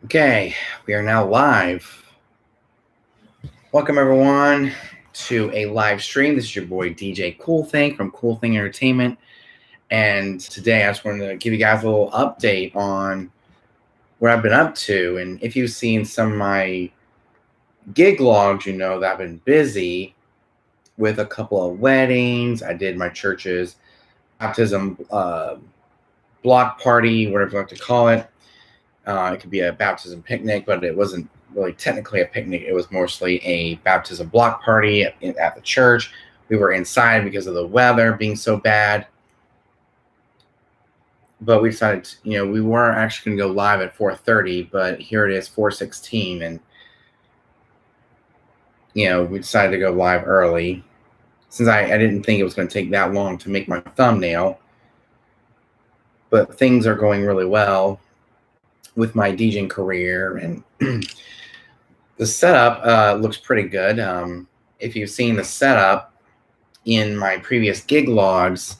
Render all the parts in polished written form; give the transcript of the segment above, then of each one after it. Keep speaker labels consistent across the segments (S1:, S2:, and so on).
S1: Okay, we are now live. Welcome everyone to a live stream. This is your boy DJ Cool Thing from Cool Thing Entertainment. And today I just wanted to give you guys a little update on what I've been up to. And if you've seen some of my gig logs, you know that I've been busy with a couple of weddings. I did my church's baptism block party, whatever you like to call it. It could be a baptism picnic, but it wasn't really technically a picnic. It was mostly a baptism block party at the church. We were inside because of the weather being so bad. But we decided, we weren't actually going to go live at 4:30, but here it is, 4:16, and we decided to go live early since I didn't think it was going to take that long to make my thumbnail. But things are going really well with my Djing career, and the setup looks pretty good. If you've seen the setup in my previous gig logs,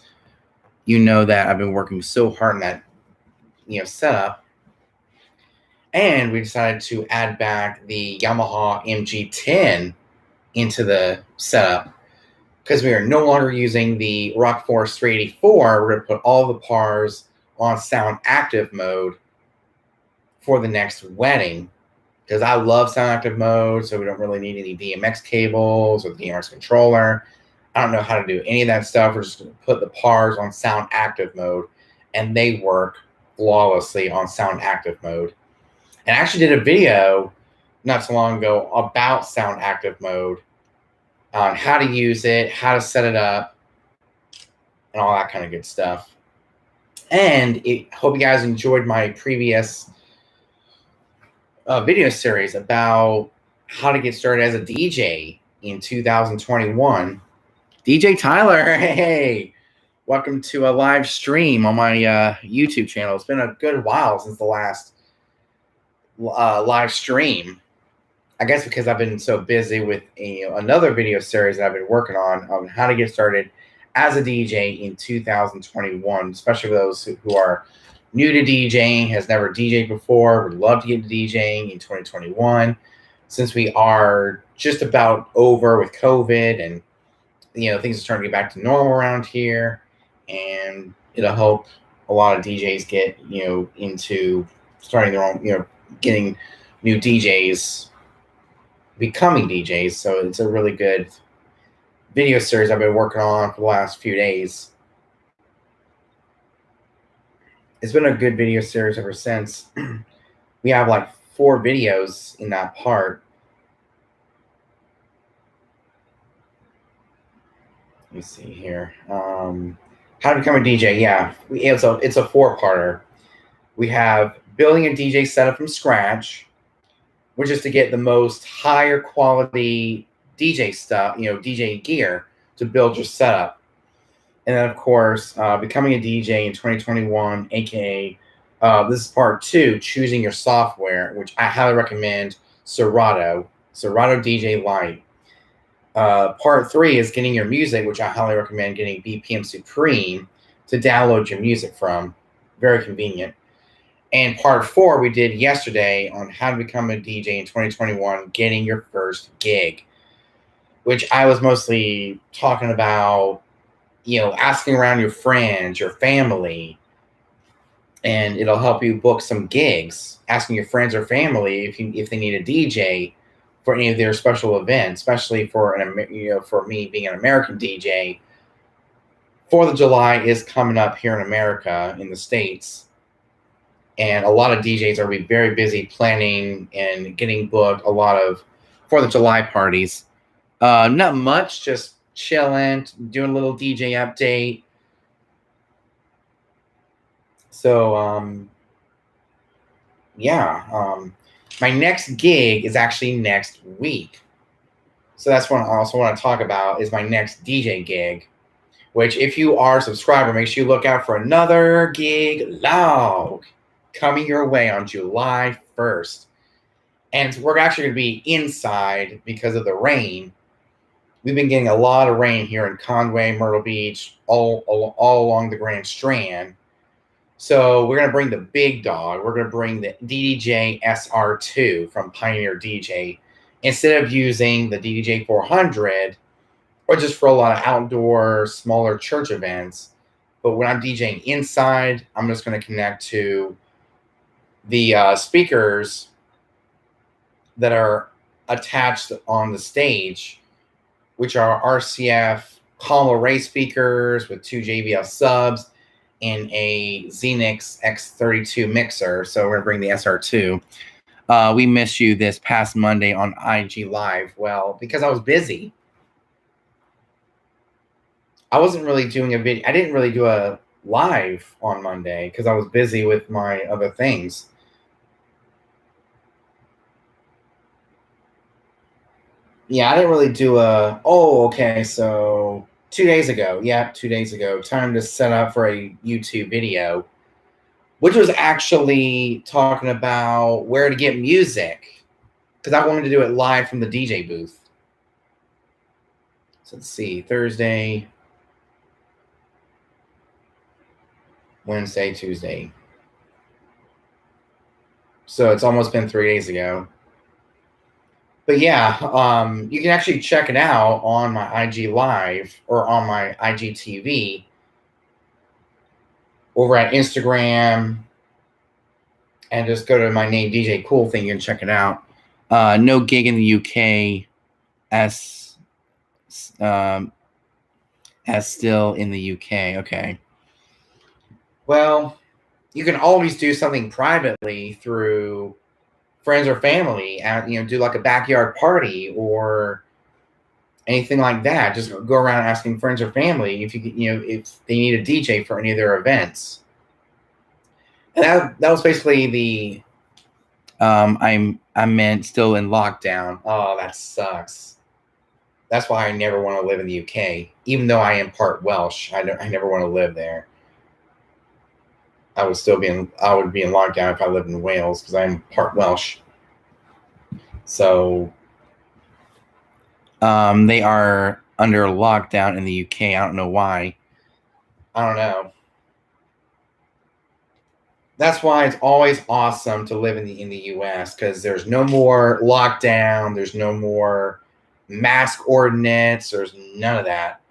S1: you know that I've been working so hard on that setup, and we decided to add back the Yamaha Mg10 into the setup because we are no longer using the Rock Force 384. We're going to put all the pars on sound active mode for the next wedding, because I love sound active mode, so we don't really need any DMX cables or the DMX controller. I don't know how to do any of that stuff. We're just going to put the pars on sound active mode, and they work flawlessly on sound active mode. And I actually did a video not so long ago about sound active mode, on how to use it, how to set it up, and all that kind of good stuff. And hope you guys enjoyed my previous video series about how to get started as a DJ in 2021. DJ Tyler, hey, welcome to a live stream on my YouTube channel. It's been a good while since the last live stream. I guess because I've been so busy with another video series that I've been working on how to get started as a DJ in 2021, especially for those who are new to DJing, has never DJed before, would love to get into DJing in 2021, since we are just about over with COVID and things are starting to get back to normal around here, and it'll help a lot of DJs get into starting their own, getting new DJs, becoming DJs. So it's a really good video series I've been working on for the last few days. It's been a good video series ever since. We have like 4 videos in that part. Let me see here. How to become a DJ. Yeah, it's a 4-parter. We have building a DJ setup from scratch, which is to get the most higher quality DJ stuff, DJ gear to build your setup. And then, of course, becoming a DJ in 2021, aka this is part 2, choosing your software, which I highly recommend Serato DJ Lite. Part 3 is getting your music, which I highly recommend getting BPM Supreme to download your music from. Very convenient. And part 4 we did yesterday on how to become a DJ in 2021, getting your first gig, which I was mostly talking about, asking around your friends, your family, and it'll help you book some gigs, asking your friends or family if they need a DJ for any of their special events, especially for for me being an American DJ. 4th of July is coming up here in America, in the States, and a lot of DJs are very busy planning and getting booked a lot of 4th of July parties. Not much, just chilling, doing a little DJ update. So, my next gig is actually next week. So that's what I also want to talk about, is my next DJ gig, which if you are a subscriber, make sure you look out for another gig log coming your way on July 1st. And we're actually going to be inside because of the rain. We've been getting a lot of rain here in Conway, Myrtle Beach, all along the Grand Strand. So we're going to bring the big dog. We're going to bring the DDJ SR2 from Pioneer DJ instead of using the DDJ 400 or just for a lot of outdoor, smaller church events. But when I'm DJing inside, I'm just going to connect to the speakers that are attached on the stage, which are RCF column array speakers with 2 JBL subs and a Xenix X32 mixer. So we're going to bring the SR2. We missed you this past Monday on IG Live. Well, because I was busy. I wasn't really doing a video. I didn't really do a live on Monday because I was busy with my other things. Yeah, I didn't really do a, oh, okay, so 2 days ago. Yeah, 2 days ago. Time to set up for a YouTube video, which was actually talking about where to get music because I wanted to do it live from the DJ booth. So let's see, Thursday, Wednesday, Tuesday. So it's almost been 3 days ago. But yeah, you can actually check it out on my IG Live or on my IGTV over at Instagram, and just go to my name, DJ Cool Thing. You can check it out. No gig in the UK, as still in the UK. Okay. Well, you can always do something privately through friends or family, and do like a backyard party or anything like that. Just go around asking friends or family if if they need a DJ for any of their events. And that was basically the I'm still in lockdown. Oh, that sucks. That's why I never want to live in the UK, even though I am part Welsh. I never want to live there. I would be in lockdown if I lived in Wales because I'm part Welsh. So they are under lockdown in the UK. I don't know why. I don't know. That's why it's always awesome to live in the US, because there's no more lockdown. There's no more mask ordinance. There's none of that.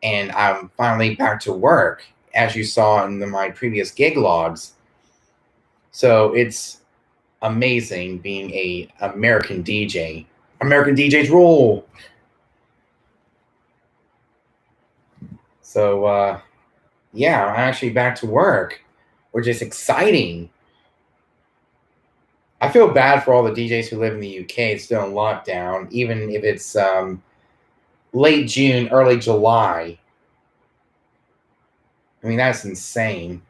S1: And I'm finally back to work, as you saw in my previous gig logs. So it's amazing being a American DJ. American DJs rule. So yeah, I'm actually back to work, which is exciting. I feel bad for all the DJs who live in the UK still in lockdown, even if it's late June, early July. I mean, that's insane.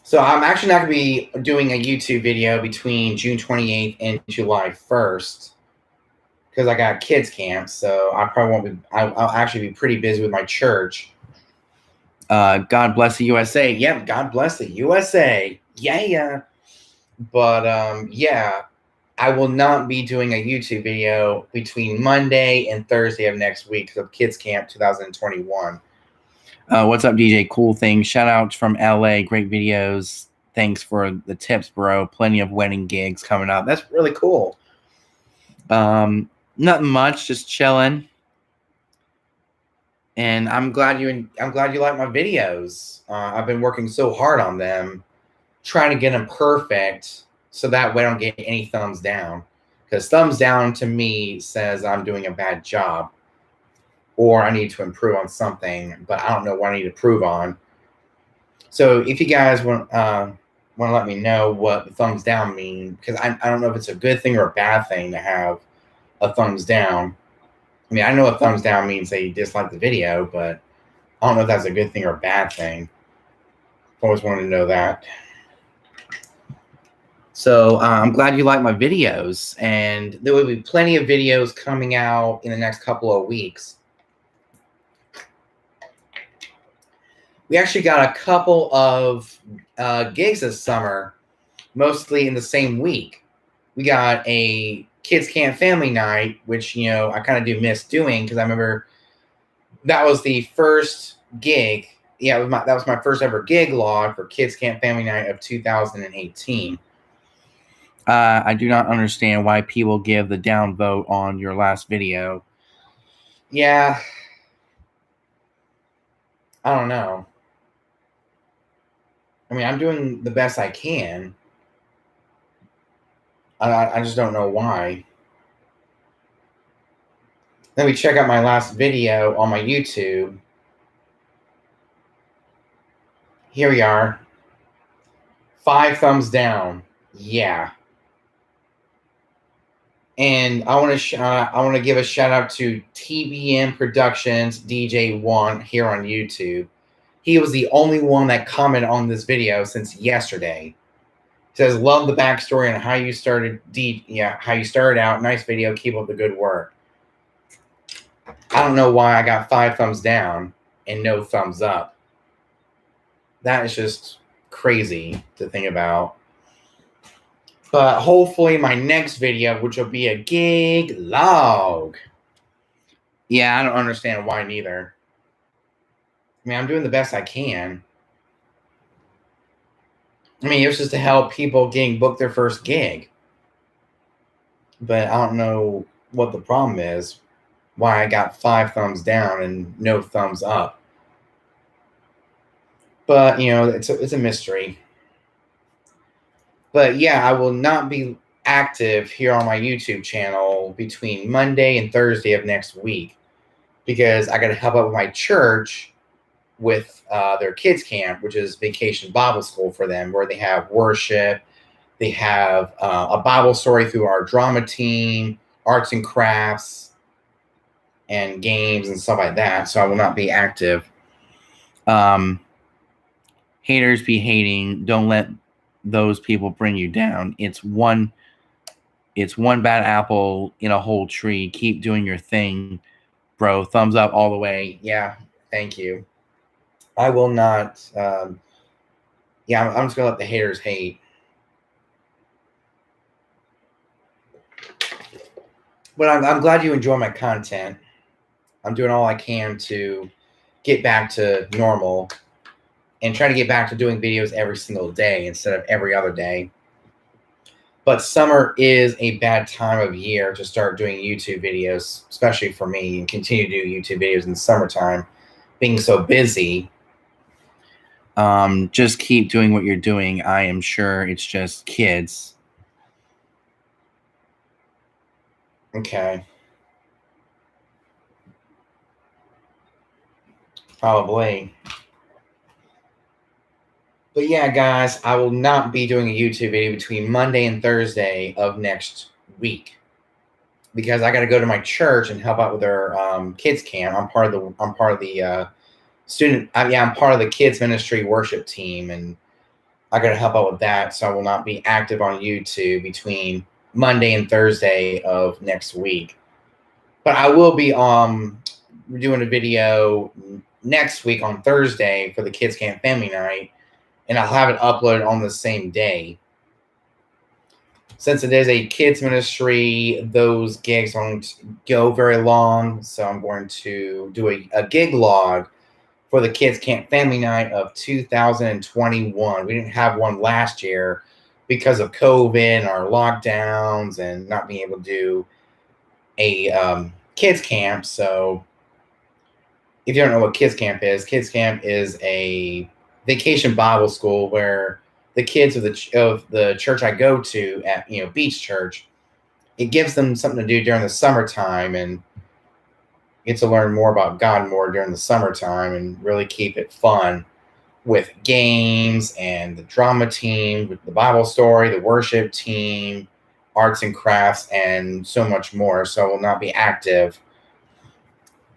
S1: So I'm actually not going to be doing a YouTube video between June 28th and July 1st because I got kids camp. So I probably won't be. I'll actually be pretty busy with my church. God bless the USA. Yeah, God bless the USA. Yeah. But yeah, I will not be doing a YouTube video between Monday and Thursday of next week because of Kids Camp 2021. What's up, DJ Cool Thing? Shout out from LA. Great videos. Thanks for the tips, bro. Plenty of wedding gigs coming up. That's really cool. Nothing much, just chilling. And I'm glad you like my videos. I've been working so hard on them, trying to get them perfect, so that way I don't get any thumbs down. Because thumbs down to me says I'm doing a bad job, or I need to improve on something, but I don't know what I need to improve on. So if you guys want to let me know what the thumbs down mean, because I don't know if it's a good thing or a bad thing to have a thumbs down. I mean, I know a thumbs down means they dislike the video, but I don't know if that's a good thing or a bad thing. I've always wanted to know that. So I'm glad you like my videos, and there will be plenty of videos coming out in the next couple of weeks. We actually got a couple of gigs this summer, mostly in the same week. We got a Kids Camp Family Night, which, I kind of do miss doing because I remember that was the first gig. Yeah, that was my first ever gig log for Kids Camp Family Night of 2018. I do not understand why people give the downvote on your last video. Yeah, I don't know. I mean, I'm doing the best I can. I just don't know why. Let me check out my last video on my YouTube. Here we are. 5 thumbs down. Yeah. And I want to give a shout out to TBM Productions DJ1 here on YouTube. He was the only one that commented on this video since yesterday. He says, "Love the backstory and how you started. How you started out. Nice video. Keep up the good work." I don't know why I got 5 thumbs down and no thumbs up. That is just crazy to think about. But hopefully my next video, which will be a gig log. Yeah, I don't understand why neither. I mean, I'm doing the best I can. I mean, it was just to help people getting booked their first gig. But I don't know what the problem is. Why I got 5 thumbs down and no thumbs up. But, you know, it's a mystery. But yeah, I will not be active here on my YouTube channel between Monday and Thursday of next week because I got to help out with my church with their kids camp, which is Vacation Bible School for them, where they have worship, they have a Bible story through our drama team, arts and crafts, and games and stuff like that. So I will not be active. Haters be hating. Don't let those people bring you down. It's one bad apple in a whole tree. Keep doing your thing, bro. Thumbs up all the way. Yeah, thank you. I will not. I'm just gonna let the haters hate. But I'm glad you enjoy my content. I'm doing all I can to get back to normal and try to get back to doing videos every single day instead of every other day. But summer is a bad time of year to start doing YouTube videos, especially for me, and continue to do YouTube videos in the summertime, being so busy. Just keep doing what you're doing. I am sure it's just kids. Okay. Probably. But yeah, guys, I will not be doing a YouTube video between Monday and Thursday of next week because I got to go to my church and help out with their kids camp. I'm part of the student. I'm part of the kids ministry worship team, and I got to help out with that. So I will not be active on YouTube between Monday and Thursday of next week. But I will be doing a video next week on Thursday for the kids camp family night. And I'll have it uploaded on the same day. Since it is a kids ministry, those gigs won't go very long. So I'm going to do a gig log for the kids camp family night of 2021. We didn't have one last year because of COVID and our lockdowns and not being able to do a kids camp. So if you don't know what kids camp is a Vacation Bible School where the kids of the church I go to at Beach Church, it gives them something to do during the summertime and get to learn more about God more during the summertime and really keep it fun with games and the drama team, with the Bible story, the worship team, arts and crafts, and so much more. So I will not be active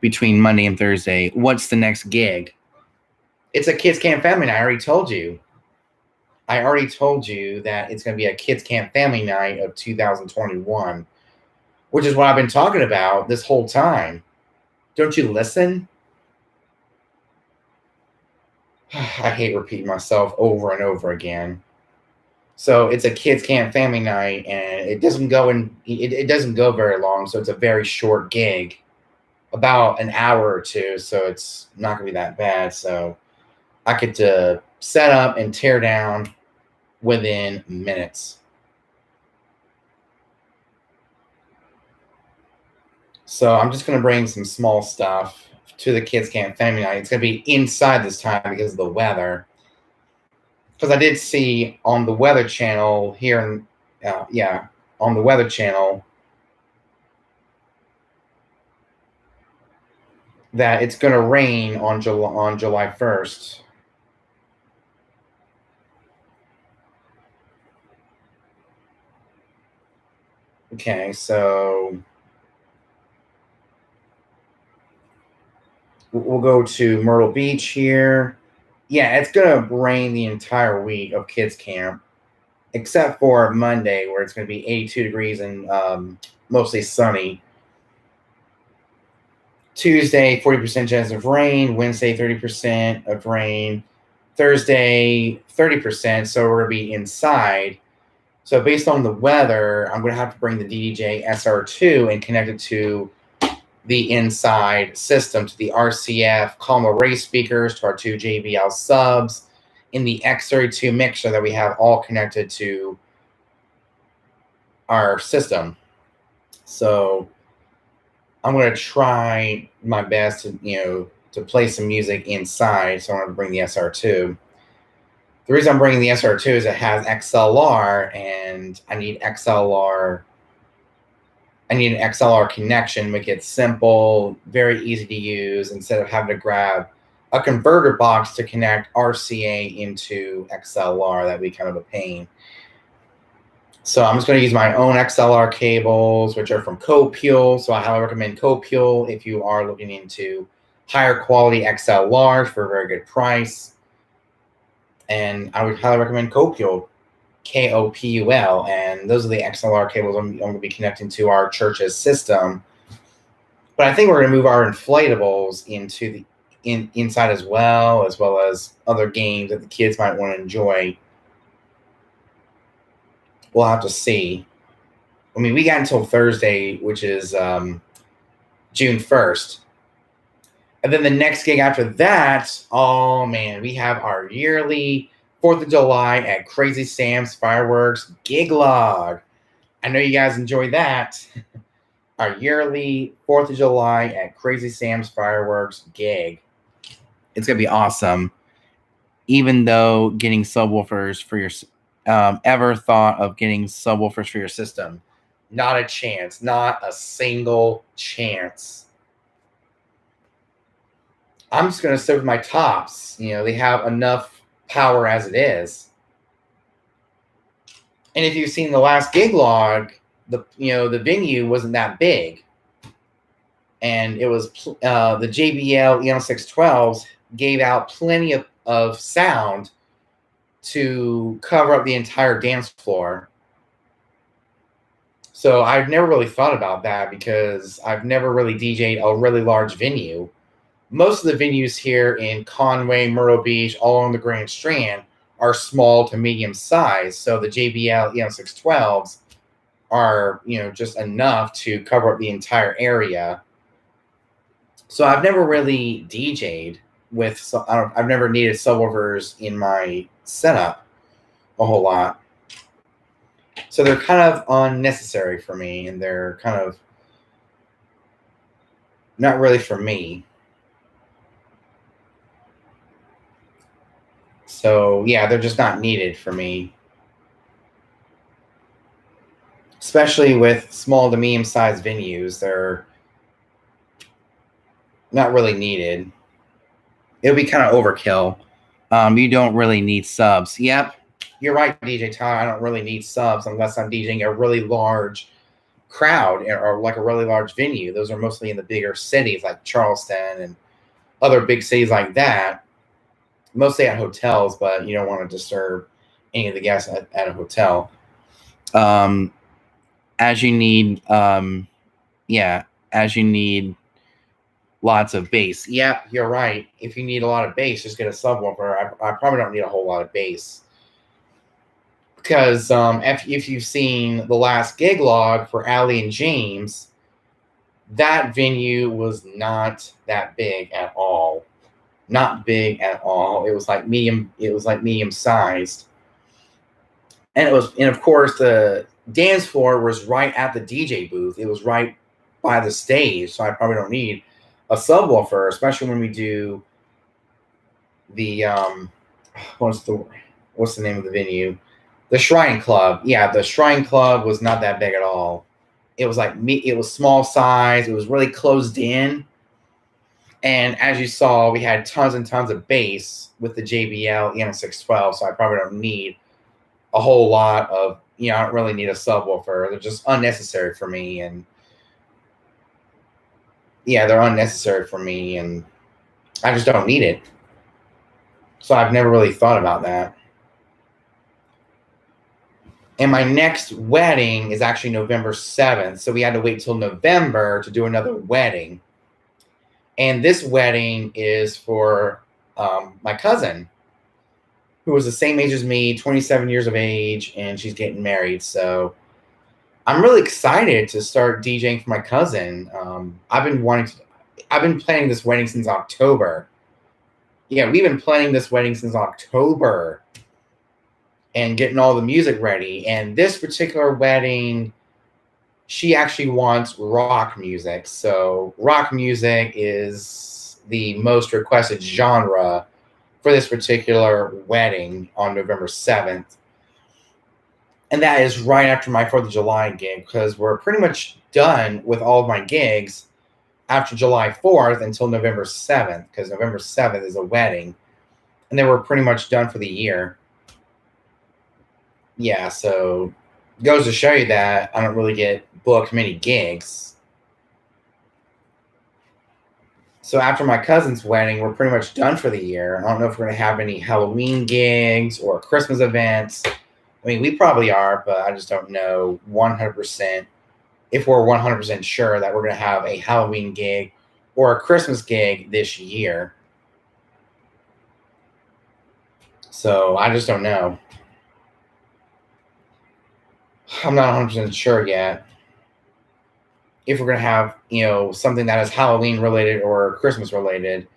S1: between Monday and Thursday. What's the next gig? It's a kids camp family night. I already told you that it's going to be a kids camp family night of 2021, which is what I've been talking about this whole time. Don't you listen? I hate repeating myself over and over again. So it's a kids camp family night, and it doesn't go very long. So it's a very short gig. about an hour or two, so it's not going to be that bad. So I could set up and tear down within minutes. So I'm just going to bring some small stuff to the kids' camp family night. It's going to be inside this time because of the weather. Because I did see on the Weather Channel here, on the Weather Channel, that it's going to rain on July 1st. Okay, so we'll go to Myrtle Beach here. Yeah, it's going to rain the entire week of kids camp, except for Monday, where it's going to be 82 degrees and mostly sunny. Tuesday, 40% chance of rain. Wednesday, 30% of rain. Thursday, 30%. So we're going to be inside. So based on the weather, I'm going to have to bring the DDJ SR2 and connect it to the inside system, to the RCF column array speakers, to our two JBL subs, in the X32 mixer that we have all connected to our system. So I'm going to try my best to play some music inside. So I'm going to bring the SR2. The reason I'm bringing the SR2 is it has XLR, and I need XLR. I need an XLR connection, make it simple, very easy to use, instead of having to grab a converter box to connect RCA into XLR. That'd be kind of a pain. So I'm just going to use my own XLR cables, which are from Copule. So I highly recommend Copule if you are looking into higher quality XLRs for a very good price. And I would highly recommend Copule, Kopul. And those are the XLR cables I'm going to be connecting to our church's system. But I think we're going to move our inflatables into the inside as well as other games that the kids might want to enjoy. We'll have to see. I mean, we got until Thursday, which is June 1st. And then the next gig after that, oh man, we have our yearly 4th of July at Crazy Sam's Fireworks gig log. I know you guys enjoy that. Our yearly 4th of July at Crazy Sam's Fireworks gig. It's going to be awesome. Even though getting subwoofers for your ever thought of getting subwoofers for your system? Not a chance. Not a single chance. I'm just going to stick with my tops. They have enough power as it is. And if you've seen the last gig log, the venue wasn't that big. And it was the JBL EM612s gave out plenty of sound to cover up the entire dance floor. So I've never really thought about that because I've never really DJ'd a really large venue. Most of the venues here in Conway, Myrtle Beach, all along the Grand Strand are small to medium size. So the JBL EM612s are, just enough to cover up the entire area. So I've never really DJ'd with, I've never needed subwoofers in my setup a whole lot. So they're kind of unnecessary for me, and they're kind of not really for me. So yeah, they're just not needed for me. Especially with small to medium-sized venues, they're not really needed. It'll be kind of overkill. You don't really need subs. Yep, you're right, DJ Todd. I don't really need subs unless I'm DJing a really large crowd or like a really large venue. Those are mostly in the bigger cities like Charleston and other big cities like that. Mostly at hotels, but you don't want to disturb any of the guests at a hotel. As you need lots of bass. Yep, you're right. If you need a lot of bass, just get a subwoofer. I probably don't need a whole lot of bass. Because if you've seen the last gig log for Allie and James, that venue was not that big at all. Not big at all. It was like medium. It was like medium sized, and of course the dance floor was right at the DJ booth. It was right by the stage, so I probably don't need a subwoofer, especially when we do the what's the name of the venue? The Shrine Club. Yeah, the Shrine Club was not that big at all. It was like it was small size. It was really closed in. And as you saw, we had tons and tons of bass with the JBL EM612, so I probably don't need a whole lot of, I don't really need a subwoofer. They're just unnecessary for me. And yeah, they're unnecessary for me, and I just don't need it. So I've never really thought about that. And my next wedding is actually November 7th. So we had to wait till November to do another wedding. And this wedding is for my cousin, who was the same age as me, 27 years of age, and she's getting married. So I'm really excited to start DJing for my cousin. I've been planning this wedding since October. Yeah, we've been planning this wedding since October and getting all the music ready. And this particular wedding, she actually wants rock music. So rock music is the most requested genre for this particular wedding on November 7th. And that is right after my 4th of July gig, because we're pretty much done with all of my gigs after July 4th until November 7th, because November 7th is a wedding. And then we're pretty much done for the year. Yeah, so it goes to show you that I don't really get booked many gigs. So after my cousin's wedding, we're pretty much done for the year. I don't know if we're going to have any Halloween gigs or Christmas events. I mean, we probably are, but I just don't know 100% if we're 100% sure that we're going to have a Halloween gig or a Christmas gig this year. So I just don't know. I'm not 100% sure yet if we're going to have, something that is Halloween related or Christmas related.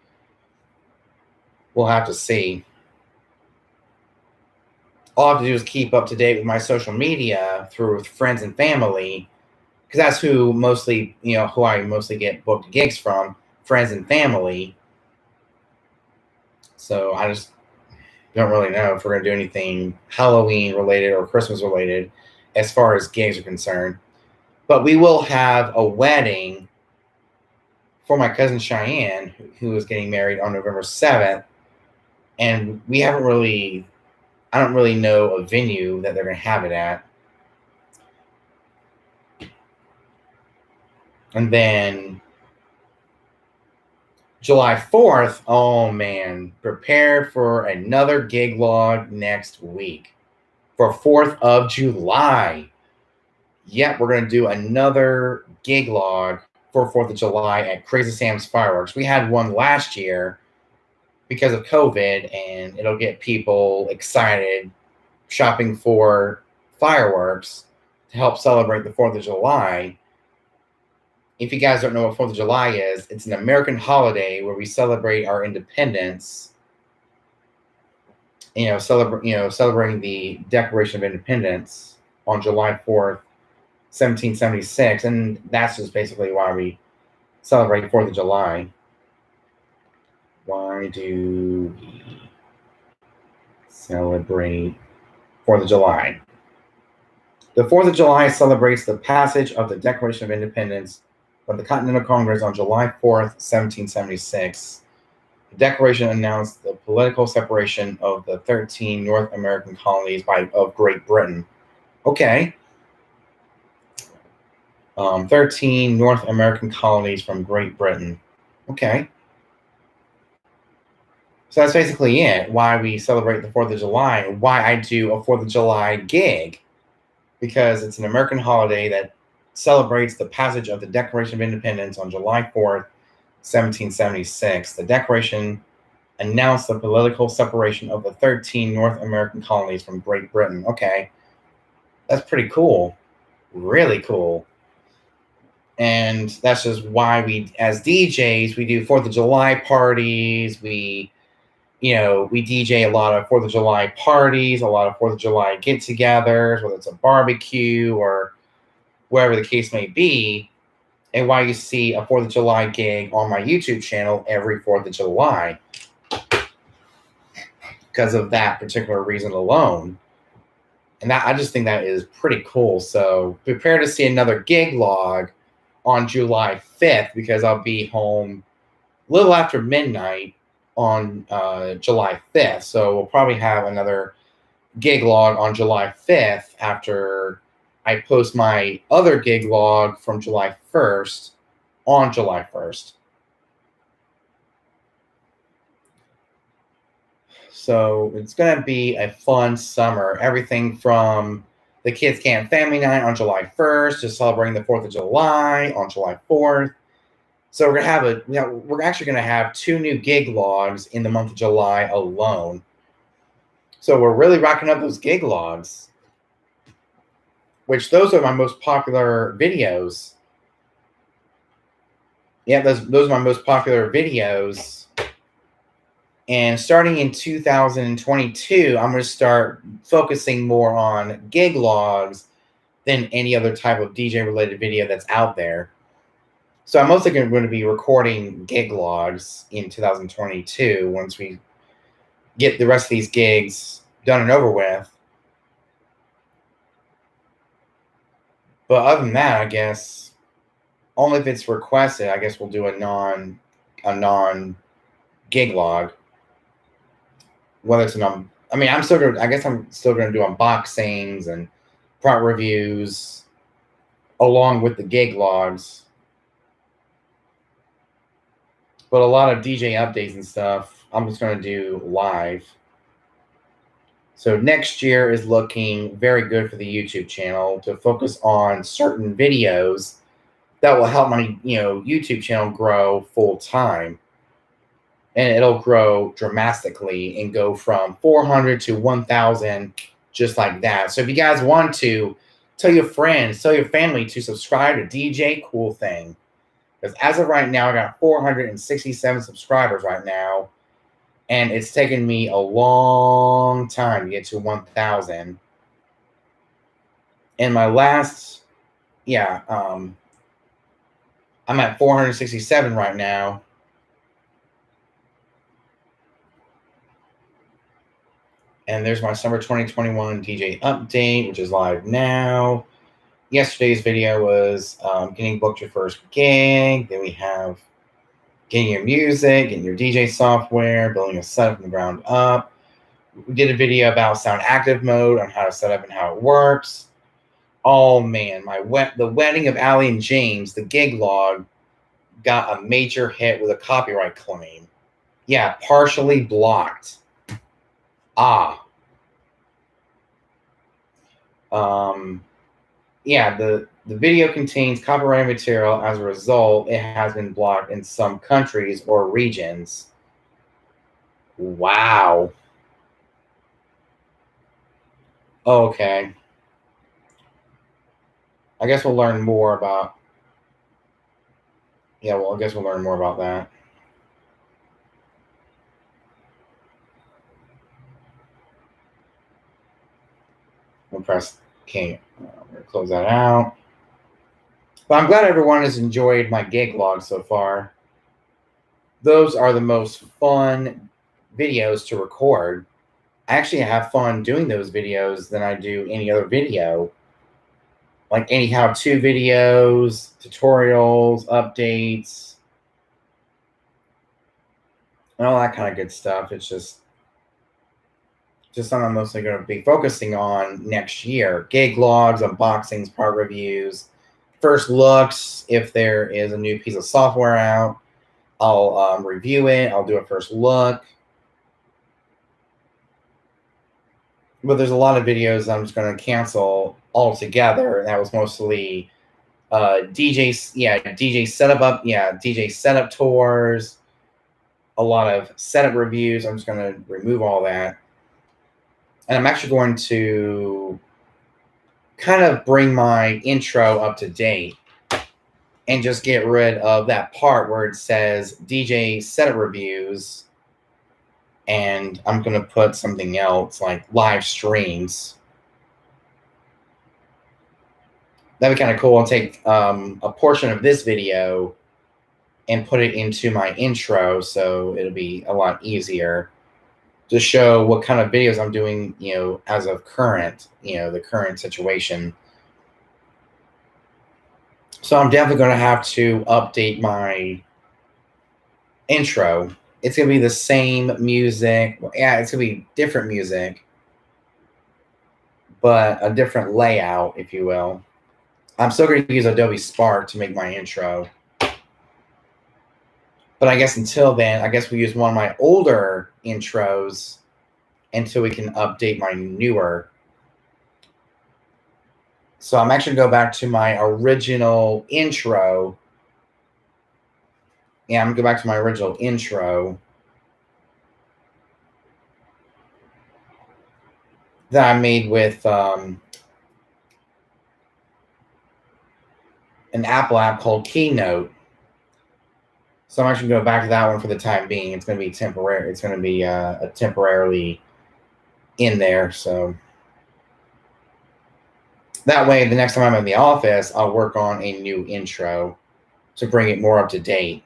S1: We'll have to see. All I have to do is keep up to date with my social media through friends and family, because that's who I mostly get booked gigs from, friends and family. So I just don't really know if we're going to do anything Halloween related or Christmas related as far as gigs are concerned. But we will have a wedding for my cousin Cheyenne, who is getting married on November 7th. And I don't really know a venue that they're going to have it at. And then July 4th, oh man, prepare for another gig log next week for 4th of July. Yep, we're going to do another gig log for 4th of July at Crazy Sam's Fireworks. We had one last year because of COVID, and it'll get people excited shopping for fireworks to help celebrate the 4th of July. If you guys don't know what 4th of July is, it's an American holiday where we celebrate our independence. Celebrating the Declaration of Independence on July 4th, 1776, and that's just basically why we celebrate 4th of July. Why do we celebrate 4th of July? The 4th of July celebrates the passage of the Declaration of Independence by the Continental Congress on July 4th, 1776. The Declaration announced the political separation of the 13 North American colonies of Great Britain. Okay. 13 North American colonies from Great Britain. Okay. So that's basically it, why we celebrate the 4th of July, and why I do a 4th of July gig, because it's an American holiday that celebrates the passage of the Declaration of Independence on July 4th, 1776. The Declaration announced the political separation of the 13 North American colonies from Great Britain. Okay, that's pretty cool. Really cool. And that's just why we, as DJs, we do 4th of July parties. We DJ a lot of 4th of July parties, a lot of 4th of July get-togethers, whether it's a barbecue or wherever the case may be. And why you see a 4th of July gig on my YouTube channel every 4th of July. Because of that particular reason alone. And that, I just think that is pretty cool. So prepare to see another gig log on July 5th, because I'll be home a little after midnight on July 5th. So we'll probably have another gig log on July 5th after I post my other gig log from July 1st on July 1st. So it's going to be a fun summer. Everything from the Kids Camp Family Night on July 1st to celebrating the 4th of July on July 4th. So we're going to have we're actually going to have 2 new gig logs in the month of July alone. So we're really racking up those gig logs, which those are my most popular videos. Yeah, those are my most popular videos. And starting in 2022, I'm going to start focusing more on gig logs than any other type of DJ-related video that's out there. So I'm mostly going to be recording gig logs in 2022 once we get the rest of these gigs done and over with. But other than that, I guess, only if it's requested, I guess we'll do a non gig log. Whether it's I'm still going to do unboxings and product reviews along with the gig logs. But a lot of DJ updates and stuff, I'm just going to do live. So next year is looking very good for the YouTube channel to focus on certain videos that will help my YouTube channel grow full time. And it'll grow dramatically and go from 400 to 1,000 just like that. So if you guys want to, tell your friends, tell your family to subscribe to DJ Cool Thing. Because as of right now, I got 467 subscribers right now. And it's taken me a long time to get to 1,000. And my last, I'm at 467 right now. And there's my summer 2021 DJ update, which is live now. Yesterday's video was getting booked your first gig. Then we have getting your music, getting your DJ software, building a setup from the ground up. We did a video about sound active mode on how to set up and how it works. Oh man, the wedding of Allie and James, the gig log, got a major hit with a copyright claim. Yeah, partially blocked. The video contains copyrighted material. As a result, it has been blocked in some countries or regions. Wow. Okay. I guess we'll learn more about. Yeah, well, I guess we'll learn more about that. We'll press OK. I'm going to close that out. But I'm glad everyone has enjoyed my gig log so far. Those are the most fun videos to record. I actually have fun doing those videos than I do any other video. Like any how-to videos, tutorials, updates, and all that kind of good stuff. It's just something I'm mostly going to be focusing on next year. Gig logs, unboxings, part reviews, first looks. If there is a new piece of software out, I'll review it. I'll do a first look. But there's a lot of videos I'm just going to cancel altogether. That was mostly DJ setup tours, a lot of setup reviews. I'm just going to remove all that. And I'm actually going to kind of bring my intro up to date. and just get rid of that part where it says DJ setup reviews, and I'm going to put something else like live streams. That'd be kind of cool. I'll take a portion of this video and put it into my intro, so it'll be a lot easier to show what kind of videos I'm doing, as of current, the current situation. So I'm definitely going to have to update my intro. It's going to be the same music. Yeah, it's going to be different music, but a different layout, if you will. I'm still going to use Adobe Spark to make my intro. But I guess until then, I guess we use one of my older intros until we can update my newer. So I'm actually going to go back to my original intro. Yeah, I'm going to go back to my original intro that I made with an Apple app called Keynote. So I'm actually going to go back to that one for the time being. It's going to be temporary. It's going to be temporarily in there. So that way, the next time I'm in the office, I'll work on a new intro to bring it more up to date.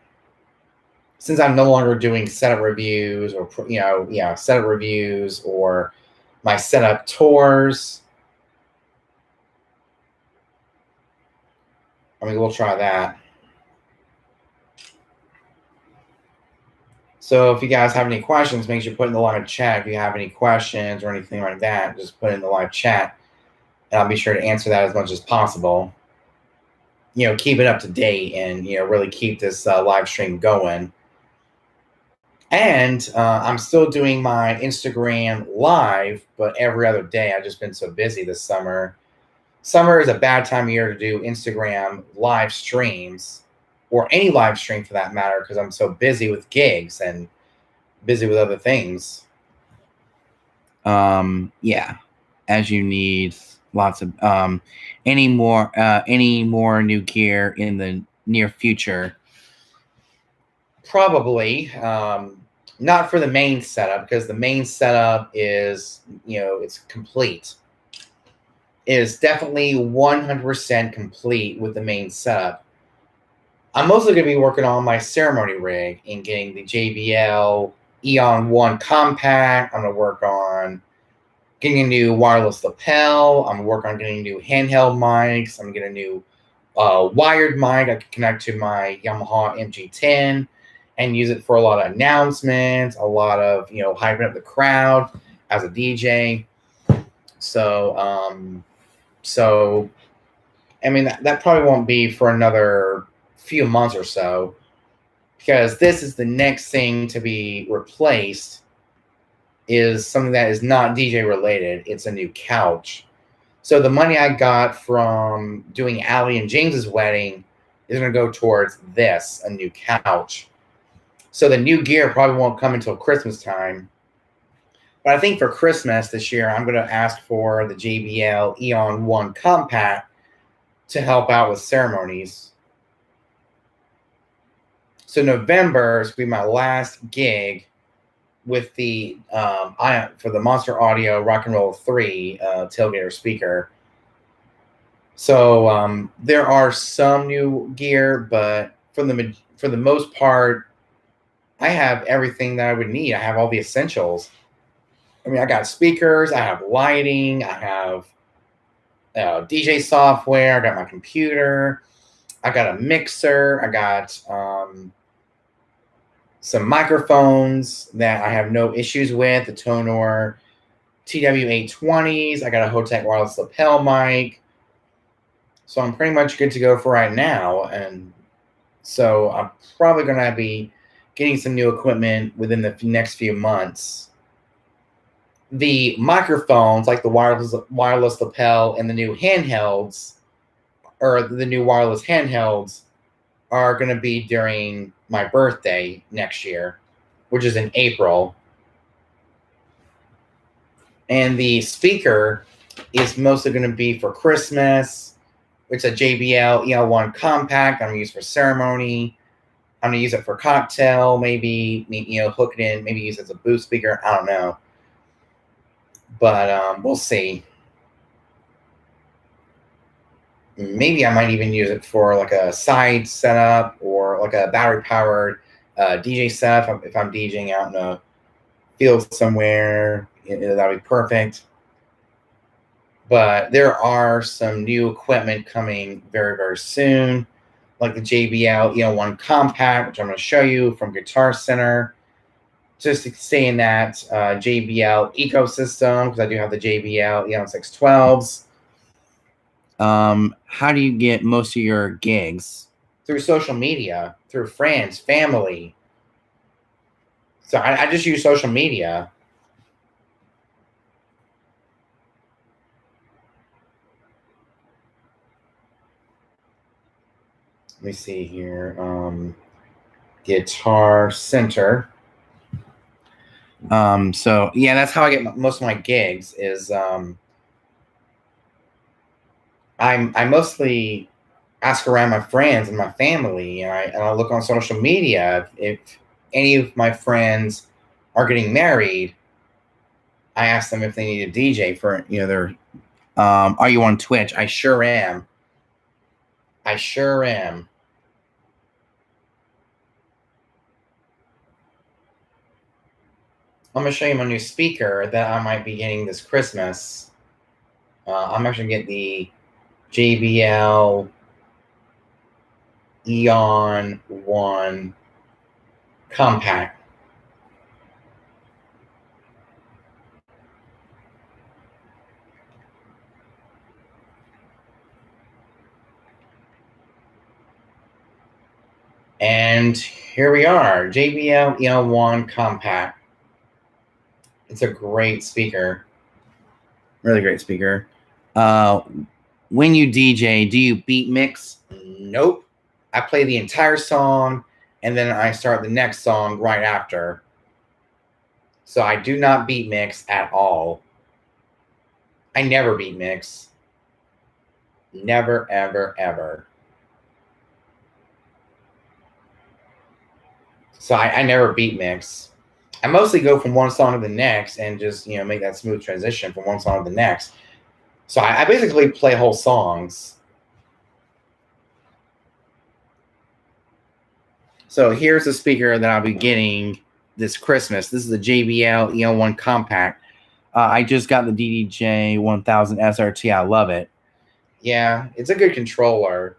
S1: Since I'm no longer doing setup reviews or, setup reviews or my setup tours. I mean, we'll try that. So if you guys have any questions, make sure you put in the live chat. If you have any questions or anything like that, just put in the live chat, and I'll be sure to answer that as much as possible. Keep it up to date and, really keep this live stream going. And I'm still doing my Instagram live, but every other day. I've just been so busy this summer. Summer is a bad time of year to do Instagram live streams, or any live stream for that matter, because I'm so busy with gigs and busy with other things. Yeah, as you need lots of any more new gear in the near future. Probably not for the main setup, because the main setup is, it's complete. It is definitely 100% complete with the main setup. I'm mostly going to be working on my ceremony rig and getting the JBL Eon 1 compact. I'm going to work on getting a new wireless lapel. I'm going to work on getting new handheld mics. I'm going to get a new wired mic I can connect to my Yamaha Mg10 and use it for a lot of announcements, a lot of, hyping up the crowd as a DJ. So, I mean, that probably won't be for another few months or so, because this is the next thing to be replaced, is something that is not DJ related. It's a new couch. So the money I got from doing Allie and James's wedding is going to go towards this, a new couch. So the new gear probably won't come until Christmas time. But I think for Christmas this year, I'm going to ask for the JBL Eon 1 compact to help out with ceremonies. So November is going to be my last gig with the for the Monster Audio Rock and Roll 3 tailgater speaker. So there are some new gear, but for the most part, I have everything that I would need. I have all the essentials. I mean, I got speakers, I have lighting, I have DJ software, I got my computer, I got a mixer, I got some microphones that I have no issues with, the Tonor TW820s, I got a Hotech wireless lapel mic. So I'm pretty much good to go for right now. And so I'm probably going to be getting some new equipment within the next few months. The microphones, like the wireless lapel and the new handhelds, or the new wireless handhelds, are going to be during my birthday next year, which is in April. And the speaker is mostly going to be for Christmas It's a JBL EL1 compact. I'm going to use for ceremony. I'm going to use it for cocktail, maybe, hook it in, maybe use it as a booth speaker. I don't know. But we'll see. Maybe I might even use it for like a side setup or like a battery-powered DJ setup if I'm DJing out in a field somewhere. That would be perfect. But there are some new equipment coming very, very soon, like the JBL EL1 Compact, which I'm going to show you from Guitar Center. Just to stay in that JBL ecosystem, because I do have the JBL EL612s. How do you get most of your gigs? Through social media, through friends, family. So I just use social media. Let me see here. Guitar Center. So yeah, that's how I get most of my gigs. Is I mostly ask around my friends and my family, and I look on social media. If any of my friends are getting married, I ask them if they need a DJ for their. Are you on Twitch? I sure am. I sure am. I'm gonna show you my new speaker that I might be getting this Christmas. I'm actually gonna get the JBL Eon 1 Compact. And here we are, JBL Eon 1 Compact. It's a great speaker. Really great speaker. When you DJ, do you beat mix? Nope. I play the entire song, and then I start the next song right after. So I do not beat mix at all. I never beat mix. Never, ever, ever. So I never beat mix. I mostly go from one song to the next and just, make that smooth transition from one song to the next. So I basically play whole songs. So here's the speaker that I'll be getting this Christmas. This is the JBL EL1 Compact. I just got the DDJ 1000 SRT. I love it. Yeah, it's a good controller.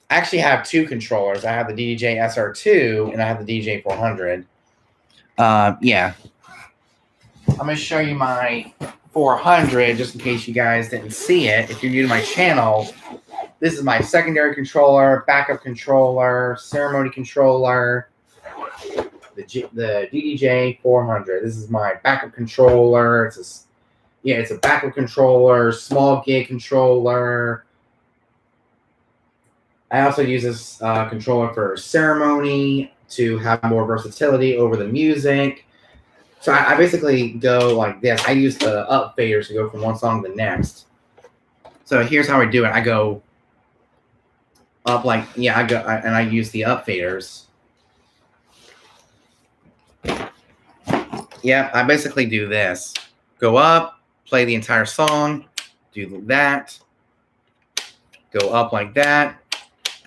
S1: I actually have two controllers. I have the DDJ SR2 and I have the DDJ 400. Yeah. I'm going to show you my 400 just in case you guys didn't see it. If you're new to my channel, this is my secondary controller, backup controller, ceremony controller, the DDJ 400. This is my backup controller. It's a backup controller, small gig controller. I also use this controller for ceremony to have more versatility over the music. So I basically go like this. I use the up faders to go from one song to the next. So here's how I do it. I go up and I use the up faders. Yeah, I basically do this. Go up, play the entire song, do that, go up like that.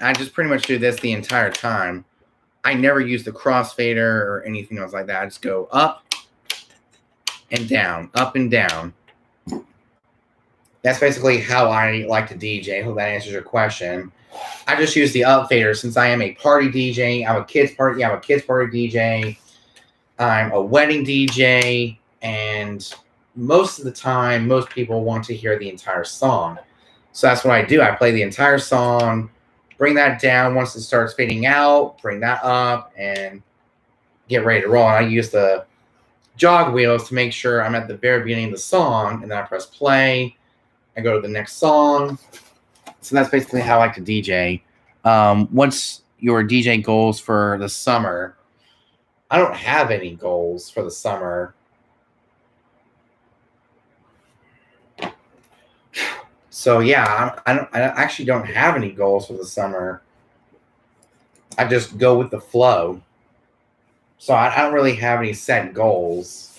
S1: I just pretty much do this the entire time. I never use the crossfader or anything else like that. I just go up and down, up and down. That's basically how I like to DJ. Hope that answers your question. I just use the up fader since I am a party DJ. I'm a kids party DJ. I'm a wedding DJ, and most of the time, most people want to hear the entire song. So that's what I do. I play the entire song, bring that down once it starts fading out, bring that up, and get ready to roll. And I use the jog wheels to make sure I'm at the very beginning of the song, and then I press play. I go to the next song. So that's basically how I like to DJ. What's your DJ goals for the summer? I don't have any goals for the summer. So yeah, I actually don't have any goals for the summer. I just go with the flow. So I don't really have any set goals.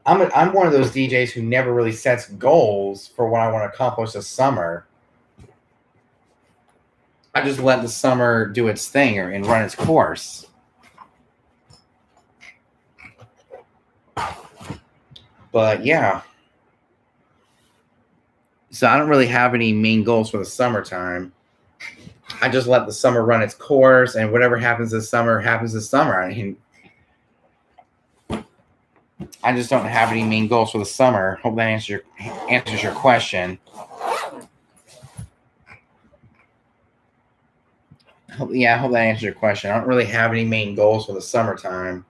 S1: I'm one of those DJs who never really sets goals for what I want to accomplish this summer. I just let the summer do its thing and run its course. But yeah. So I don't really have any main goals for the summertime. I just let the summer run its course, and whatever happens this summer happens this summer. I mean, I just don't have any main goals for the summer. Hope that answers your question. I hope that answers your question. I don't really have any main goals for the summertime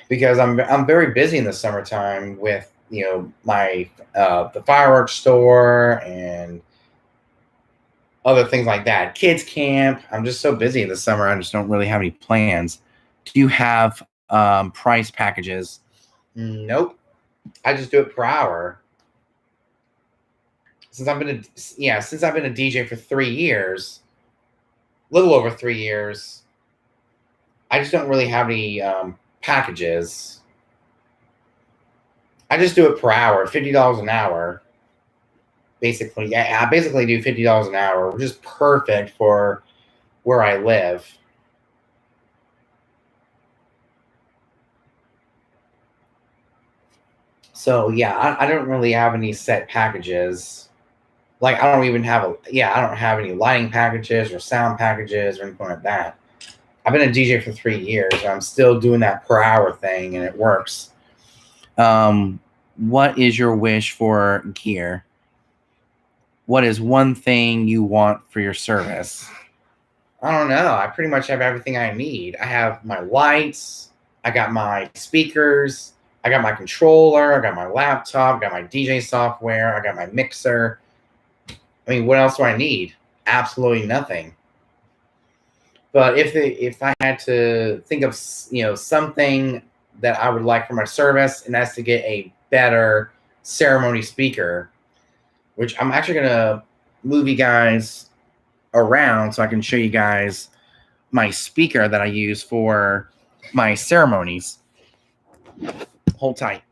S1: because I'm very busy in the summertime with my the fireworks store and other things like that. Kids camp. I'm just so busy in the summer. I just don't really have any plans. Do you have price packages? Nope. I just do it per hour. Since I've been a DJ for 3 years, little over 3 years, I just don't really have any packages. I just do it per hour, $50 an hour. Basically, yeah, I basically do $50 an hour, which is perfect for where I live. So yeah, I don't really have any set packages. Like I don't have any lighting packages or sound packages or anything like that. I've been a DJ for 3 years. And I'm still doing that per hour thing, and it works. What is your wish for gear? What is one thing you want for your service? I don't know. I pretty much have everything I need. I have my lights. I got my speakers. I got my controller. I got my laptop. I got my DJ software. I got my mixer. I mean, what else do I need? Absolutely nothing. But if I had to think of something that I would like for my service, and that's to get a better ceremony speaker, which I'm actually gonna move you guys around so I can show you guys my speaker that I use for my ceremonies. Hold tight.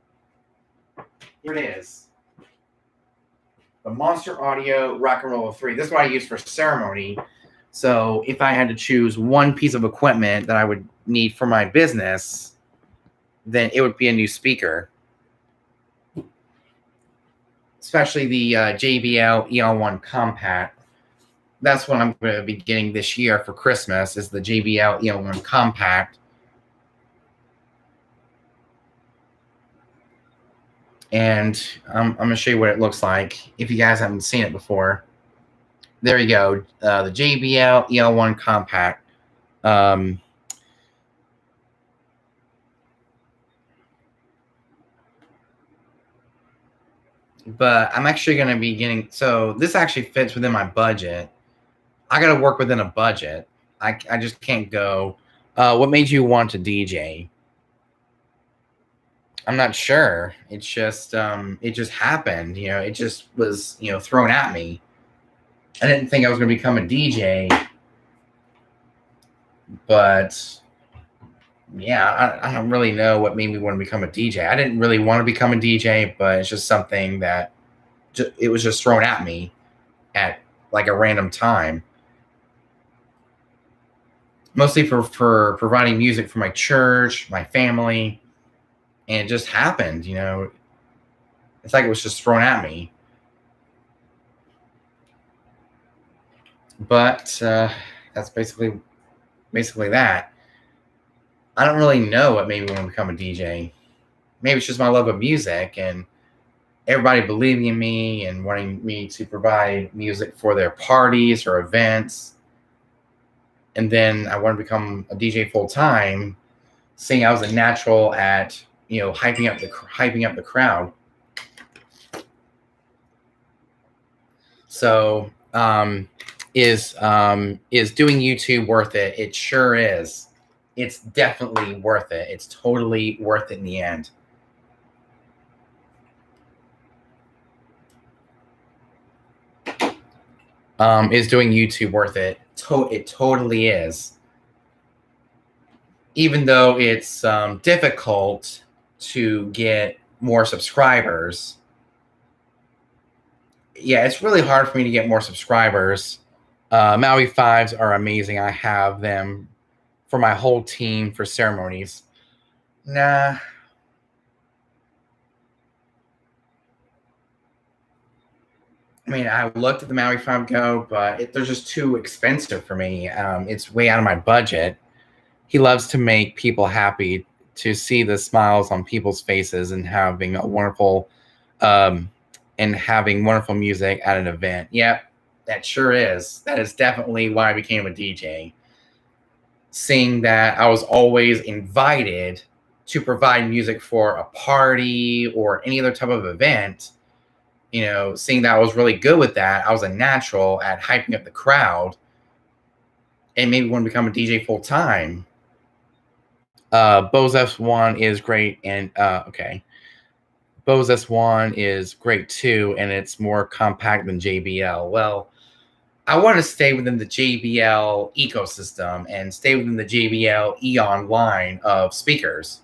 S1: Here it is. The Monster Audio Rock and Roll 3. This is what I use for ceremony. So if I had to choose one piece of equipment that I would need for my business, then it would be a new speaker. Especially the JBL EL1 Compact. That's what I'm going to be getting this year for Christmas, is the JBL EL1 Compact. And I'm going to show you what it looks like if you guys haven't seen it before. There you go, the JBL EL1 Compact. But I'm actually going to be getting, so this actually fits within my budget. I got to work within a budget. I just can't go, what made you want to DJ? I'm not sure. It's just, it just happened. It just was, thrown at me. I didn't think I was going to become a DJ, but yeah, I don't really know what made me want to become a DJ. I didn't really want to become a DJ, but it's just something that it was just thrown at me at like a random time. Mostly for providing music for my church, my family, and it just happened. It's like it was just thrown at me. But that's basically that. I don't really know what made me want to become a DJ. Maybe it's just my love of music and everybody believing in me and wanting me to provide music for their parties or events. And then I wanted to become a DJ full time, seeing I was a natural at hyping up the crowd. So is doing YouTube worth it? It sure is. It's definitely worth it. It's totally worth it in the end. is doing YouTube worth it? It totally is. Even though it's difficult to get more subscribers. Yeah, it's really hard for me to get more subscribers. Maui 5s are amazing. I have them for my whole team for ceremonies. Nah. I mean, I looked at the Maui 5 Go, but they're just too expensive for me. It's way out of my budget. He loves to make people happy, to see the smiles on people's faces and having a wonderful music at an event. Yep, that sure is. That is definitely why I became a DJ. Seeing that I was always invited to provide music for a party or any other type of event, seeing that I was really good with that, I was a natural at hyping up the crowd and maybe want to become a DJ full time. Bose S1 is great, and Bose S1 is great too, and it's more compact than JBL. Well, I want to stay within the JBL ecosystem and stay within the JBL Eon line of speakers,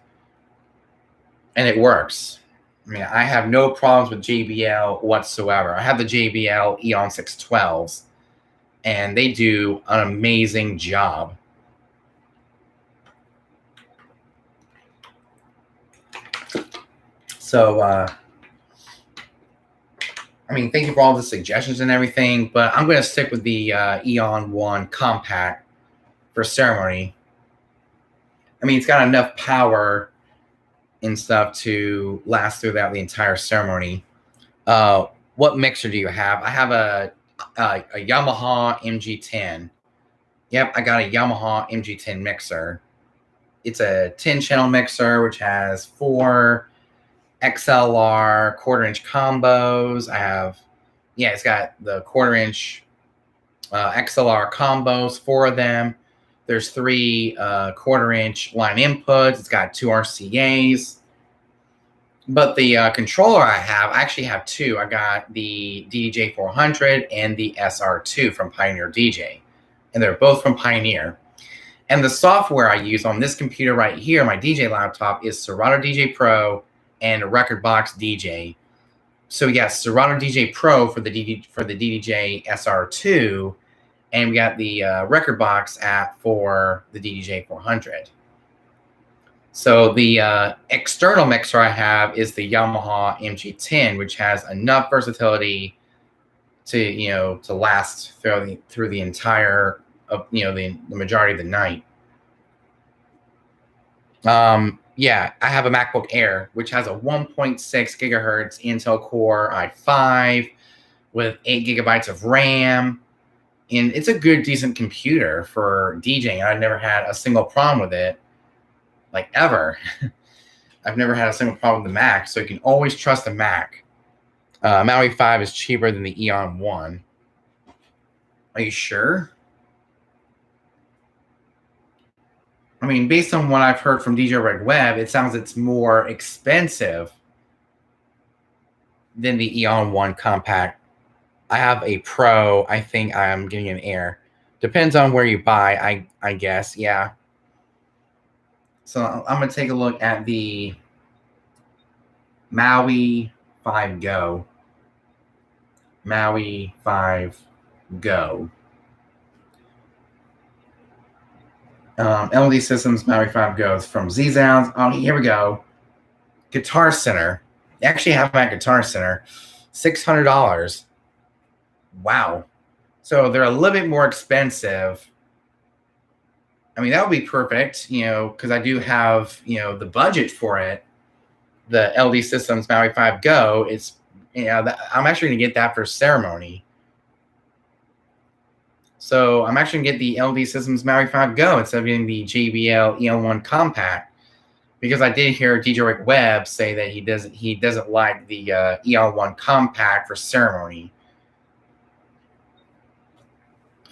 S1: and it works. I mean, I have no problems with JBL whatsoever. I have the JBL Eon 612s, and they do an amazing job. So, I mean, thank you for all the suggestions and everything, but I'm going to stick with the Eon 1 Compact for ceremony. I mean, it's got enough power and stuff to last throughout the entire ceremony. What mixer do you have? I have a Yamaha Mg10. Yep, I got a Yamaha Mg10 mixer. It's a 10-channel mixer, which has 4 XLR quarter-inch combos. It's got the quarter-inch XLR combos, 4 of them. There's 3 quarter-inch line inputs. It's got 2 RCAs. But the controller I actually have 2. I got the DJ 400 and the SR2 from Pioneer DJ. And they're both from Pioneer. And the software I use on this computer right here, my DJ laptop, is Serato DJ Pro and Rekordbox DJ. So we got Serato DJ Pro for the DDJ SR2, and we got the Rekordbox app for the DDJ 400. So the external mixer I have is the Yamaha Mg10, which has enough versatility to last through the entire the majority of the night. Yeah, I have a MacBook Air, which has a 1.6 gigahertz Intel Core i5 with 8 gigabytes of RAM. And it's a good, decent computer for DJing. I've never had a single problem with it, like ever. I've never had a single problem with the Mac, so you can always trust the Mac. Maui 5 is cheaper than the Eon 1. Are you sure? I mean, based on what I've heard from DJ Red Web, it sounds it's more expensive than the Eon 1 Compact. I have a Pro. I think I'm getting an Air. Depends on where you buy, I guess. Yeah. So I'm going to take a look at the Maui 5 Go. Maui 5 Go. LD Systems Maui 5 Goes from Z-Sounds. Oh, here we go. Guitar Center. They actually have them at Guitar Center. $600. Wow. So they're a little bit more expensive. I mean, that would be perfect, because I do have, the budget for it. The LD Systems Maui 5 Go. It's, I'm actually going to get that for ceremony. So I'm actually going to get the LD Systems Maui 5 Go instead of getting the JBL Eon 1 Compact, because I did hear DJ Rick Webb say that he doesn't like the Eon 1 Compact for ceremony.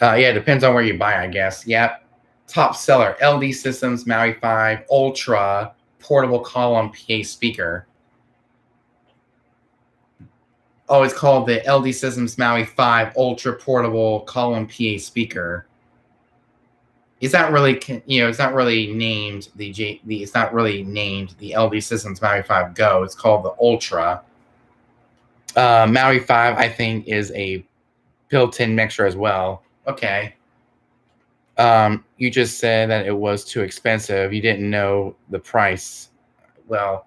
S1: Yeah, it depends on where you buy, I guess. Yep. Top seller, LD Systems Maui 5 Ultra Portable Column PA Speaker. Oh, it's called the LD Systems Maui 5 Ultra Portable Column PA Speaker. It's not really, it's not really named it's not really named the LD Systems Maui 5 Go. It's called the Ultra. Maui 5, I think, is a built-in mixer as well. Okay. You just said that it was too expensive. You didn't know the price. Well,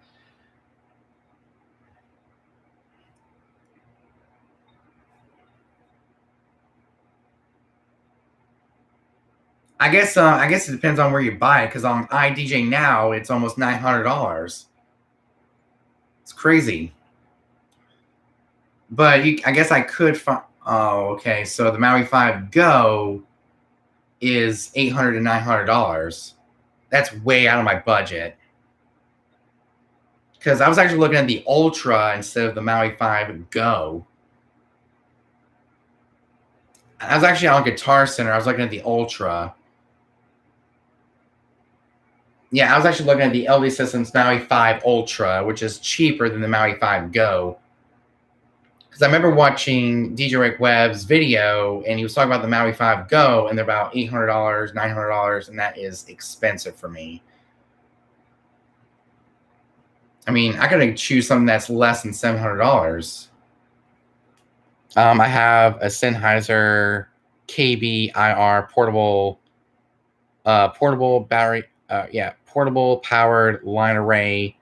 S1: I guess it depends on where you buy it, because on iDJ now it's almost $900. It's crazy. But I guess I could find. Oh, okay. So the Maui 5 Go is $800 to $900. That's way out of my budget. Because I was actually looking at the Ultra instead of the Maui 5 Go. I was actually on Guitar Center. I was looking at the Ultra. Yeah, I was actually looking at the LD Systems Maui 5 Ultra, which is cheaper than the Maui 5 Go. Because I remember watching DJ Rick Webb's video, and he was talking about the Maui 5 Go, and they're about $800, $900, and that is expensive for me. I mean, I gotta choose something that's less than $700. I have a Sennheiser KBIR portable battery, portable powered line array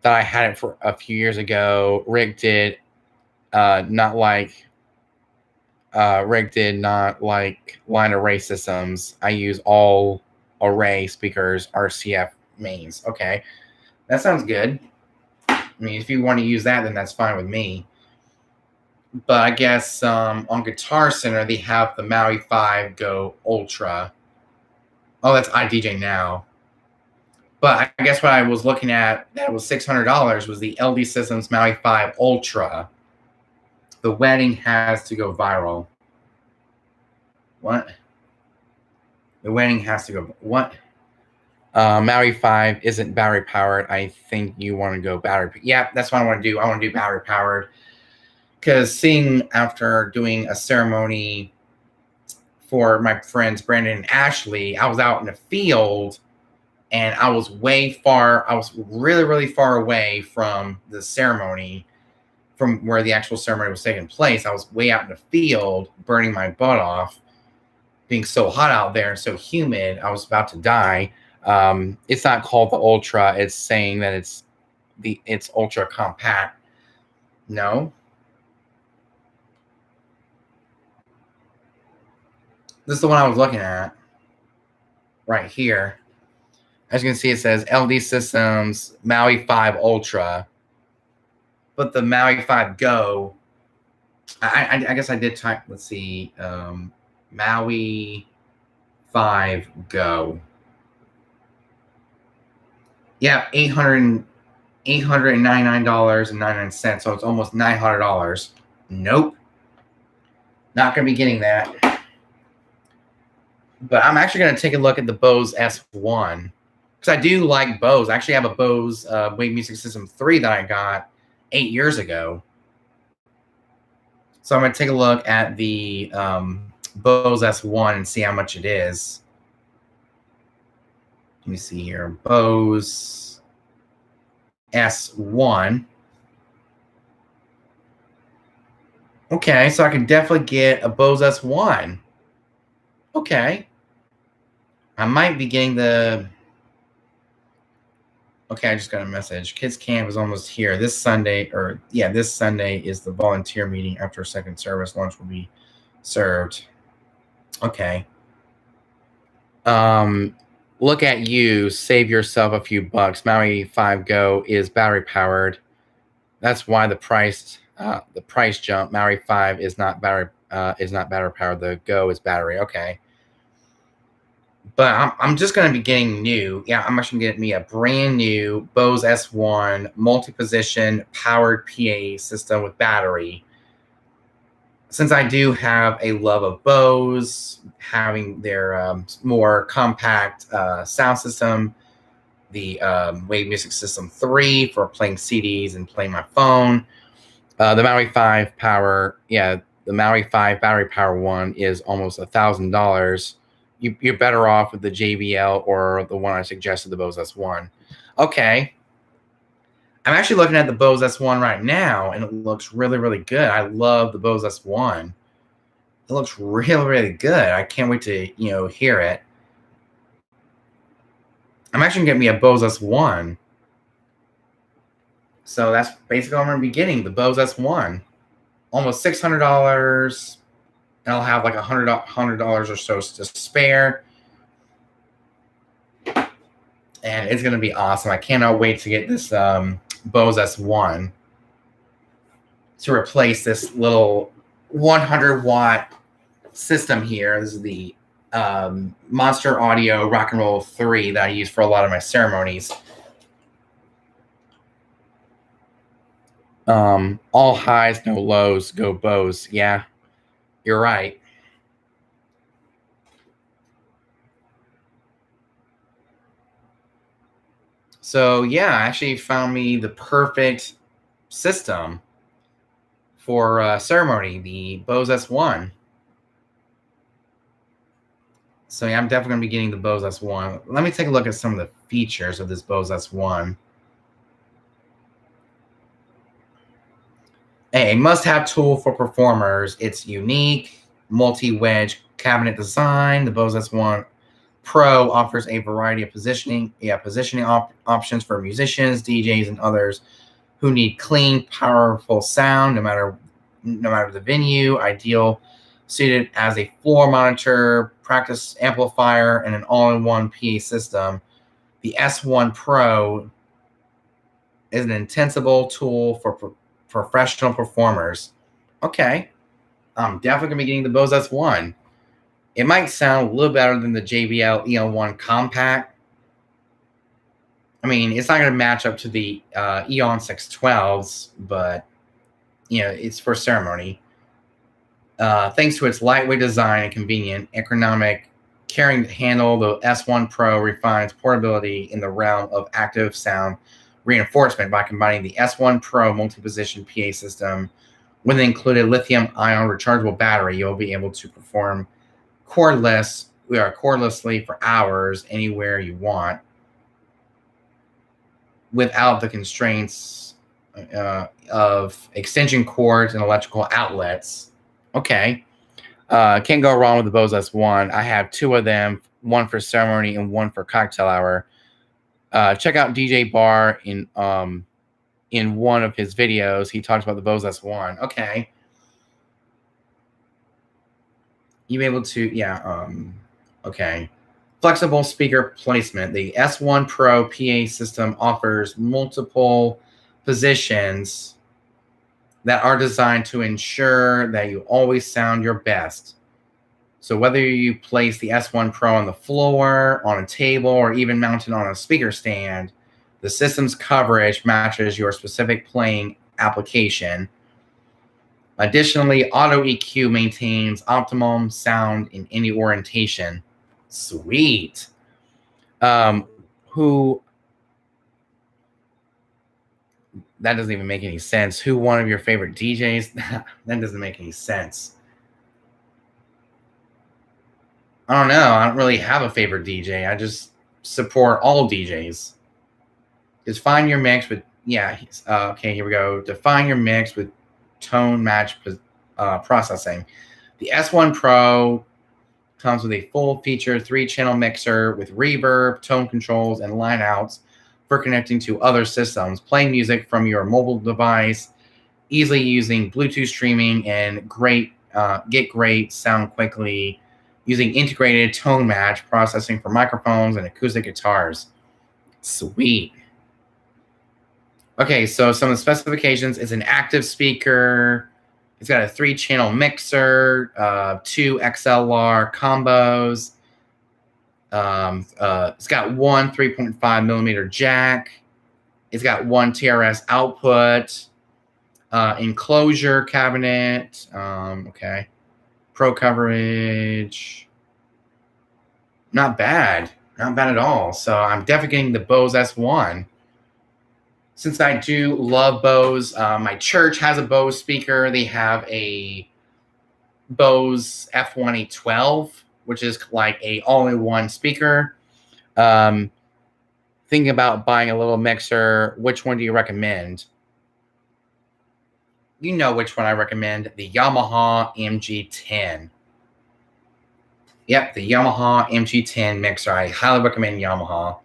S1: that I had it for a few years ago. Rick did not like line array systems. I use all array speakers, RCF mains. Okay, that sounds good. I mean, if you want to use that, then that's fine with me. But I guess on Guitar Center, they have the Maui 5 Go Ultra. Oh, that's iDJ now. But I guess what I was looking at that was $600 was the LD Systems Maui 5 Ultra. The wedding has to go viral. What? The wedding has to go. What? Maui 5 isn't battery powered. I think you want to go battery. Yeah, that's what I want to do. I want to do battery powered. Because seeing after doing a ceremony for my friends Brandon and Ashley, I was out in the field and I was really, really far away from the ceremony, from where the actual ceremony was taking place. I was way out in the field, burning my butt off, being so hot out there and so humid. I was about to die. It's not called the Ultra. It's saying that it's ultra compact. No. This is the one I was looking at right here. As you can see, it says LD Systems Maui 5 Ultra. But the Maui 5 Go, I guess I did type, let's see, Maui 5 Go. Yeah, $899.99. So it's almost $900. Nope. Not going to be getting that. But I'm actually going to take a look at the Bose S1. Because I do like Bose. I actually have a Bose Wave Music System 3 that I got 8 years ago. So I'm going to take a look at the Bose S1 and see how much it is. Let me see here. Bose S1. Okay, so I can definitely get a Bose S1. Okay. I might be getting the... Okay, I just got a message. Kids Camp is almost here. This Sunday is the volunteer meeting. After second service, lunch will be served. Okay. Look at you. Save yourself a few bucks. Maui 5 Go is battery powered. That's why the price jump. Maui 5 is not battery powered. The Go is battery. Okay. But I'm just going to be getting new. Yeah, I'm actually going to get me a brand new Bose S1 multi-position powered PA system with battery. Since I do have a love of Bose, having their more compact sound system, the Wave Music System 3 for playing CDs and playing my phone, The Maui 5 power, yeah, the Maui 5 battery power one is almost $1,000. You're better off with the JBL or the one I suggested, the Bose S1. Okay. I'm actually looking at the Bose S1 right now, and it looks really, really good. I love the Bose S1. It looks really, really good. I can't wait to, hear it. I'm actually going to get me a Bose S1. So that's basically what I'm going to be getting, the Bose S1. Almost $600. And I'll have like $100 or so to spare. And it's going to be awesome. I cannot wait to get this Bose S1 to replace this little 100-watt system here. This is the Monster Audio Rock and Roll 3 that I use for a lot of my ceremonies. All highs, no lows, go Bose. Yeah, you're right. So yeah, I actually found me the perfect system for ceremony, the Bose S1. So yeah, I'm definitely going to be getting the Bose S1. Let me take a look at some of the features of this Bose S1. A must-have tool for performers. It's unique, multi-wedge cabinet design. The Bose S1 Pro offers a variety of positioning options for musicians, DJs, and others who need clean, powerful sound, no matter the venue. Ideal suited as a floor monitor, practice amplifier, and an all-in-one PA system. The S1 Pro is an intensible tool for professional performers. Okay, I'm definitely gonna be getting the Bose S1. It might sound a little better than the JBL EL1 Compact. I mean, it's not going to match up to the Eon 612s, but it's for ceremony. Thanks to its lightweight design and convenient, economic carrying handle, the S1 Pro refines portability in the realm of active sound reinforcement by combining the S1 Pro multi-position PA system with an included lithium-ion rechargeable battery. You'll be able to perform cordlessly for hours anywhere you want without the constraints of extension cords and electrical outlets. Okay. Can't go wrong with the Bose S1. I have two of them, one for ceremony and one for cocktail hour. Check out DJ Bar in one of his videos. He talks about the Bose S1. Okay. You able to, okay. Flexible speaker placement. The S1 Pro PA system offers multiple positions that are designed to ensure that you always sound your best. So whether you place the S1 Pro on the floor, on a table, or even mounted on a speaker stand, the system's coverage matches your specific playing application. Additionally, Auto EQ maintains optimum sound in any orientation. Sweet. Who? That doesn't even make any sense. Who one of your favorite DJs? That doesn't make any sense. I don't know. I don't really have a favorite DJ. I just support all DJs. Define your mix with, okay, here we go. Define your mix with tone match processing. The S1 Pro comes with a full-featured 3-channel mixer with reverb, tone controls, and line outs for connecting to other systems, playing music from your mobile device, easily using Bluetooth streaming, and get great sound quickly using integrated tone match processing for microphones and acoustic guitars. Sweet. Okay, so some of the specifications is an active speaker. It's got a 3-channel mixer, 2 XLR combos. It's got one 3.5 millimeter jack. It's got one TRS output, enclosure cabinet. Okay. Pro coverage. Not bad. Not bad at all. So I'm definitely getting the Bose S1. since I do love Bose, my church has a Bose speaker. They have a Bose F1A12, which is like a all-in-one speaker. Thinking about buying a little mixer. Which one do you recommend? You know which one I recommend. The Yamaha Mg10. Yep, the Yamaha Mg10 mixer. I highly recommend Yamaha.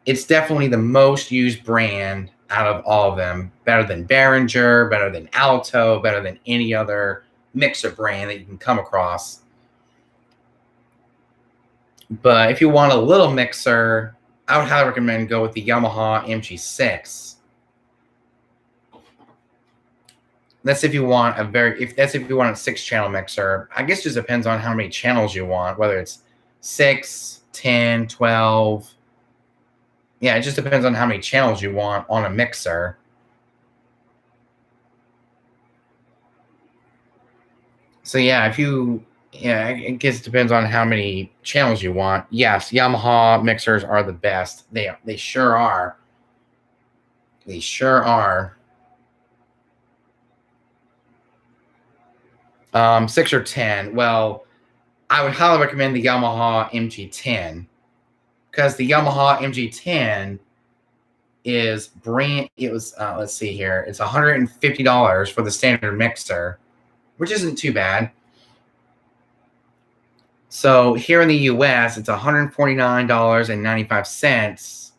S1: It's definitely the most used brand out of all of them. Better than Behringer, better than Alto, better than any other mixer brand that you can come across. But if you want a little mixer, I would highly recommend go with the Yamaha Mg6. That's if you want a if you want a 6-channel mixer. I guess it just depends on how many channels you want, whether it's 6, 10, 12. Yeah, it just depends on how many channels you want on a mixer. So yeah, it guess it depends on how many channels you want. Yes, Yamaha mixers are the best. They sure are. They sure are. 6 or 10. Well, I would highly recommend the Yamaha Mg10 because the Yamaha Mg10 is let's see here. It's $150 for the standard mixer, which isn't too bad. So here in the US, it's $149.95,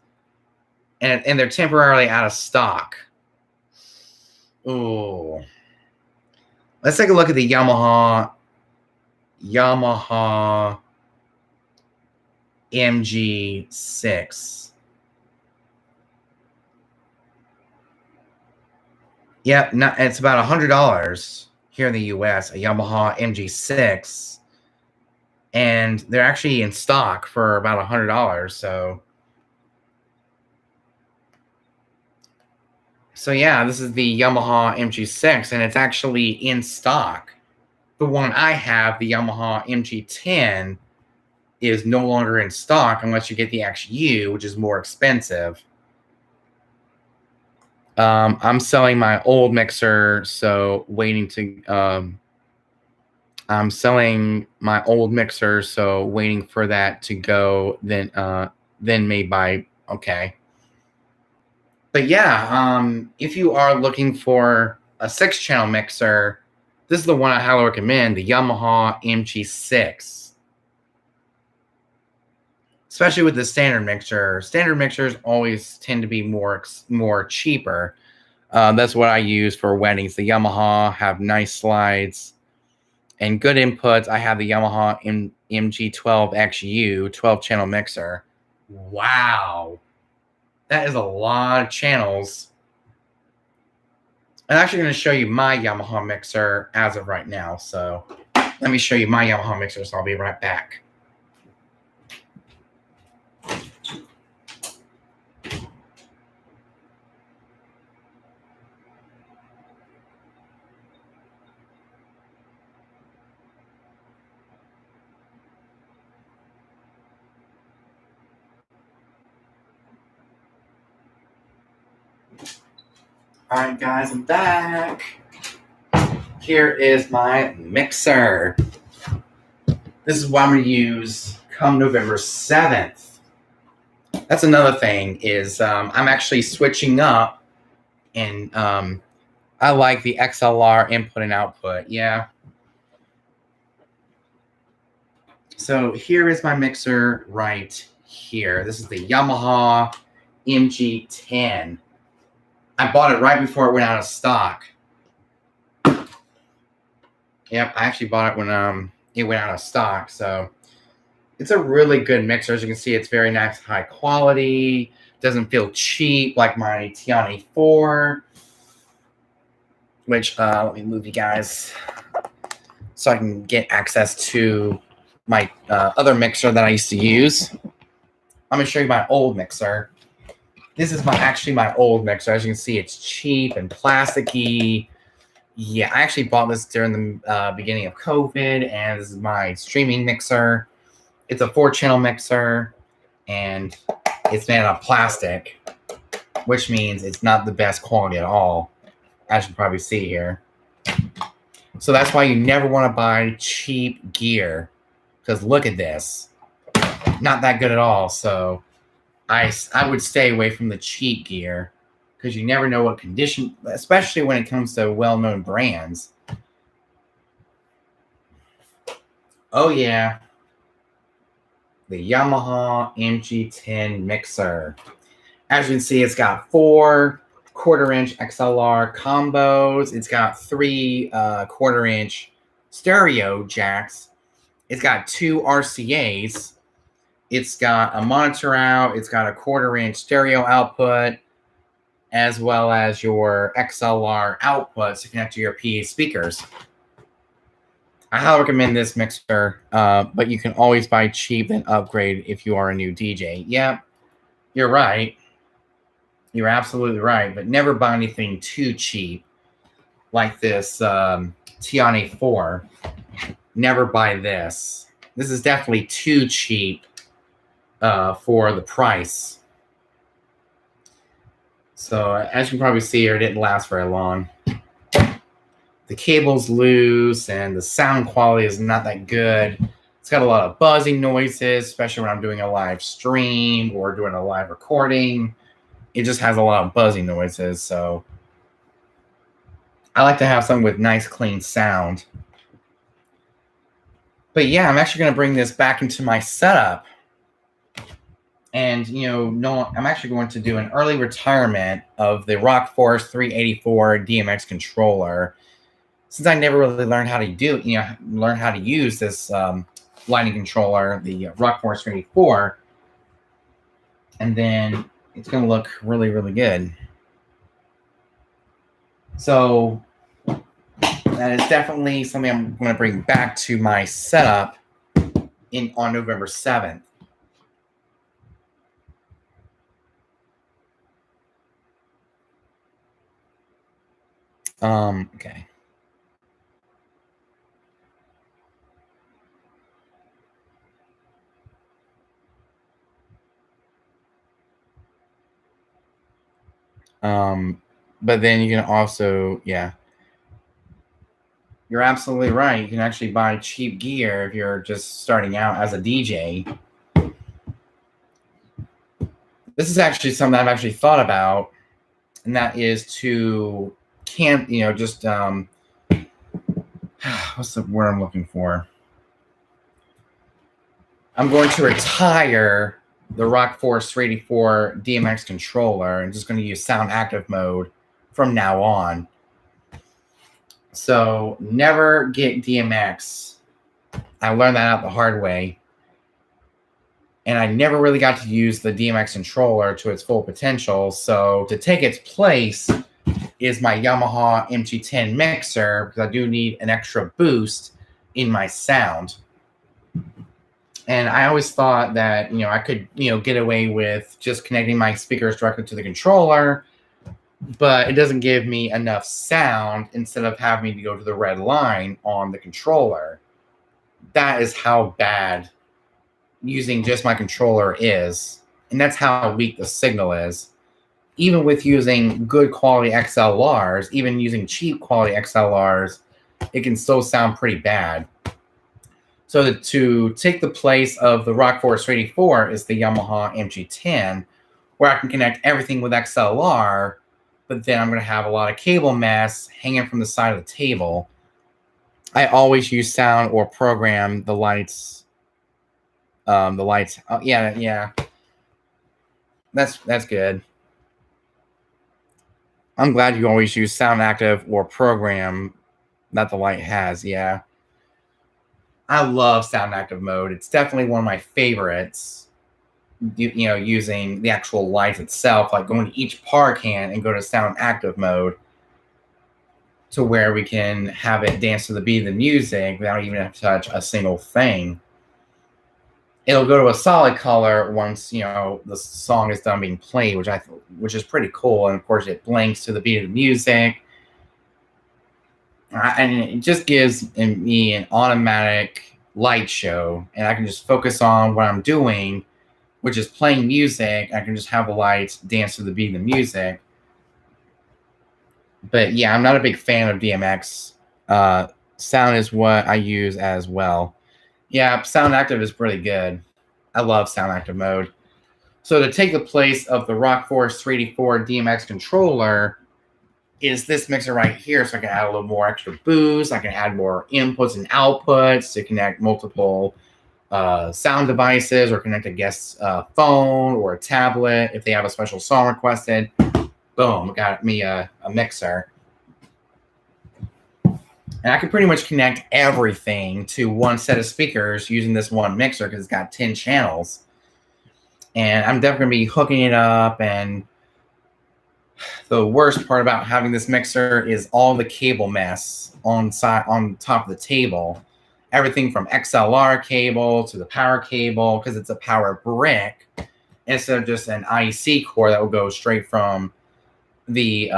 S1: and they're temporarily out of stock. Ooh. Let's take a look at the Yamaha Mg6. Yep, it's about $100 here in the US, a Yamaha Mg6. And they're actually in stock for about $100. So yeah, this is the Yamaha Mg6, and it's actually in stock. The one I have, the Yamaha Mg10, is no longer in stock unless you get the XU, which is more expensive. I'm selling my old mixer, so waiting to. I'm selling my old mixer, so waiting for that to go. Then may buy. Okay. But yeah, if you are looking for a 6-channel mixer, this is the one I highly recommend, the Yamaha Mg6. Especially with the standard mixer. Standard mixers always tend to be more cheaper. That's what I use for weddings. The Yamaha have nice slides and good inputs. I have the Yamaha Mg12 XU 12-channel mixer. Wow. That is a lot of channels. I'm actually going to show you my Yamaha mixer as of right now. So let me show you my Yamaha mixer, so I'll be right back. All right, guys, I'm back. Here is my mixer. This is what I'm going to use come November 7th. That's another thing is I'm actually switching up, and I like the XLR input and output. Yeah. So here is my mixer right here. This is the Yamaha Mg10. I bought it right before it went out of stock. Yep, I actually bought it when it went out of stock. So it's a really good mixer. As you can see, it's very nice, high quality. Doesn't feel cheap like my Tiani 4. Which, let me move you guys so I can get access to my other mixer that I used to use. I'm going to show you my old mixer. This is actually my old mixer. As you can see, it's cheap and plasticky. Yeah, I actually bought this during the beginning of COVID, and this is my streaming mixer. It's a 4-channel mixer, and it's made out of plastic. which means it's not the best quality at all, as you can probably see here. So that's why you never want to buy cheap gear, because look at this. Not that good at all. So I would stay away from the cheap gear, because you never know what condition, especially when it comes to well-known brands. Oh yeah, the Yamaha Mg10 mixer. As you can see, it's got 4 1/4-inch XLR combos. It's got 3 1/4-inch stereo jacks. It's got 2 RCAs. It's got a monitor out. It's got a 1/4-inch stereo output, as well as your XLR outputs to connect to your PA speakers. I highly recommend this mixer, but you can always buy cheap and upgrade if you are a new DJ. Yeah, you're right. You're absolutely right, but never buy anything too cheap like this Tiane 4. Never buy this. This is definitely too cheap for the price. So as you can probably see here, it didn't last very long. The cable's loose and the sound quality is not that good. It's got a lot of buzzing noises, especially when I'm doing a live stream or doing a live recording. It just has a lot of buzzing noises, so I like to have something with nice, clean sound. But yeah, I'm actually going to bring this back into my setup. And, I'm actually going to do an early retirement of the Rock Force 384 DMX controller, since I never really learned how to learn how to use this lighting controller, the Rock Force 384. And then it's going to look really, really good. So that is definitely something I'm going to bring back to my setup on November 7th. Okay. But then you can also, yeah, you're absolutely right. You can actually buy cheap gear if you're just starting out as a DJ. This is actually something I've actually thought about, and that is to what's the word I'm looking for? I'm going to retire the Rock Force 384 DMX controller and just going to use sound active mode from now on. So never get DMX. I learned that out the hard way. And I never really got to use the DMX controller to its full potential. So to take its place is my Yamaha Mg10 mixer, because I do need an extra boost in my sound. And I always thought that, I could, get away with just connecting my speakers directly to the controller, but it doesn't give me enough sound instead of having to go to the red line on the controller. That is how bad using just my controller is. And that's how weak the signal is. Even with using good quality XLRs, even using cheap quality XLRs, it can still sound pretty bad. So to take the place of the Rock Force 384 is the Yamaha Mg10, where I can connect everything with XLR, but then I'm going to have a lot of cable mess hanging from the side of the table. I always use sound or program the lights. Yeah. That's good. I'm glad you always use sound active or program that the light has. Yeah. I love sound active mode. It's definitely one of my favorites. Using the actual light itself, like going to each par can and go to sound active mode, to where we can have it dance to the beat of the music without even having to touch a single thing. It'll go to a solid color once the song is done being played, which is pretty cool. And of course, it blinks to the beat of the music. And it just gives me an automatic light show, and I can just focus on what I'm doing which is playing music. I can just have the lights dance to the beat of the music. But yeah, I'm not a big fan of DMX. Sound is what I use as well. Yeah, Sound Active is pretty good. I love Sound Active mode. So to take the place of the Rockforce 384 DMX controller is this mixer right here. So I can add a little more extra boost. I can add more inputs and outputs to connect multiple sound devices, or connect a guest's phone or a tablet if they have a special song requested. Boom, got me a mixer. And I can pretty much connect everything to one set of speakers using this one mixer because it's got 10 channels. And I'm definitely going to be hooking it up. And the worst part about having this mixer is all the cable mess on top of the table. Everything from XLR cable to the power cable, because it's a power brick instead of just an IEC core that will go straight from the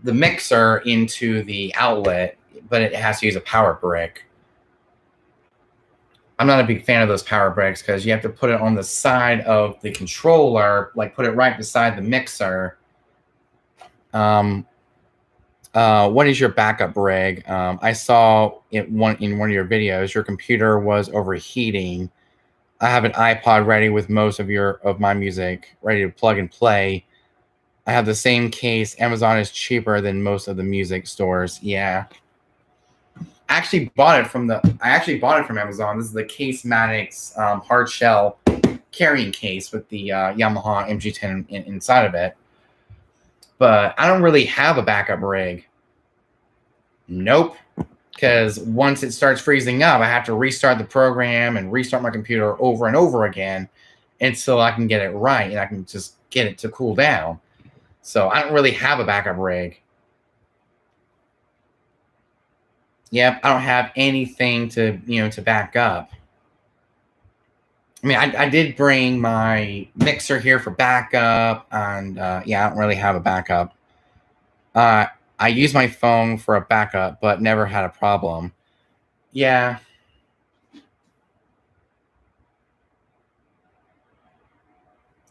S1: mixer into the outlet, but it has to use a power brick. I'm not a big fan of those power bricks because you have to put it on the side of the controller, like put it right beside the mixer. What is your backup rig? I saw in one of your videos, your computer was overheating. I have an iPod ready with most of my music ready to plug and play. I have the same case. Amazon is cheaper than most of the music stores. Yeah. I actually bought it from Amazon. This is the Casematics hard shell carrying case with the Yamaha Mg10 inside of it. But I don't really have a backup rig. Nope. Because once it starts freezing up, I have to restart the program and restart my computer over and over again until I can get it right and I can just get it to cool down. So I don't really have a backup rig. Yep, I don't have anything to back up. I mean, I did bring my mixer here for backup, and yeah, I don't really have a backup. I use my phone for a backup, but never had a problem. Yeah.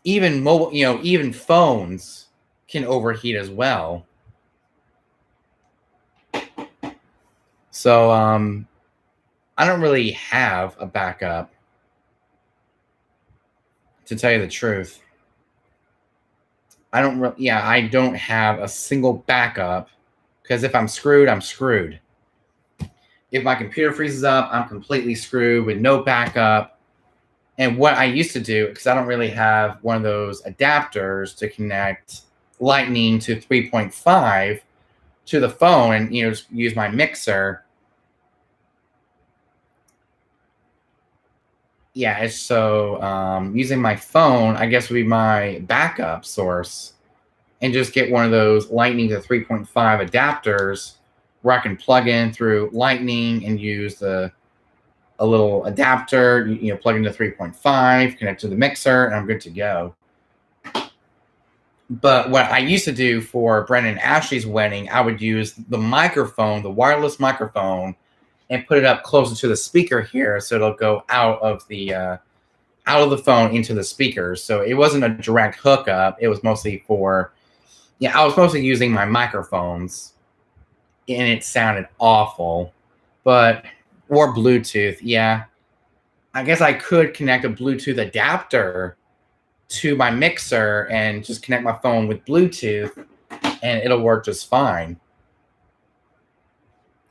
S1: Even mobile, even phones can overheat as well. So I don't really have a backup, to tell you the truth. I don't have a single backup, because if I'm screwed, I'm screwed. If my computer freezes up, I'm completely screwed with no backup. And what I used to do, because I don't really have one of those adapters to connect Lightning to 3.5 to the phone and just use my mixer. Yeah, it's so using my phone, I guess, would be my backup source, and just get one of those Lightning to 3.5 adapters where I can plug in through Lightning and use a little adapter, plug into 3.5, connect to the mixer, and I'm good to go. But what I used to do for Brendan and Ashley's wedding, I would use the microphone, the wireless microphone, and put it up closer to the speaker here, so it'll go out of the phone into the speakers. So it wasn't a direct hookup. It was mostly I was mostly using my microphones, and it sounded awful. Or Bluetooth, yeah. I guess I could connect a Bluetooth adapter to my mixer and just connect my phone with Bluetooth, and it'll work just fine.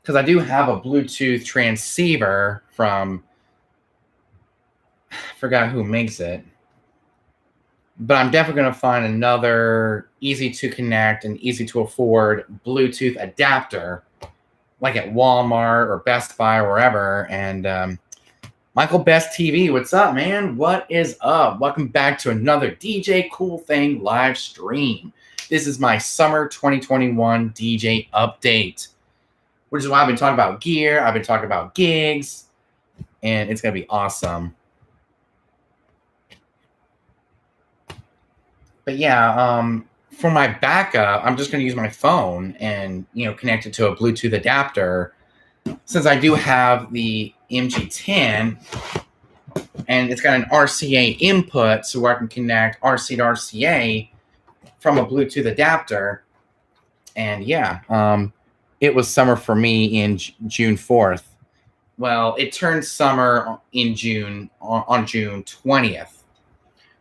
S1: Because I do have a Bluetooth transceiver from, I forgot who makes it, but I'm definitely going to find another easy to connect and easy to afford Bluetooth adapter, like at Walmart or Best Buy or wherever. And Michael Best TV, what's up, man? What is up? Welcome back to another DJ Cool Thing live stream. This is my summer 2021 DJ update, which is why I've been talking about gear. I've been talking about gigs, and it's going to be awesome. But yeah, for my backup, I'm just going to use my phone and, connect it to a Bluetooth adapter. Since I do have the Mg10, and it's got an RCA input, so where I can connect RC to RCA from a Bluetooth adapter. And yeah, it was summer for me in June 4th. Well, it turned summer in June, on June 20th.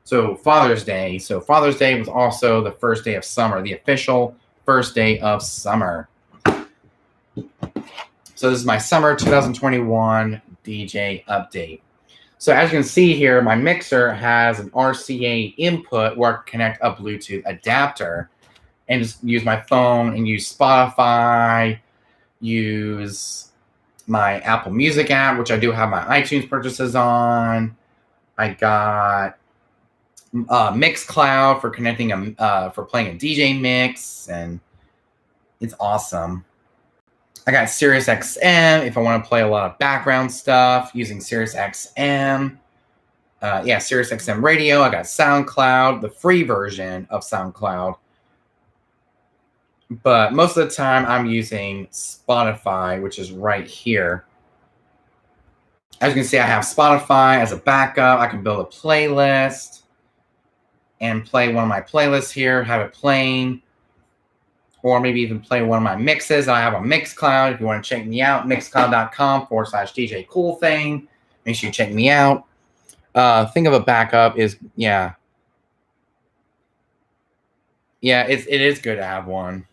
S1: So Father's Day. So Father's Day was also the first day of summer, the official first day of summer. So this is my summer 2021 DJ update. So as you can see here, my mixer has an RCA input where I can connect a Bluetooth adapter and just use my phone and use Spotify, use my Apple Music app, which I do have my iTunes purchases on. I got Mixcloud for connecting for playing a DJ mix, and it's awesome. I got Sirius XM if I want to play a lot of background stuff using Sirius XM. Sirius XM radio. I got SoundCloud, the free version of SoundCloud. But most of the time I'm using Spotify, which is right here. As you can see, I have Spotify as a backup. I can build a playlist and play one of my playlists here, have it playing, or maybe even play one of my mixes. I have a Mixcloud. If you want to check me out, mixcloud.com/DJ Cool Thing. Make sure you check me out. Think of a backup is, it is good to have one.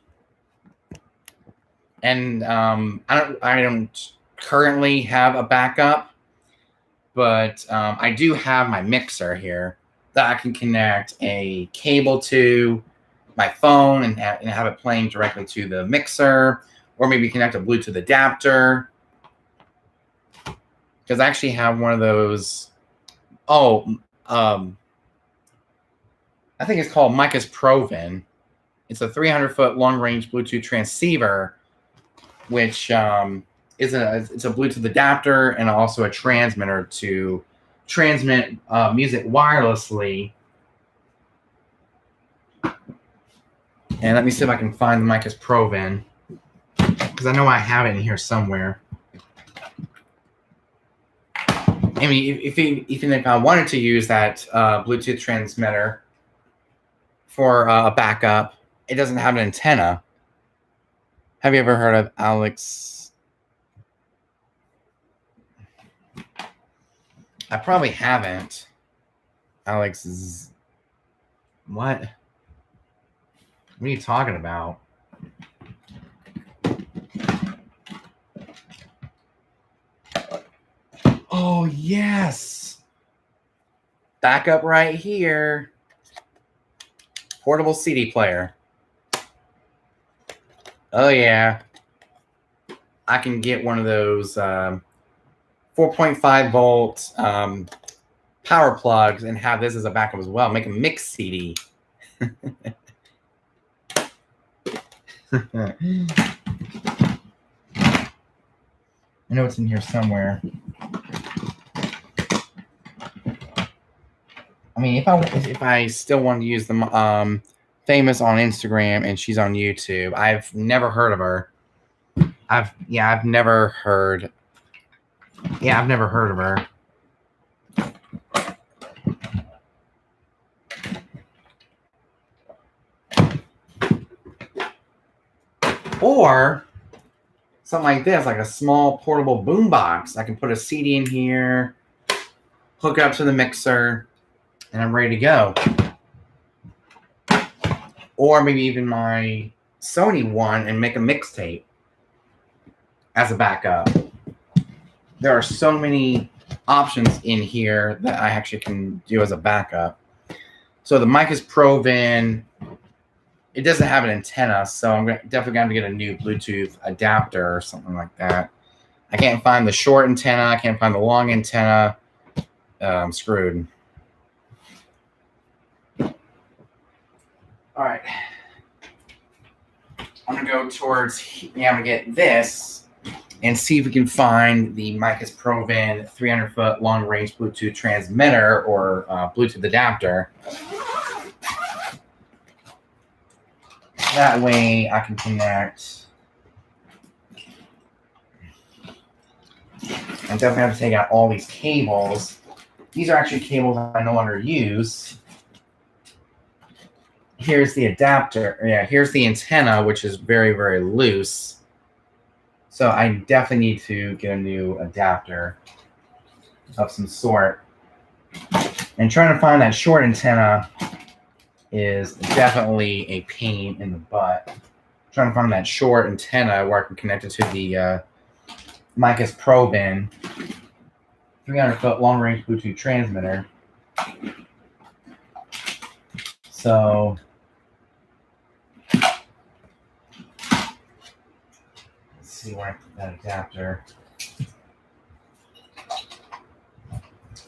S1: And I don't currently have a backup, but I do have my mixer here that I can connect a cable to my phone and have it playing directly to the mixer, or maybe connect a Bluetooth adapter. Because I actually have one of those. I think it's called Micah's Provin. It's a 300-foot long-range Bluetooth transceiver, which it's a Bluetooth adapter and also a transmitter to transmit music wirelessly. And let me see if I can find the Micah's Provin, because I know I have it in here somewhere. I mean, even if I wanted to use that Bluetooth transmitter for a backup, it doesn't have an antenna. Have you ever heard of Alex? I probably haven't. Alex is... What? What are you talking about? Oh, yes. Backup right here. Portable CD player. Oh, yeah. I can get one of those 4.5 volt power plugs and have this as a backup as well. Make a mix CD. I know it's in here somewhere. I mean, if I still want to use the Famous on Instagram and she's on YouTube, I've never heard of her. I've never heard of her. Or something like this, like a small portable boombox. I can put a CD in here, hook it up to the mixer, and I'm ready to go. Or maybe even my Sony one and make a mixtape as a backup. There are so many options in here that I actually can do as a backup. So the Micah's Provin, it doesn't have an antenna, so I'm definitely going to get a new Bluetooth adapter or something like that. I can't find the short antenna. I can't find the long antenna. I'm screwed. All right. I'm going to go towards, I'm going to get this and see if we can find the Micah's Provin 300-foot long-range Bluetooth transmitter or Bluetooth adapter. That way I can connect. I definitely have to take out all these cables These are actually cables I no longer use. Here's the adapter. Yeah, here's the antenna, which is very, very loose. So I definitely need to get a new adapter of some sort. And trying to find that short antenna is definitely a pain in the butt. Trying to find that short antenna where I can connect it to the Micus Pro bin, 300-foot long-range Bluetooth transmitter. So let's see where I put that adapter.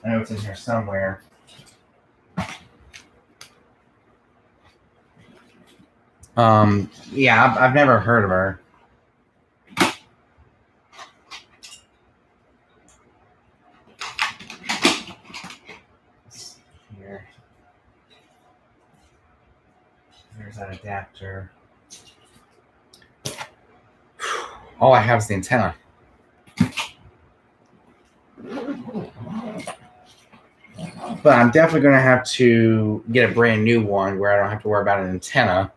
S1: I know it's in here somewhere. Yeah, I've never heard of her. Here. There's that adapter. All I have is the antenna. But I'm definitely going to have to get a brand new one where I don't have to worry about an antenna.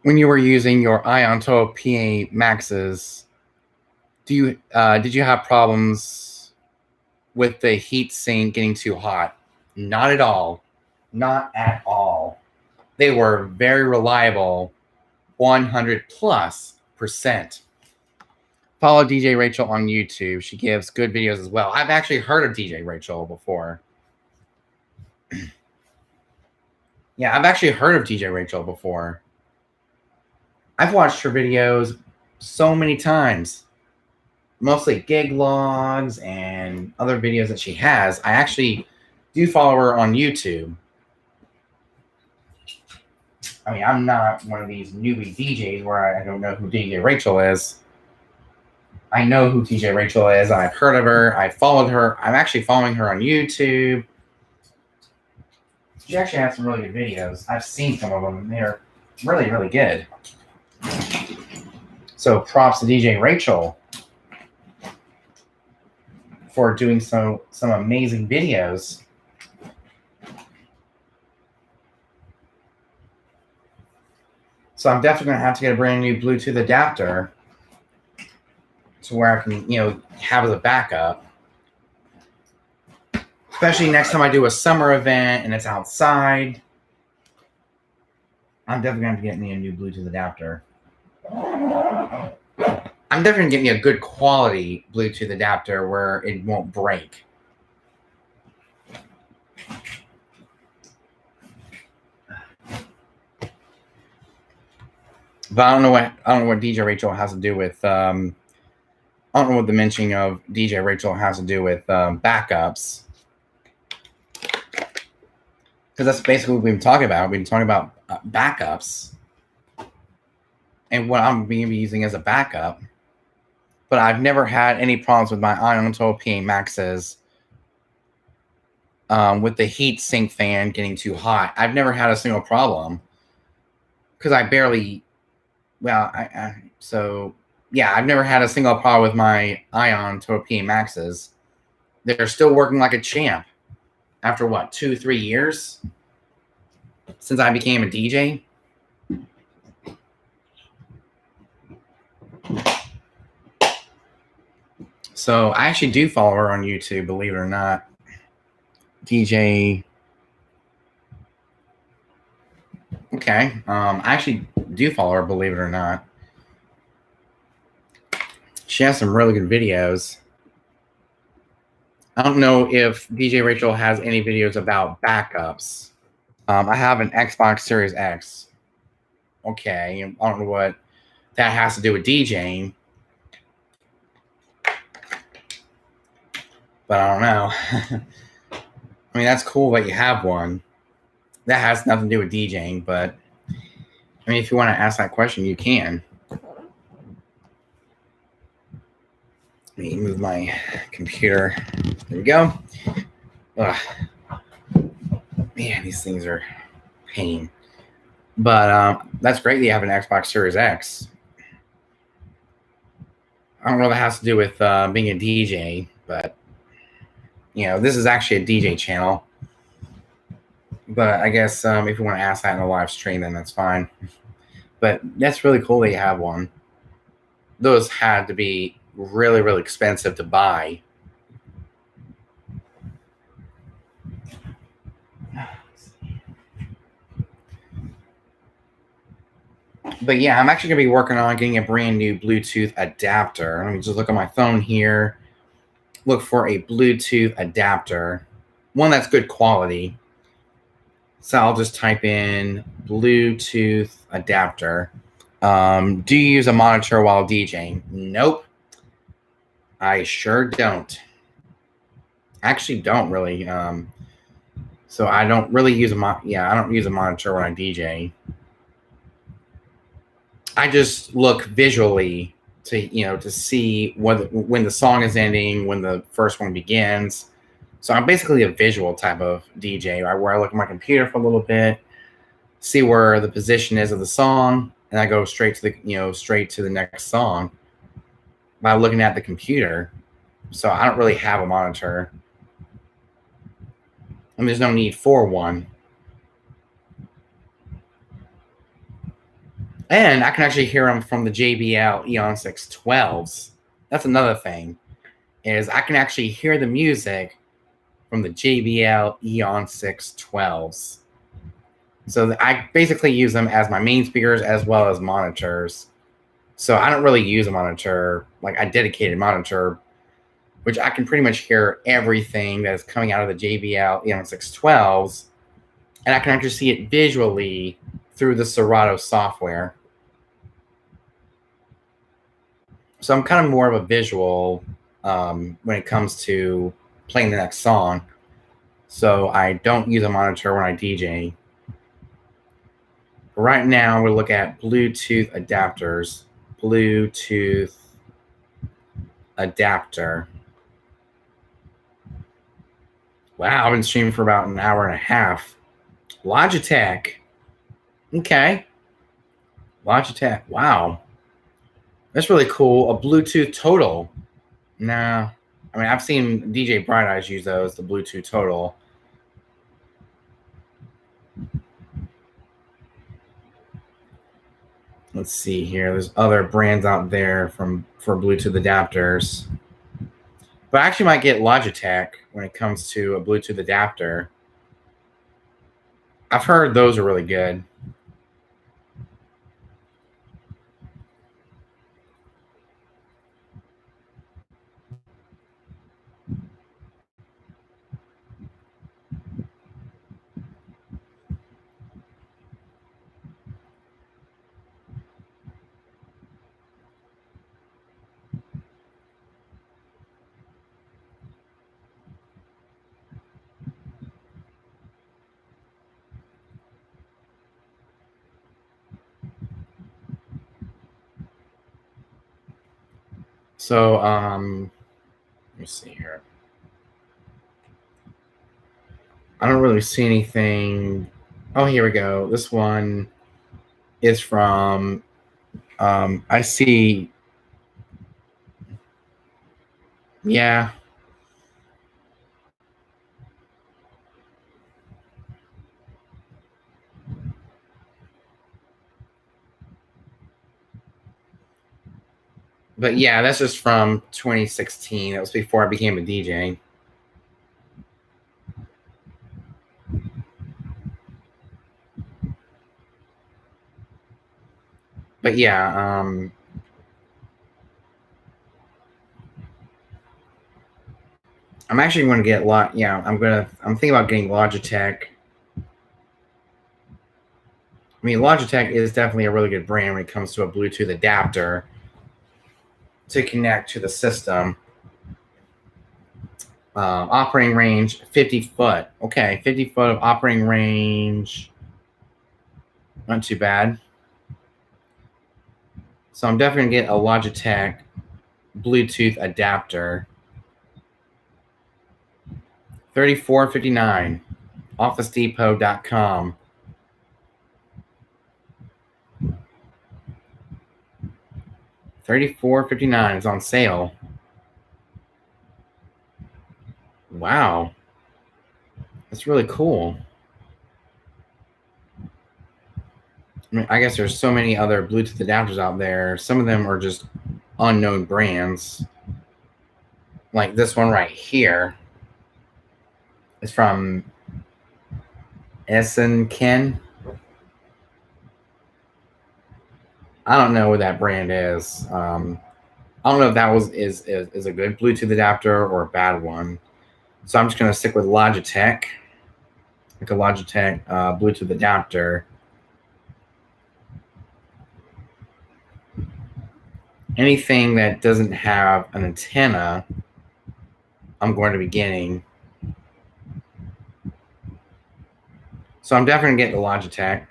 S1: When you were using your Untitled PA Maxes, did you have problems with the heat sink getting too hot? Not at all. Not at all. They were very reliable, 100+%. Follow DJ Rachel on YouTube. She gives good videos as well. I've actually heard of DJ Rachel before. Yeah, I've actually heard of DJ Rachel before. I've watched her videos so many times. Mostly gig logs and other videos that she has. I actually do follow her on YouTube. I mean, I'm not one of these newbie DJs where I don't know who DJ Rachel is. I know who DJ Rachel is. I've heard of her. I followed her. I'm actually following her on YouTube. She actually has some really good videos. I've seen some of them. They're really, really good. So props to DJ Rachel for doing some amazing videos. So I'm definitely going to have to get a brand new Bluetooth adapter to where I can, have as a backup. Especially next time I do a summer event and it's outside. I'm definitely going to get me a new Bluetooth adapter. I'm definitely going to get me a good quality Bluetooth adapter where it won't break. But I don't know what DJ Rachel has to do with. I don't know what the mentioning of DJ Rachel has to do with backups. Because that's basically what we've been talking about. We've been talking about backups and what I'm going to be using as a backup. But I've never had any problems with my Untitled PA Maxes with the heat sink fan getting too hot. I've never had a single problem because I barely. Well, I've never had a single problem with my Untitled PA Maxes. They're still working like a champ. After what, 2-3 years since I became a DJ? So I actually do follow her on YouTube, believe it or not. DJ. Okay. I actually do follow her, believe it or not. She has some really good videos. I don't know if DJ Rachel has any videos about backups. I have an Xbox Series X. Okay, I don't know what that has to do with DJing. But I don't know. I mean, that's cool that you have one. That has nothing to do with DJing, but I mean, if you want to ask that question, you can. Let me move my computer. There we go. Ugh. Man, these things are pain. But that's great that you have an Xbox Series X. I don't know if it has to do with being a DJ, but this is actually a DJ channel. But I guess if you want to ask that in a live stream, then that's fine. But that's really cool that you have one. Those had to be really, really expensive to buy. But yeah, I'm actually going to be working on getting a brand new Bluetooth adapter. Let me just look on my phone here. Look for a Bluetooth adapter. One that's good quality. So I'll just type in Bluetooth adapter. Do you use a monitor while DJing? Nope. I sure don't. Actually don't really. So I don't really use I don't use a monitor when I DJ. I just look visually to see when the song is ending, when the first one begins. So I'm basically a visual type of DJ, where I look at my computer for a little bit, see where the position is of the song, and I go straight to the next song by looking at the computer. So I don't really have a monitor, and there's no need for one. And I can actually hear them from the JBL Eon 612s. That's another thing, is I can actually hear the music from the JBL Eon 612s. So I basically use them as my main speakers as well as monitors. So I don't really use a monitor, like a dedicated monitor, which I can pretty much hear everything that is coming out of the JBL Eon 612s. And I can actually see it visually through the Serato software. So I'm kind of more of a visual when it comes to playing the next song. So I don't use a monitor when I DJ. Right now, we'll look at Bluetooth adapters. Bluetooth adapter. Wow, I've been streaming for about an hour and a half. Logitech. Okay. Logitech. Wow. That's really cool. A Bluetooth Total. Nah. I mean, I've seen DJ Bright Eyes use those, the Bluetooth Total. Let's see here. There's other brands out there for Bluetooth adapters. But I actually might get Logitech when it comes to a Bluetooth adapter. I've heard those are really good. So, let me see here. I don't really see anything. Oh, here we go. This one is from, I see. Yeah. But yeah, that's just from 2016. That was before I became a DJ. But yeah, I'm actually going to get I'm thinking about getting Logitech. I mean, Logitech is definitely a really good brand when it comes to a Bluetooth adapter to connect to the system. Operating range 50 foot. Okay, 50 foot of operating range. Not too bad. So I'm definitely going to get a Logitech Bluetooth adapter. $34.59. OfficeDepot.com. $34.59 is on sale. Wow. That's really cool. I mean, I guess there's so many other Bluetooth adapters out there. Some of them are just unknown brands. Like this one right here. It's from Ken. I don't know what that brand is. I don't know if that is a good Bluetooth adapter or a bad one. So I'm just gonna stick with Logitech, like a Logitech Bluetooth adapter. Anything that doesn't have an antenna, I'm going to be getting. So I'm definitely getting the Logitech.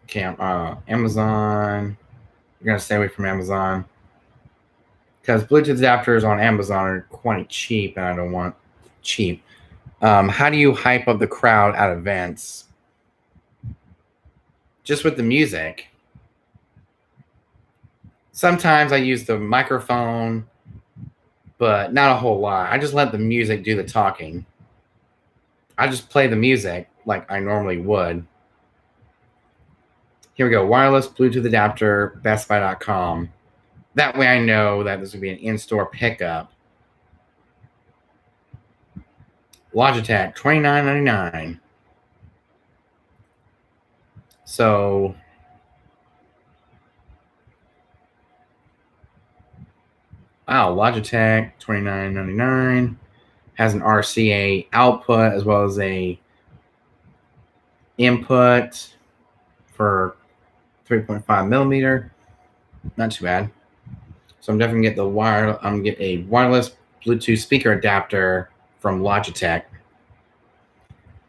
S1: Okay, Amazon. You're gonna stay away from Amazon because Bluetooth adapters on Amazon are quite cheap, and I don't want cheap. How do you hype up the crowd at events? Just with the music. Sometimes I use the microphone, but not a whole lot. I just let the music do the talking. I just play the music like I normally would. Here we go. Wireless Bluetooth adapter, bestbuy.com. That way I know that this would be an in-store pickup. Logitech, $29.99. So wow, Logitech, $29.99. Has an RCA output as well as a input for 3.5 millimeter. Not too bad. So I'm definitely get a wireless Bluetooth speaker adapter from Logitech.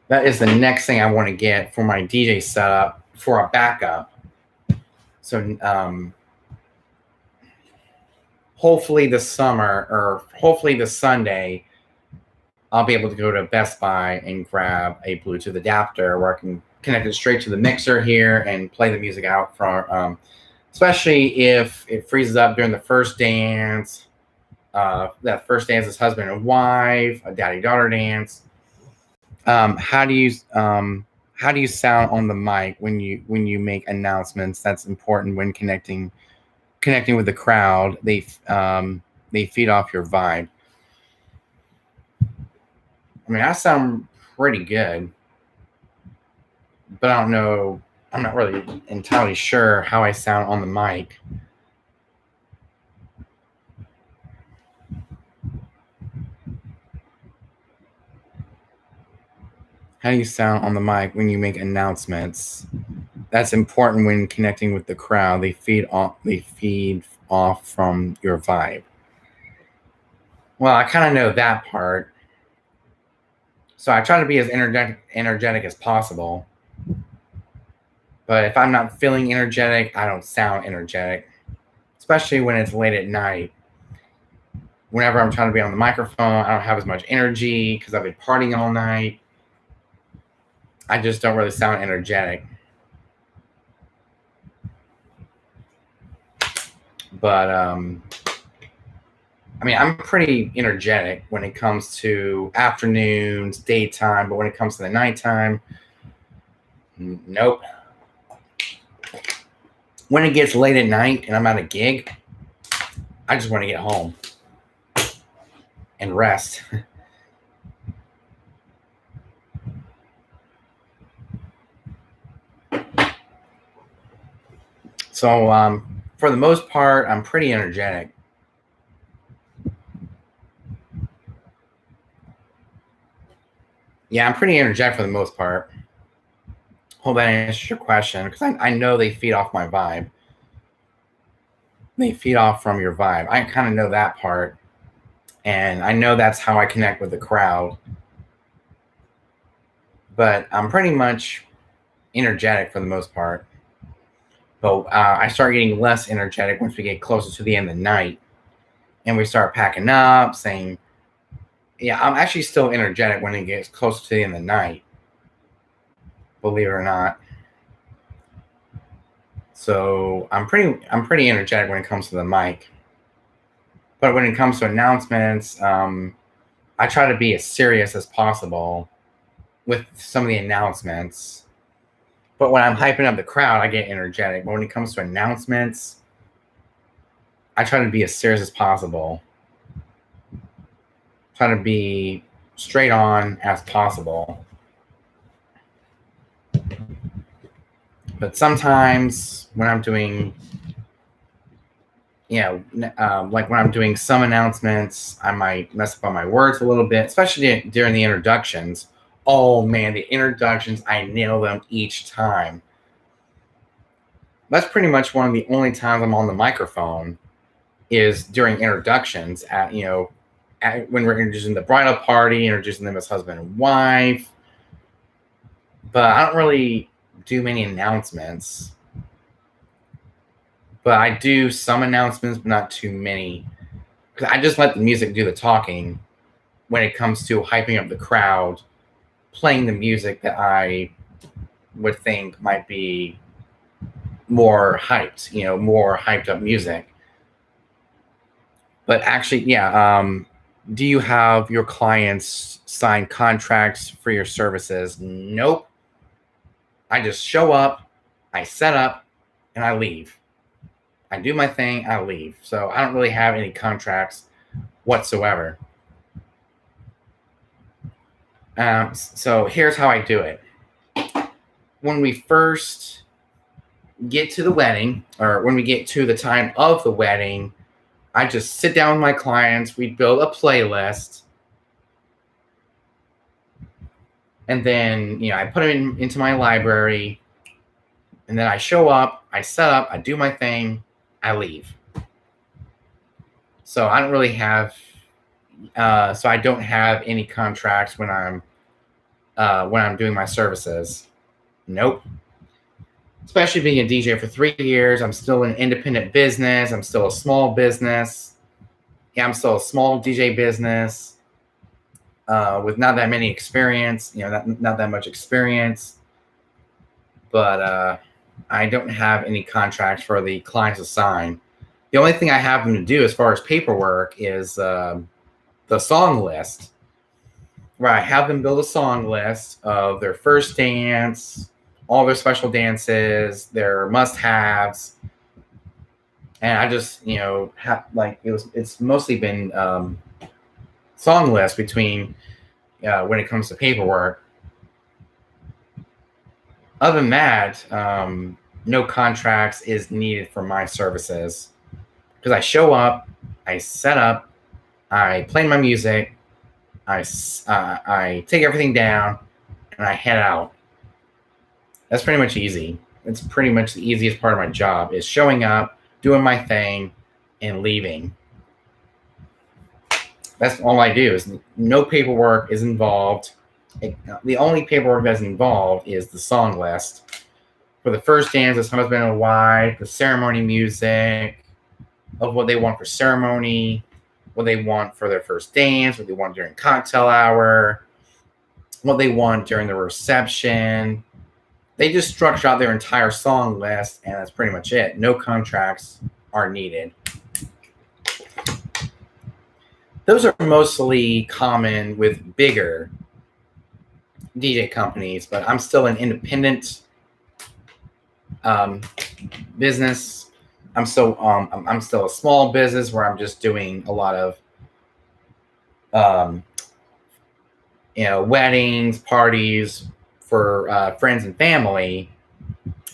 S1: That is the next thing I want to get for my DJ setup for a backup. So hopefully this summer or hopefully this Sunday, I'll be able to go to Best Buy and grab a Bluetooth adapter where I can connect it straight to the mixer here and play the music out from, especially if it freezes up during the first dance. That first dance is husband and wife, a daddy-daughter dance. How do you sound on the mic when you make announcements? That's important when connecting with the crowd. They feed off your vibe. I mean, I sound pretty good, but I don't know. I'm not really entirely sure how I sound on the mic. How do you sound on the mic when you make announcements? That's important when connecting with the crowd. They feed off from your vibe. Well, I kind of know that part. So I try to be as energetic as possible. But if I'm not feeling energetic, I don't sound energetic, especially when it's late at night. Whenever I'm trying to be on the microphone, I don't have as much energy because I've been partying all night. I just don't really sound energetic. But I mean, I'm pretty energetic when it comes to afternoons, daytime, but when it comes to the nighttime, nope. When it gets late at night and I'm at a gig, I just want to get home and rest. So for the most part, I'm pretty energetic. Yeah, I'm pretty energetic for the most part. Hope that answers your question because I know they feed off my vibe. They feed off from your vibe. I kind of know that part. And I know that's how I connect with the crowd. But I'm pretty much energetic for the most part. But I start getting less energetic once we get closer to the end of the night. And we start packing up, saying, yeah, I'm actually still energetic when it gets closer to the end of the night. Believe it or not. So I'm pretty energetic when it comes to the mic. But when it comes to announcements, I try to be as serious as possible with some of the announcements. But when I'm hyping up the crowd, I get energetic. But when it comes to announcements, I try to be as serious as possible. Try to be straight on as possible. But sometimes when I'm doing, like when I'm doing some announcements, I might mess up on my words a little bit, especially during the introductions. Oh man, the introductions, I nail them each time. That's pretty much one of the only times I'm on the microphone is during introductions when we're introducing the bridal party, introducing them as husband and wife. But I don't really do many announcements. But I do some announcements, but not too many. Because I just let the music do the talking when it comes to hyping up the crowd, playing the music that I would think might be more hyped, more hyped up music. But actually, do you have your clients sign contracts for your services? Nope. I just show up, I set up, and I leave. I do my thing, I leave. So I don't really have any contracts whatsoever. So here's how I do it. When we first get to the wedding, or when we get to the time of the wedding, I just sit down with my clients, we build a playlist, and then I put them into my library, and then I show up, I set up, I do my thing, I leave. So I don't really have so I don't have any contracts when I'm doing my services. Nope. Especially being a DJ for 3 years, I'm still an independent business. I'm still a small business. I'm still a small DJ business with not that many experience. Not that much experience. But I don't have any contracts for the clients to sign. The only thing I have them to do as far as paperwork is the song list, where I have them build a song list of their first dance, all their special dances, their must-haves, and I just it's mostly been song list between when it comes to paperwork. Other than that, no contracts is needed for my services because I show up, I set up, I play my music, I take everything down, and I head out. That's pretty much easy. It's pretty much the easiest part of my job is showing up, doing my thing, and leaving. That's all I do. Is no paperwork is involved. The only paperwork that's involved is the song list. For the first dance, it's husband and wife, the ceremony music, of what they want for ceremony, what they want for their first dance, what they want during cocktail hour, what they want during the reception. They just structure out their entire song list, and that's pretty much it. No contracts are needed. Those are mostly common with bigger DJ companies, but I'm still an independent business. I'm still a small business where I'm just doing a lot of weddings, parties for friends and family.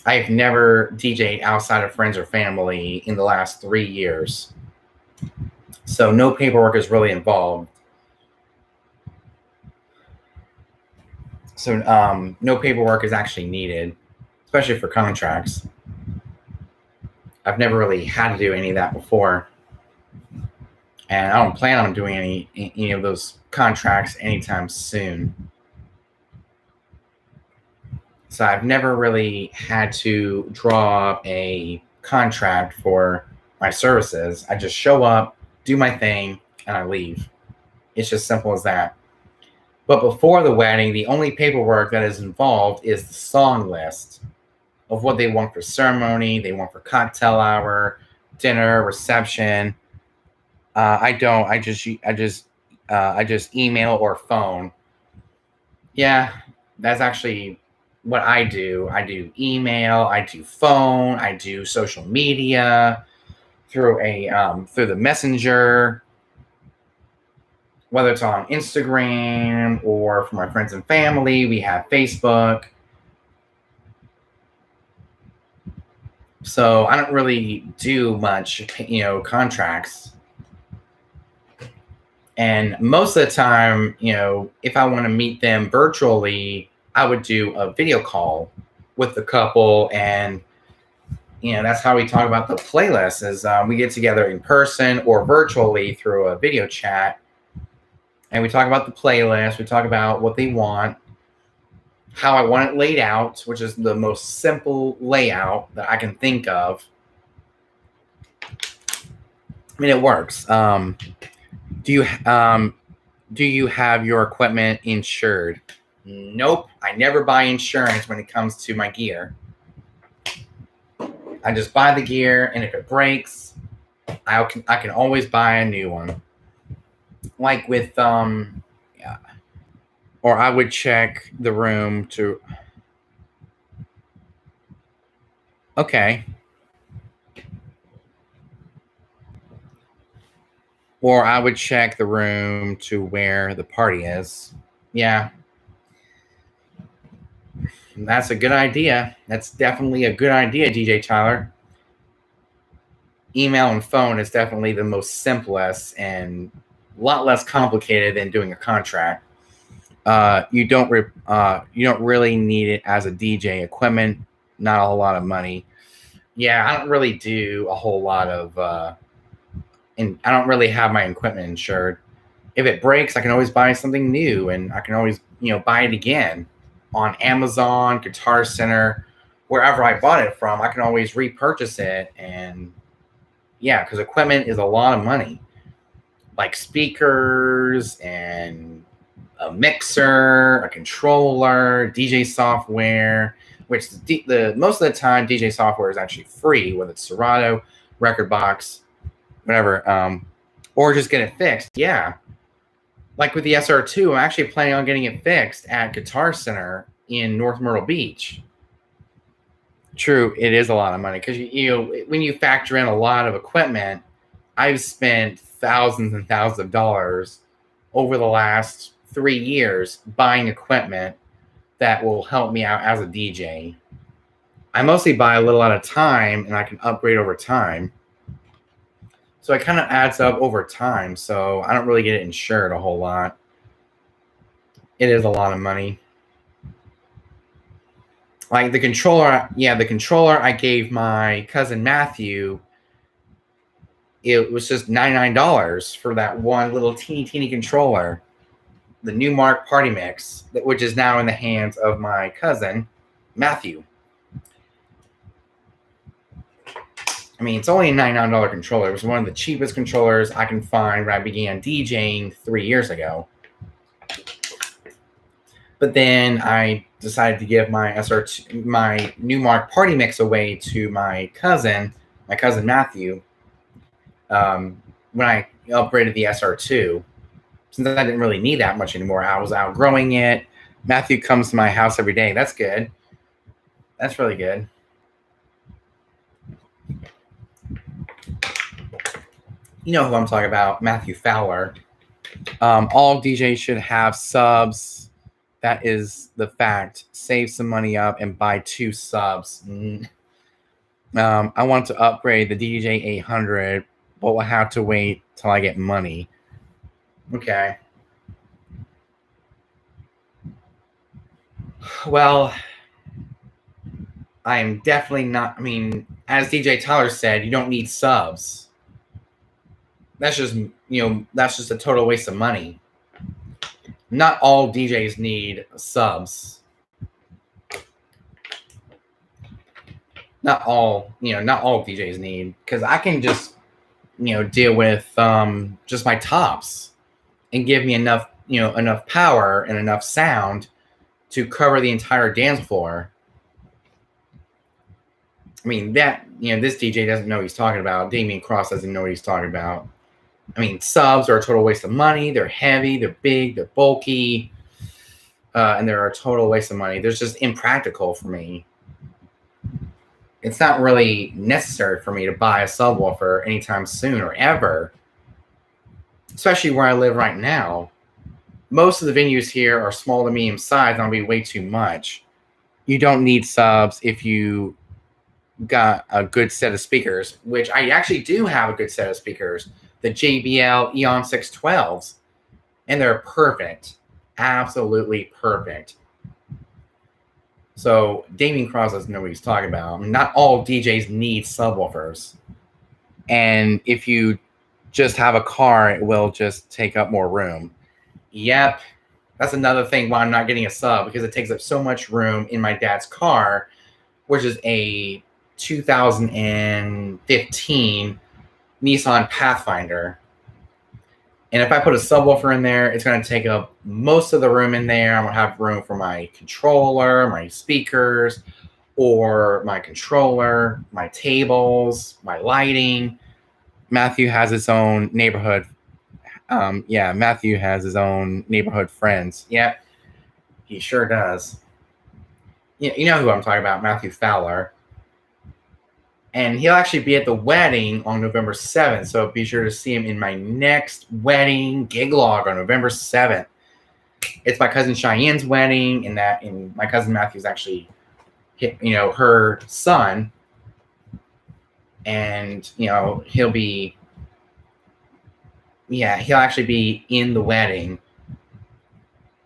S1: I've never DJed outside of friends or family in the last 3 years. So no paperwork is really involved. So no paperwork is actually needed, especially for contracts. I've never really had to do any of that before. And I don't plan on doing any of those contracts anytime soon. So I've never really had to draw up a contract for my services. I just show up, do my thing, and I leave. It's just simple as that. But before the wedding, the only paperwork that is involved is the song list of what they want for ceremony, they want for cocktail hour, dinner, reception. I don't. I just email or phone. Yeah, that's actually what I do. I do email, I do phone, I do social media through the messenger, whether it's on Instagram or for my friends and family. We have Facebook. So I don't really do much, contracts. And most of the time, if I want to meet them virtually, I would do a video call with the couple. And, that's how we talk about the playlist is we get together in person or virtually through a video chat. And we talk about the playlist. We talk about what they want, how I want it laid out, which is the most simple layout that I can think of. I mean, it works. Do you have your equipment insured? Nope. I never buy insurance when it comes to my gear. I just buy the gear, and if it breaks, I can always buy a new one. Like with yeah. Or I would check the room to. Okay. Or I would check the room to where the party is. Yeah. That's a good idea. That's definitely a good idea, DJ Tyler. Email and phone is definitely the most simplest and a lot less complicated than doing a contract. You don't really need it as a DJ equipment. Not a whole lot of money. Yeah, I don't really do a whole lot of. And I don't really have my equipment insured. If it breaks, I can always buy something new, and I can always buy it again on Amazon, Guitar Center, wherever I bought it from. I can always repurchase it, and yeah, because equipment is a lot of money, like speakers and a mixer, a controller, DJ software, which the most of the time DJ software is actually free, whether it's Serato, Rekordbox, whatever, or just get it fixed. Yeah, like with the SR2, I'm actually planning on getting it fixed at Guitar Center in North Myrtle Beach. True, it is a lot of money because when you factor in a lot of equipment, I've spent thousands and thousands of dollars over the last 3 years buying equipment that will help me out as a DJ. I mostly buy a little at a time, and I can upgrade over time. So it kind of adds up over time. So I don't really get it insured a whole lot. It is a lot of money. Like the controller I gave my cousin Matthew. It was just $99 for that one little teeny controller. The Newmark Party Mix, which is now in the hands of my cousin Matthew. I mean, it's only a $99 controller. It was one of the cheapest controllers I can find when I began DJing 3 years ago. But then I decided to give my Newmark Party Mix away to my cousin Matthew, when I upgraded the SR2. Since I didn't really need that much anymore, I was outgrowing it. Matthew comes to my house every day. That's good. That's really good. You know who I'm talking about, Matthew Fowler. All DJs should have subs. That is the fact. Save some money up and buy 2 subs. I want to upgrade the DJ 800, but we'll have to wait till I get money. Okay. Well, I'm definitely not. I mean, as DJ Tyler said, you don't need subs. That's just a total waste of money. Not all DJs need subs. Not all DJs need, because I can just deal with just my tops and give me enough power and enough sound to cover the entire dance floor. I mean, that, this DJ doesn't know what he's talking about. Damian Cross doesn't know what he's talking about. I mean, subs are a total waste of money. They're heavy, they're big, they're bulky, and they're a total waste of money. They're just impractical for me. It's not really necessary for me to buy a subwoofer anytime soon or ever, especially where I live right now. Most of the venues here are small to medium size, and that'll be way too much. You don't need subs if you got a good set of speakers, which I actually do have a good set of speakers, the JBL Eon 612s, and they're perfect, absolutely perfect. So Damian Cross doesn't know what he's talking about. Not all DJs need subwoofers, and if you just have a car, it will just take up more room. Yep, that's another thing why I'm not getting a sub, because it takes up so much room in my dad's car, which is a 2015 Nissan Pathfinder. And if I put a subwoofer in there, it's going to take up most of the room in there. I'm going to have room for my controller, my speakers, or my controller, my tables, my lighting. Matthew has his own neighborhood. Matthew has his own neighborhood friends. Yeah, he sure does. You know who I'm talking about, Matthew Fowler. And he'll actually be at the wedding on November 7th. So be sure to see him in my next wedding gig log on November 7th. It's my cousin Cheyenne's wedding, and my cousin Matthew's actually, her son. And, he'll actually be in the wedding.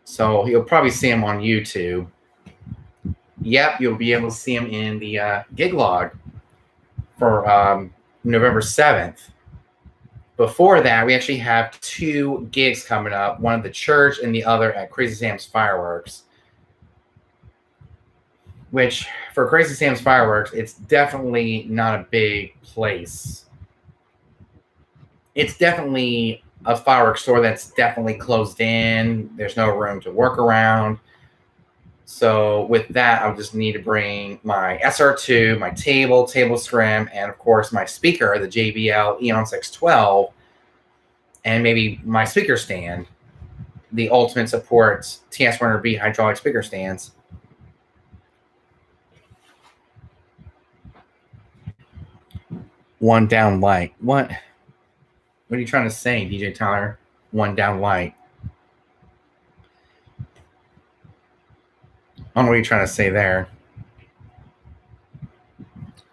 S1: So you'll probably see him on YouTube. Yep, you'll be able to see him in the gig log for November 7th. Before that, we actually have 2 gigs coming up, one at the church and the other at Crazy Sam's Fireworks. Which, for Crazy Sam's Fireworks, it's definitely not a big place. It's definitely a fireworks store that's definitely closed in. There's no room to work around. So with that, I'll just need to bring my SR2, my table scrim, and of course my speaker, the JBL Eon 612, and maybe my speaker stand, the Ultimate Support TS100B hydraulic speaker stands. One down light. What? What are you trying to say, DJ Tyler? One down light. I don't know what you're trying to say there.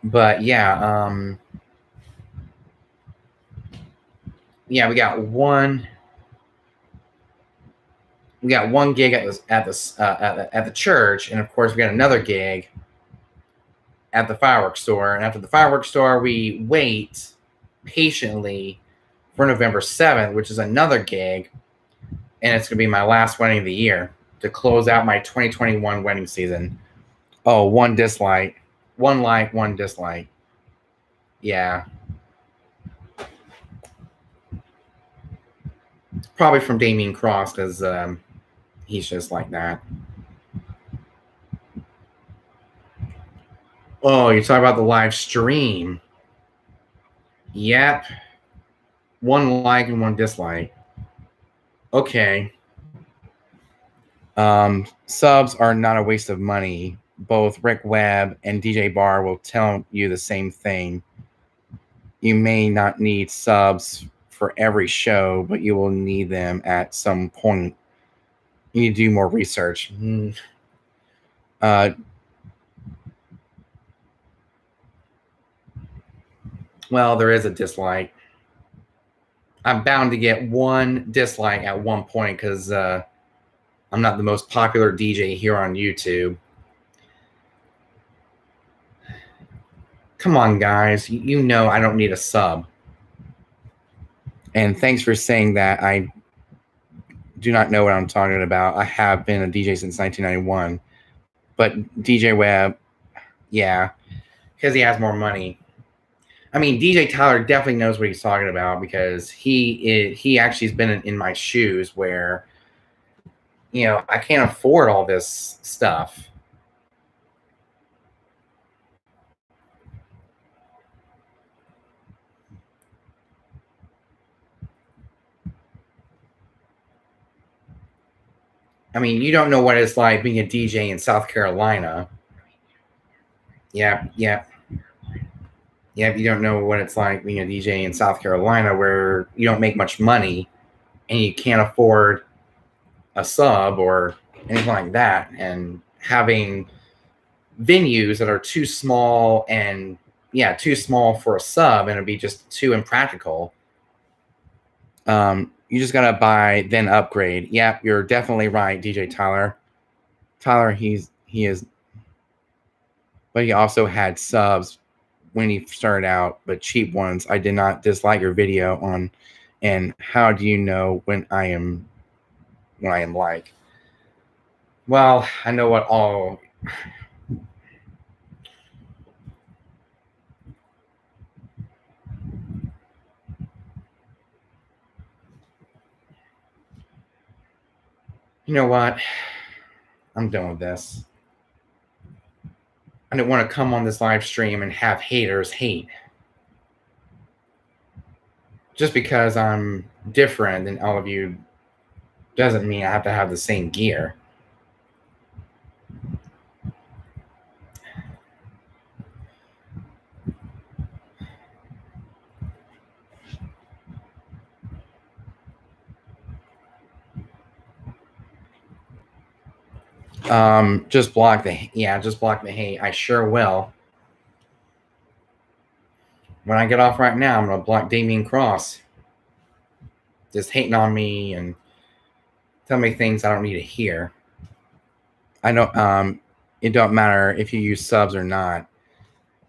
S1: But yeah, we got one gig at the church, and of course we got another gig at the fireworks store. And after the fireworks store, we wait patiently for November 7th, which is another gig, and it's gonna be my last wedding of the year to close out my 2021 wedding season. Oh, one dislike. One like, one dislike. Yeah. Probably from Damian Cross, because he's just like that. Oh, you're talking about the live stream. Yep. One like and one dislike. Okay. Subs are not a waste of money. Both Rick Webb and DJ Barr will tell you the same thing. You may not need subs for every show, but you will need them at some point. You need to do more research. Well, there is a dislike. I'm bound to get one dislike at one point because I'm not the most popular DJ here on YouTube. Come on, guys. You know I don't need a sub. And thanks for saying that. I do not know what I'm talking about. I have been a DJ since 1991. But DJ Webb, yeah, because he has more money. I mean, DJ Tyler definitely knows what he's talking about, because he actually has been in my shoes where, I can't afford all this stuff. I mean, you don't know what it's like being a DJ in South Carolina. Yeah. You don't know what it's like being a DJ in South Carolina where you don't make much money and you can't afford a sub or anything like that. And having venues that are too small and too small for a sub, and it'd be just too impractical. You just gotta buy, then upgrade. Yeah, you're definitely right, DJ Tyler. He is, but he also had subs when he started out, but cheap ones. I did not dislike your video on, and how do you know when I am like? Well, I know what all. You know what? I'm done with this. I didn't want to come on this live stream and have haters hate. Just because I'm different than all of you doesn't mean I have to have the same gear. Just block the hate. I sure will. When I get off right now, I'm gonna block Damien Cross. Just hating on me and tell me things I don't need to hear. I don't it don't matter if you use subs or not.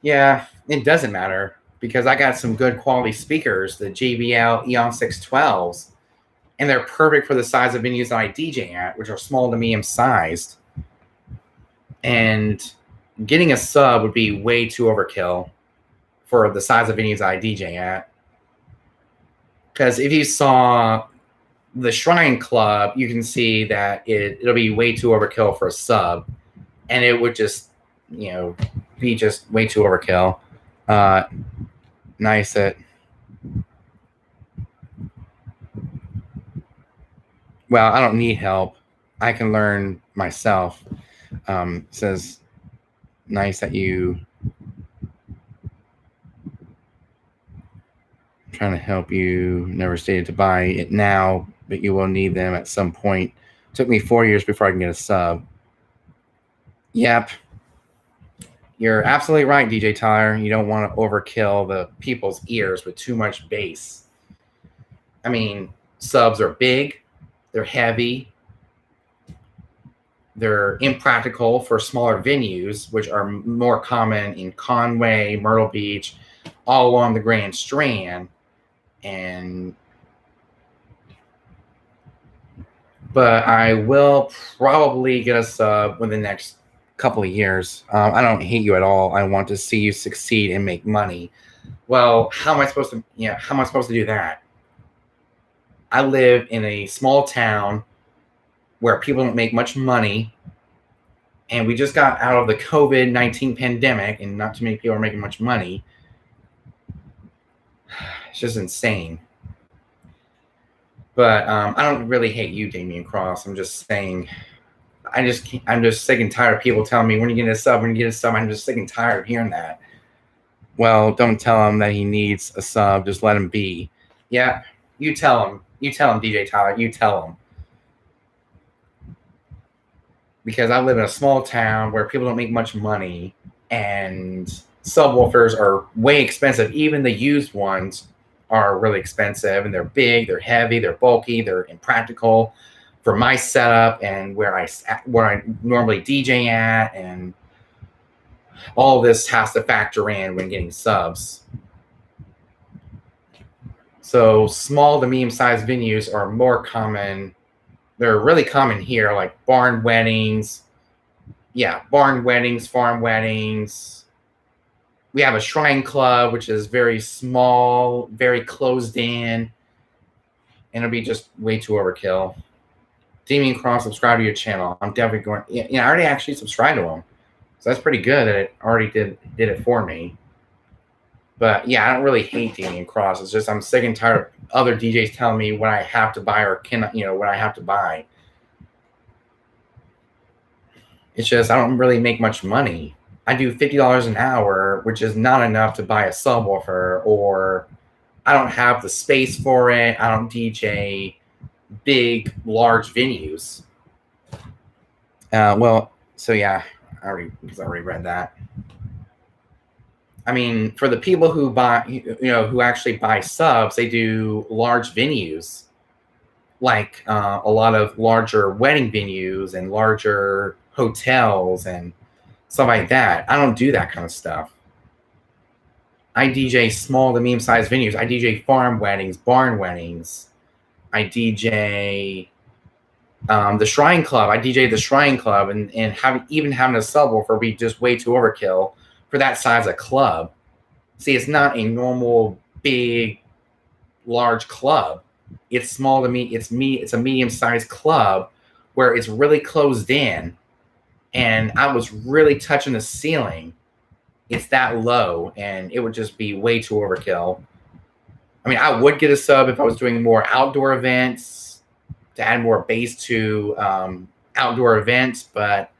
S1: Yeah, it doesn't matter because I got some good quality speakers, the JBL Eon 612s, and they're perfect for the size of venues that I DJ at, which are small to medium sized. And getting a sub would be way too overkill for the size of venues I DJ at. Because if you saw the Shrine Club, you can see that it'll be way too overkill for a sub, and it would just, be just way too overkill. Nice it. Well, I don't need help. I can learn myself. Says nice that you trying to help you. Never stated to buy it now, but you will need them at some point. Took me 4 years before I can get a sub. Yep. You're absolutely right, DJ Tyler. You don't want to overkill the people's ears with too much bass. I mean, subs are big, they're heavy, they're impractical for smaller venues, which are more common in Conway, Myrtle Beach, all along the Grand Strand. But I will probably get a sub within the next couple of years. I don't hate you at all. I want to see you succeed and make money. Well, how am I supposed to do that? I live in a small town where people don't make much money, and we just got out of the COVID-19 pandemic, and not too many people are making much money. It's just insane. But I don't really hate you, Damien Cross. I'm just saying, I'm just sick and tired of people telling me when you get a sub, I'm just sick and tired of hearing that. Well, don't tell him that he needs a sub. Just let him be. Yeah, you tell him. You tell him, DJ Tyler. You tell him. Because I live in a small town where people don't make much money, and subwoofers are way expensive. Even the used ones are really expensive, and they're big, they're heavy, they're bulky, they're impractical for my setup and where I normally DJ at, and all this has to factor in when getting subs. So small to medium-sized venues are more common. They're really common here, like barn weddings. Yeah, barn weddings, farm weddings. We have a shrine club, which is very small, very closed in, and it'll be just way too overkill. Damien Cross, subscribe to your channel. I'm definitely going. I already actually subscribed to him, so that's pretty good that it already did it for me. But yeah, I don't really hate Damien Cross. It's just I'm sick and tired of other DJs telling me what I have to buy or what I have to buy. It's just I don't really make much money. I do $50 an hour, which is not enough to buy a subwoofer, or I don't have the space for it. I don't DJ big, large venues. So yeah, I already read that. I mean, for the people who buy, who actually buy subs, they do large venues, like a lot of larger wedding venues and larger hotels and stuff like that. I don't do that kind of stuff. I DJ small to medium-sized venues. I DJ farm weddings, barn weddings. I DJ the Shrine Club. I DJ the Shrine Club, and even having a subwoofer would be just way too overkill for that size of club. See, it's not a normal big, large club. It's small to me. It's a medium-sized club where it's really closed in, and I was really touching the ceiling. It's that low, and it would just be way too overkill. I mean, I would get a sub if I was doing more outdoor events to add more bass to outdoor events, but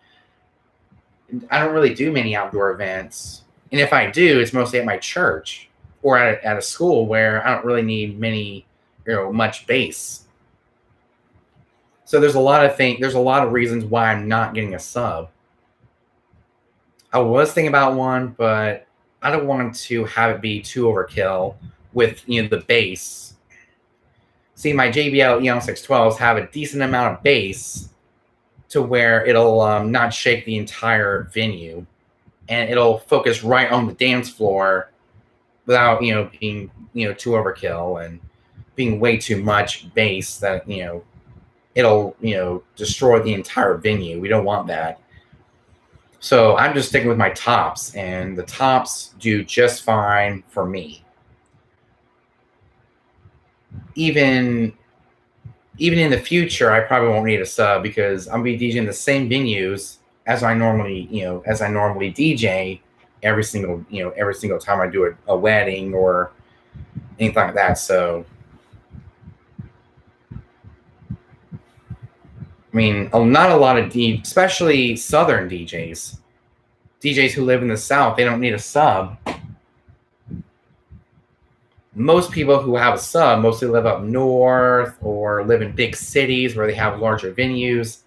S1: I don't really do many outdoor events. And if I do, it's mostly at my church or at a school where I don't really need much bass. So there's a lot of reasons why I'm not getting a sub. I was thinking about one, but I don't want to have it be too overkill with the bass. See, my JBL Eon 612s have a decent amount of bass to where it'll not shake the entire venue, and it'll focus right on the dance floor without being too overkill and being way too much bass that it'll destroy the entire venue. We don't want that. So I'm just sticking with my tops, and the tops do just fine for me. Even in the future, I probably won't need a sub because I'm gonna be DJing the same venues as I normally DJ every single time I do a wedding or anything like that. So I mean, not a lot of especially Southern DJs who live in the South, they don't need a sub. Most people who have a sub mostly live up north or live in big cities where they have larger venues.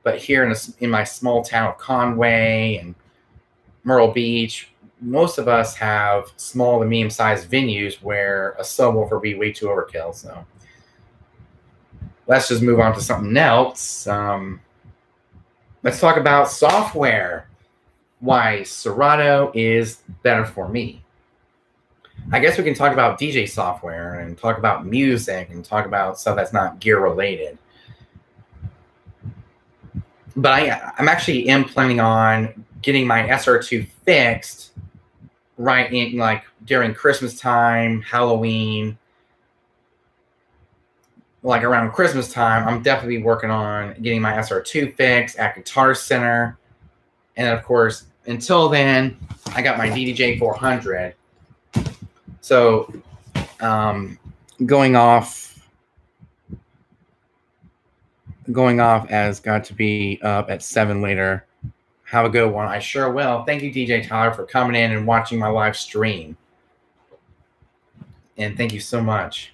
S1: But here in my small town of Conway and Myrtle Beach, most of us have small to medium-sized venues where a subwoofer would be way too overkill. So let's just move on to something else. Let's talk about software. Why Serato is better for me. I guess we can talk about DJ software and talk about music and talk about stuff that's not gear related. But I'm actually planning on getting my SR2 fixed right in during Christmas time, Halloween. Like around Christmas time, I'm definitely working on getting my SR2 fixed at Guitar Center. And of course, until then, I got my DDJ 400. So going off as got to be up at 7 later. Have a good one. I sure will. Thank you, DJ Tyler, for coming in and watching my live stream. And thank you so much.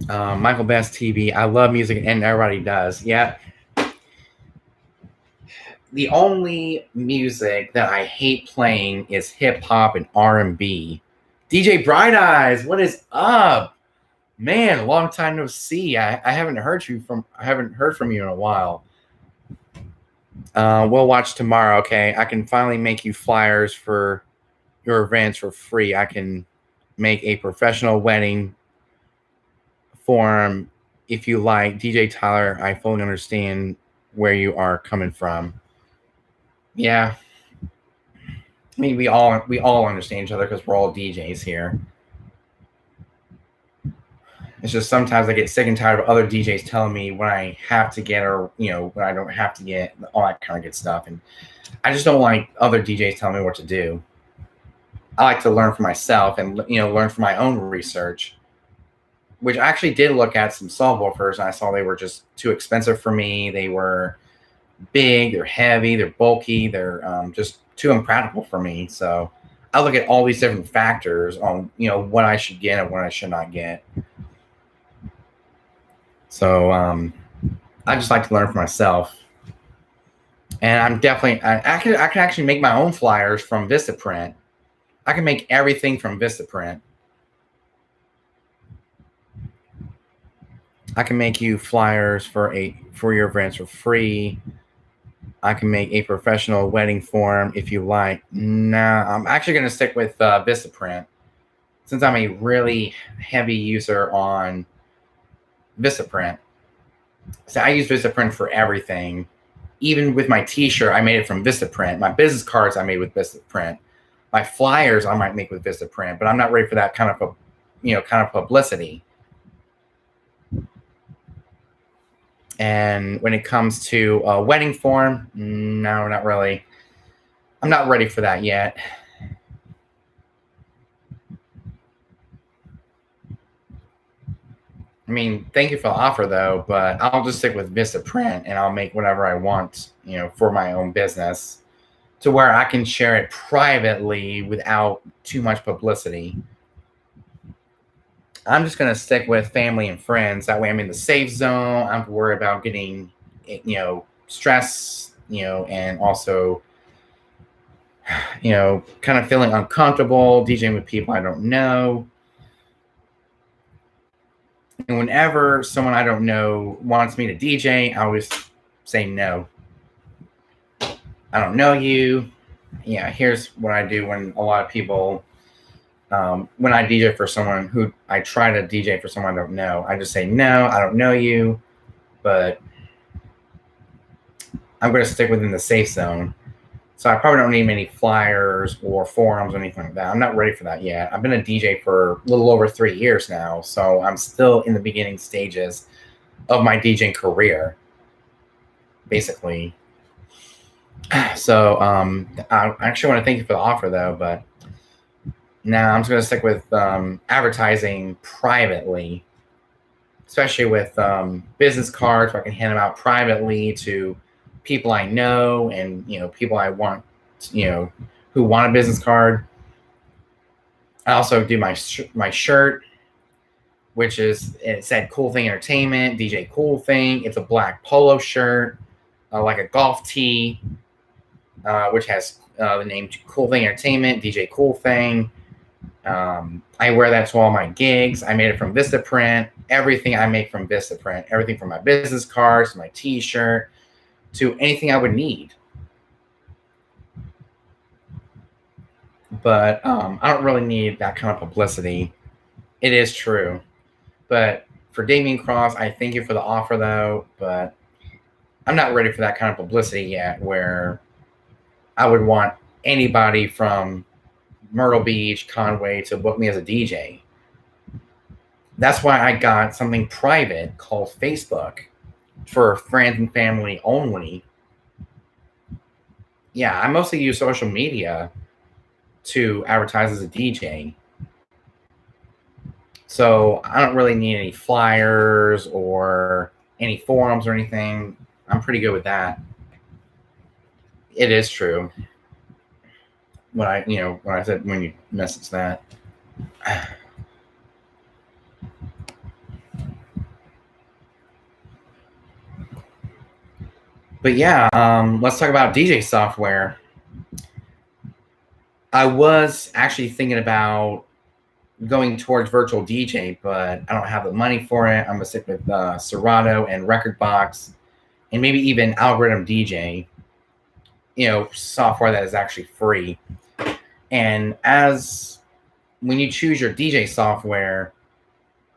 S1: Michael Best TV. I love music, and everybody does. Yeah. The only music that I hate playing is hip hop and R&B. DJ Bright Eyes, what is up, man? Long time no see. I haven't heard from you in a while. We'll watch tomorrow. Okay, I can finally make you flyers for your events for free. I can make a professional wedding form if you like. DJ Tyler, I fully understand where you are coming from. Yeah, I mean, we all understand each other because we're all DJs here. It's just sometimes I get sick and tired of other DJs telling me when I have to get or when I don't have to get, all that kind of good stuff. And I just don't like other DJs telling me what to do. I like to learn for myself and learn from my own research which I actually did look at some subwoofers, and I saw they were just too expensive for me. They were big, they're heavy, they're bulky, they're just too impractical for me. So I look at all these different factors on, what I should get and what I should not get. So I just like to learn for myself. And I'm definitely, I can actually make my own flyers from Vistaprint. I can make everything from Vistaprint. I can make you flyers for your events for free. I can make a professional wedding form if you like. Nah, I'm actually going to stick with Vistaprint since I'm a really heavy user on Vistaprint. So I use Vistaprint for everything. Even with my T-shirt, I made it from Vistaprint. My business cards I made with Vistaprint. My flyers I might make with Vistaprint, but I'm not ready for that kind of publicity. And when it comes to a wedding form, no, not really. I'm not ready for that yet. I mean, thank you for the offer, though, but I'll just stick with Vistaprint, and I'll make whatever I want, for my own business, to where I can share it privately without too much publicity. I'm just going to stick with family and friends. That way I'm in the safe zone. I don't have to worry about getting, stress, and also, kind of feeling uncomfortable DJing with people I don't know. And whenever someone I don't know wants me to DJ, I always say no. I don't know you. Yeah, here's what I do when a lot of people, when I DJ for someone who I try to DJ for someone I don't know, I just say, no, I don't know you, but I'm going to stick within the safe zone. So I probably don't need many flyers or forums or anything like that. I'm not ready for that yet. I've been a DJ for a little over 3 years now, so I'm still in the beginning stages of my DJing career, basically. So I actually want to thank you for the offer, though, but now I'm just going to stick with advertising privately, especially with business cards where I can hand them out privately to people I know and, people I want, who want a business card. I also do my shirt, which it said Cool Thing Entertainment, DJ Cool Thing. It's a black polo shirt, like a golf tee, which has the name Cool Thing Entertainment, DJ Cool Thing. I wear that to all my gigs. I made it from Vistaprint. Everything I make from Vistaprint. Everything from my business cards, my T-shirt, to anything I would need. But I don't really need that kind of publicity. It is true. But for Damien Cross, I thank you for the offer, though. But I'm not ready for that kind of publicity yet, where I would want anybody from Myrtle Beach, Conway to book me as a DJ. That's why I got something private called Facebook for friends and family only. Yeah, I mostly use social media to advertise as a DJ. So I don't really need any flyers or any forums or anything. I'm pretty good with that. It is true. When I said when you messaged that. But yeah, let's talk about DJ software. I was actually thinking about going towards virtual DJ, but I don't have the money for it. I'm going to stick with Serato and Rekordbox, and maybe even Algorithm DJ, software that is actually free. And when you choose your DJ software,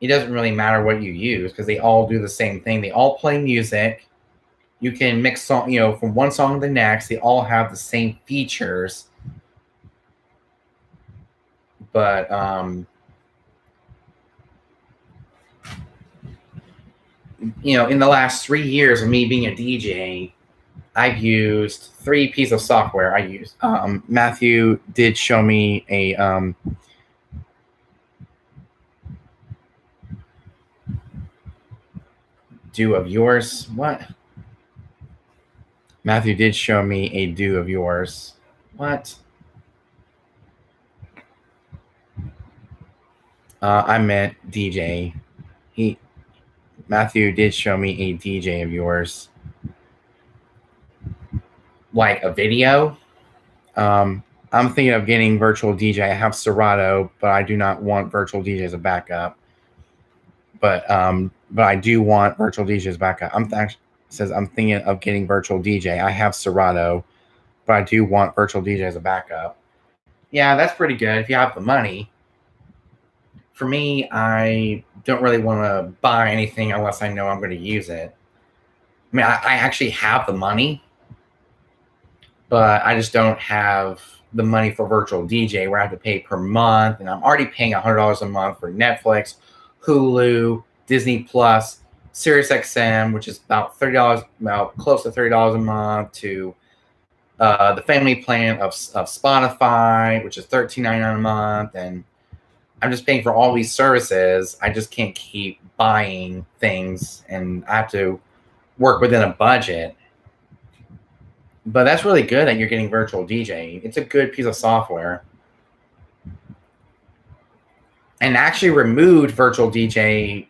S1: it doesn't really matter what you use because they all do the same thing. They all play music. You can mix song, from one song to the next. They all have the same features. But in the last 3 years of me being a DJ, I've used 3 pieces of software. I used Matthew did show me a do of yours. What? Matthew did show me a do of yours. What? I meant DJ. Matthew did show me a DJ of yours. Like a video. I'm thinking of getting virtual DJ. I have Serato, but I do not want virtual DJ as a backup. But I do want virtual DJ as backup. I'm thinking of getting virtual DJ. I have Serato, but I do want virtual DJ as a backup. Yeah, that's pretty good if you have the money. For me, I don't really want to buy anything unless I know I'm going to use it. I mean, I actually have the money, but I just don't have the money for virtual DJ where I have to pay per month. And I'm already paying $100 a month for Netflix, Hulu, Disney Plus, SiriusXM, which is about $30, about close to $30 a month, to the family plan of Spotify, which is $13.99 a month. And I'm just paying for all these services. I just can't keep buying things, and I have to work within a budget. But that's really good that you're getting virtual DJ. It's a good piece of software. And actually removed virtual DJ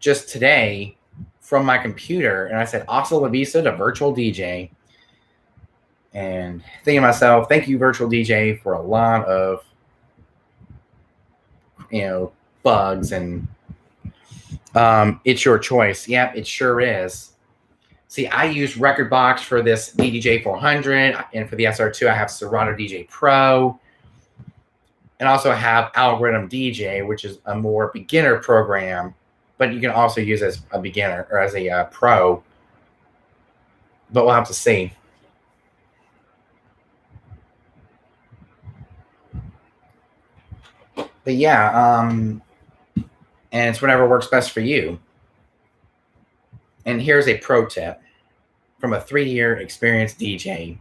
S1: just today from my computer. And I said, Hasta la vista to virtual DJ. And thinking to myself, thank you, virtual DJ, for a lot of, bugs. And it's your choice. Yep, it sure is. See, I use Rekordbox for this DDJ 400, and for the SR2, I have Serato DJ Pro, and also have Algorithm DJ, which is a more beginner program, but you can also use as a beginner or as a pro. But we'll have to see. But yeah, and it's whatever works best for you. And here's a pro tip from a 3-year experienced DJ.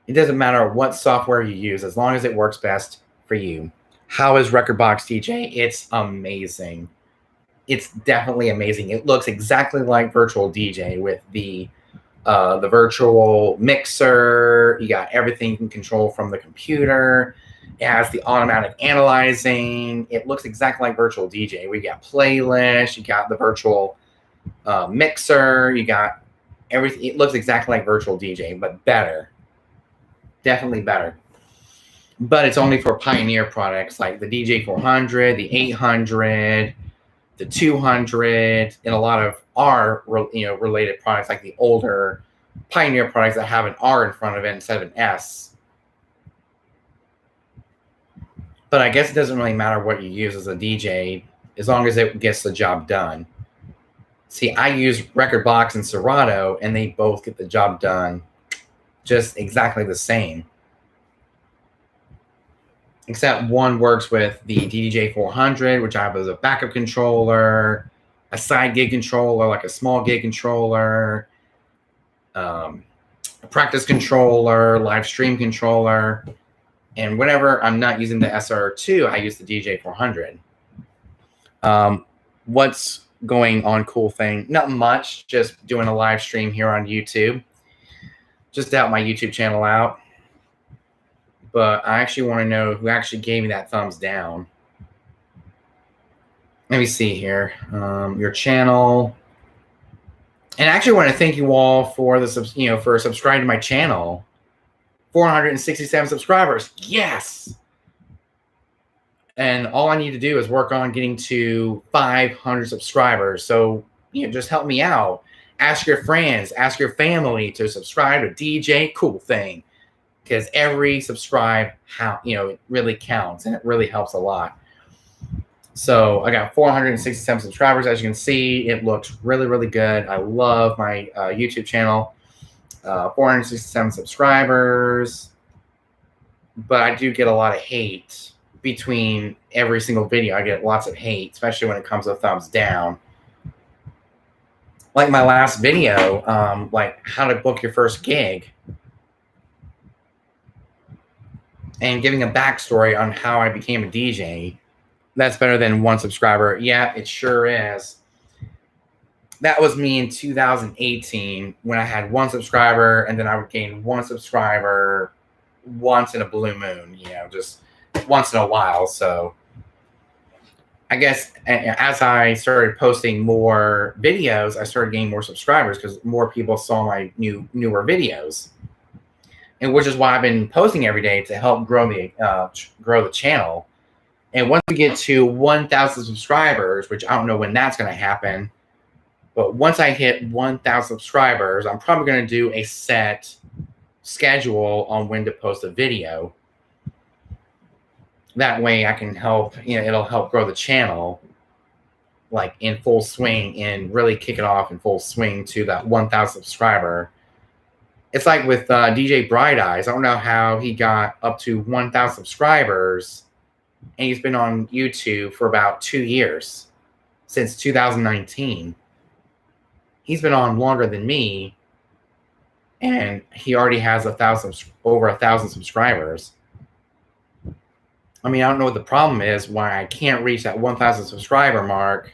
S1: It doesn't matter what software you use, as long as it works best for you. How is Rekordbox DJ? It's amazing. It's definitely amazing. It looks exactly like virtual DJ with the virtual mixer. You got everything you can control from the computer. It has the automatic analyzing. It looks exactly like virtual DJ. We got playlists. You got the virtual mixer. You got everything. It looks exactly like virtual DJ, but better. Definitely better. But it's only for pioneer products like the DJ 400, the 800, the 200, and a lot of R related products like the older pioneer products that have an R in front of it instead of an S. But I guess it doesn't really matter what you use as a DJ as long as it gets the job done. See, I use Rekordbox and Serato, and they both get the job done just exactly the same. Except one works with the DJ 400, which I have as a backup controller, a side gig controller, like a small gig controller, a practice controller, live stream controller. And whenever I'm not using the SR2, I use the DJ 400. What's going on cool thing? Not much, just doing a live stream here on YouTube. Just to help my YouTube channel out. But I actually want to know who actually gave me that thumbs down. Let me see here. Your channel. And I actually want to thank you all for the for subscribing to my channel. 467 subscribers. Yes. And all I need to do is work on getting to 500 subscribers. So, just help me out. Ask your friends, ask your family to subscribe to DJ. Cool thing. Because every subscribe, it really counts, and it really helps a lot. So I got 467 subscribers. As you can see, it looks really, really good. I love my YouTube channel. 467 subscribers. But I do get a lot of hate between every single video. I get lots of hate, especially when it comes to thumbs down. Like my last video, like how to book your first gig. And giving a backstory on how I became a DJ. That's better than one subscriber. Yeah, it sure is. that was me in 2018 when I had 1 subscriber, and then I would gain 1 subscriber once in a blue moon, just once in a while. So I guess as I started posting more videos, I started gaining more subscribers because more people saw my newer videos, and which is why I've been posting every day to help grow the channel. And once we get to 1,000 subscribers, which I don't know when that's going to happen, but once I hit 1,000 subscribers, I'm probably going to do a set schedule on when to post a video. That way I can help, it'll help grow the channel like in full swing and really kick it off in full swing to that 1,000 subscriber. It's like with DJ Bright Eyes. I don't know how he got up to 1,000 subscribers, and he's been on YouTube for about 2 years, since 2019. He's been on longer than me, and he already has over 1,000 subscribers. I mean, I don't know what the problem is, why I can't reach that 1,000 subscriber mark,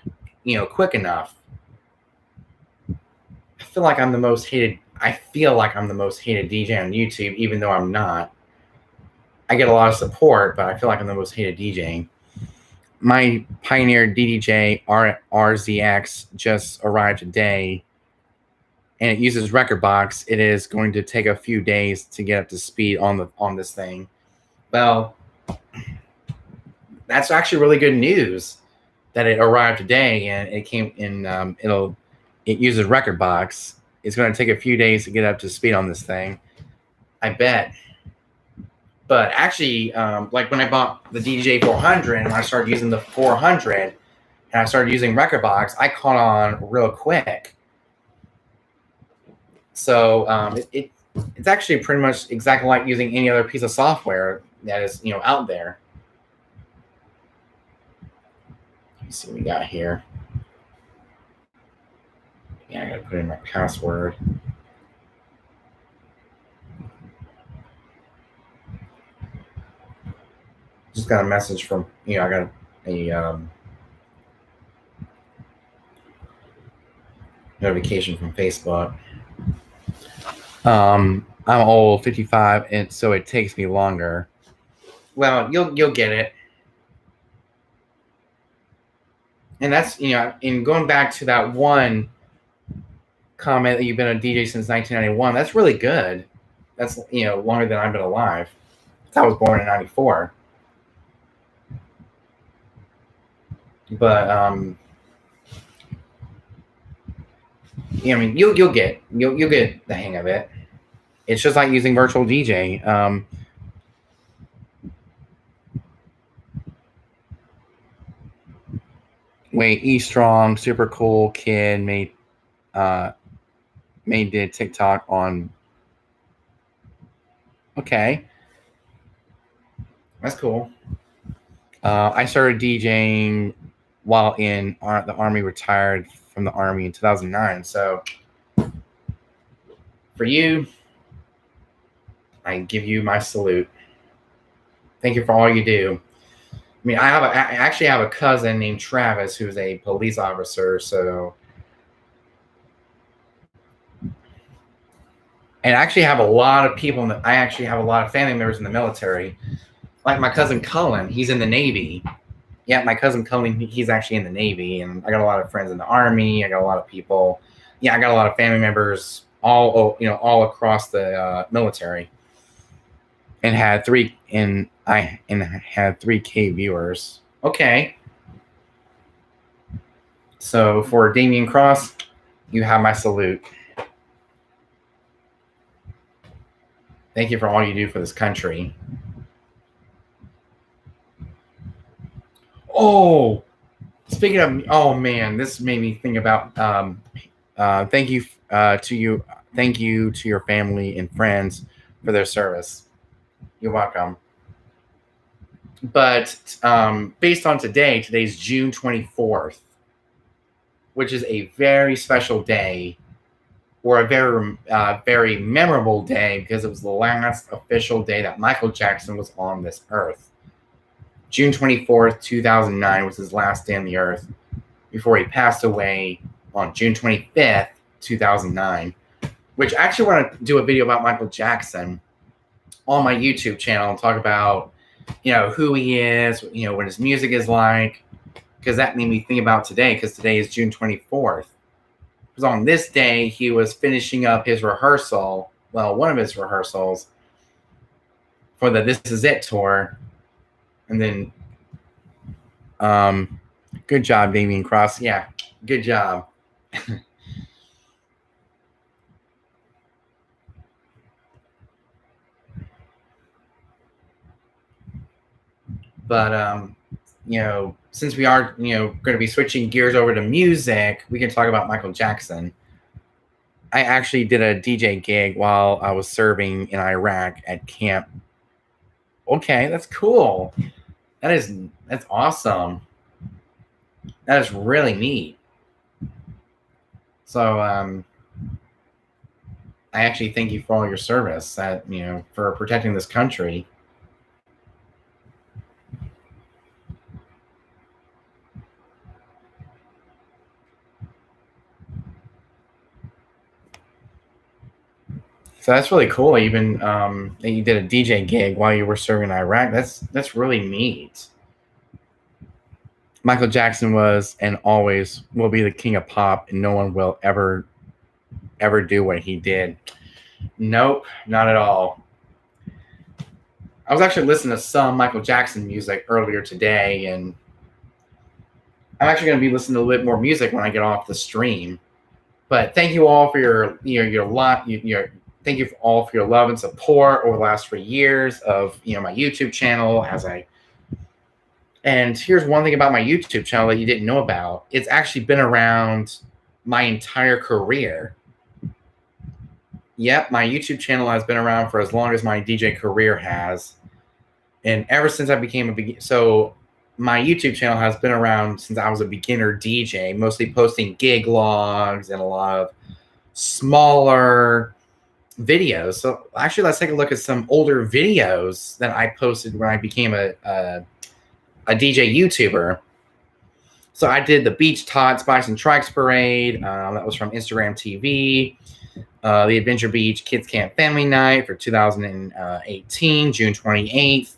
S1: quick enough. I feel like I'm the most hated DJ on YouTube, even though I'm not. I get a lot of support, but I feel like I'm the most hated DJ. My Pioneer DDJ RZX just arrived today, and it uses Rekordbox. It is going to take a few days to get up to speed on this thing. Well, that's actually really good news that it arrived today, and it came in. It uses Rekordbox. It's going to take a few days to get up to speed on this thing, I bet. But actually, like when I bought the DJ 400 and I started using the 400 and I started using Rekordbox, I caught on real quick. So it's actually pretty much exactly like using any other piece of software that is out there. Let me see what we got here. Yeah, I gotta put in my password. Just got a message from, I got a notification from Facebook. I'm old, 55, and so it takes me longer. Well, you'll get it. And that's, in going back to that one comment that you've been a DJ since 1991, that's really good. That's, longer than I've been alive. I was born in 94. But I mean, you'll get the hang of it. It's just like using virtual DJ. Wait, E Strong, super cool kid made did TikTok on. Okay, that's cool. I started DJing while in the Army, retired from the Army in 2009. So for you, I give you my salute. Thank you for all you do. I mean, I actually have a cousin named Travis who's a police officer. So, and I actually have a lot of people. I actually have a lot of family members in the military. Like my cousin Cullen, he's in the Navy. Yeah, my cousin Cullen, he's actually in the Navy, and I got a lot of friends in the Army. I got a lot of people. Yeah, I got a lot of family members all across the military, and had 3K viewers. Okay. So for Damian Cross, you have my salute. Thank you for all you do for this country. Oh, speaking of, oh man, this made me think about. Thank you to you. Thank you to your family and friends for their service. You're welcome. But based on today's June 24th, which is a very special day, or a very memorable day, because it was the last official day that Michael Jackson was on this earth. June 24th, 2009 was his last day on the earth before he passed away on June 25th, 2009, which I actually want to do a video about Michael Jackson on my YouTube channel and talk about, who he is, what his music is like, because that made me think about today, because today is June 24th. Because on this day, he was finishing up his rehearsal, one of his rehearsals for the This Is It tour. And then, good job, Damien Cross. Yeah, good job. But, since we are, going to be switching gears over to music, we can talk about Michael Jackson. I actually did a DJ gig while I was serving in Iraq at camp. Okay, that's cool. That's awesome. That is really neat. So, I actually thank you for all your service, for protecting this country. So that's really cool. Even that you did a DJ gig while you were serving in Iraq. That's really neat. Michael Jackson was and always will be the king of pop, and no one will ever do what he did. Nope, not at all. I was actually listening to some Michael Jackson music earlier today, and I'm actually going to be listening to a little bit more music when I get off the stream. But thank you all for your thank you all for your love and support over the last 3 years of my YouTube channel. And here's one thing about my YouTube channel that you didn't know about. It's actually been around my entire career. Yep, my YouTube channel has been around for as long as my DJ career has. And ever since I became my YouTube channel has been around since I was a beginner DJ, mostly posting gig logs and a lot of smaller videos. So actually, let's take a look at some older videos that I posted when I became a DJ YouTuber. So I did the Beach Tots Spice and Trikes Parade. That was from Instagram TV. The Adventure Beach Kids Camp Family Night for 2018, June 28th.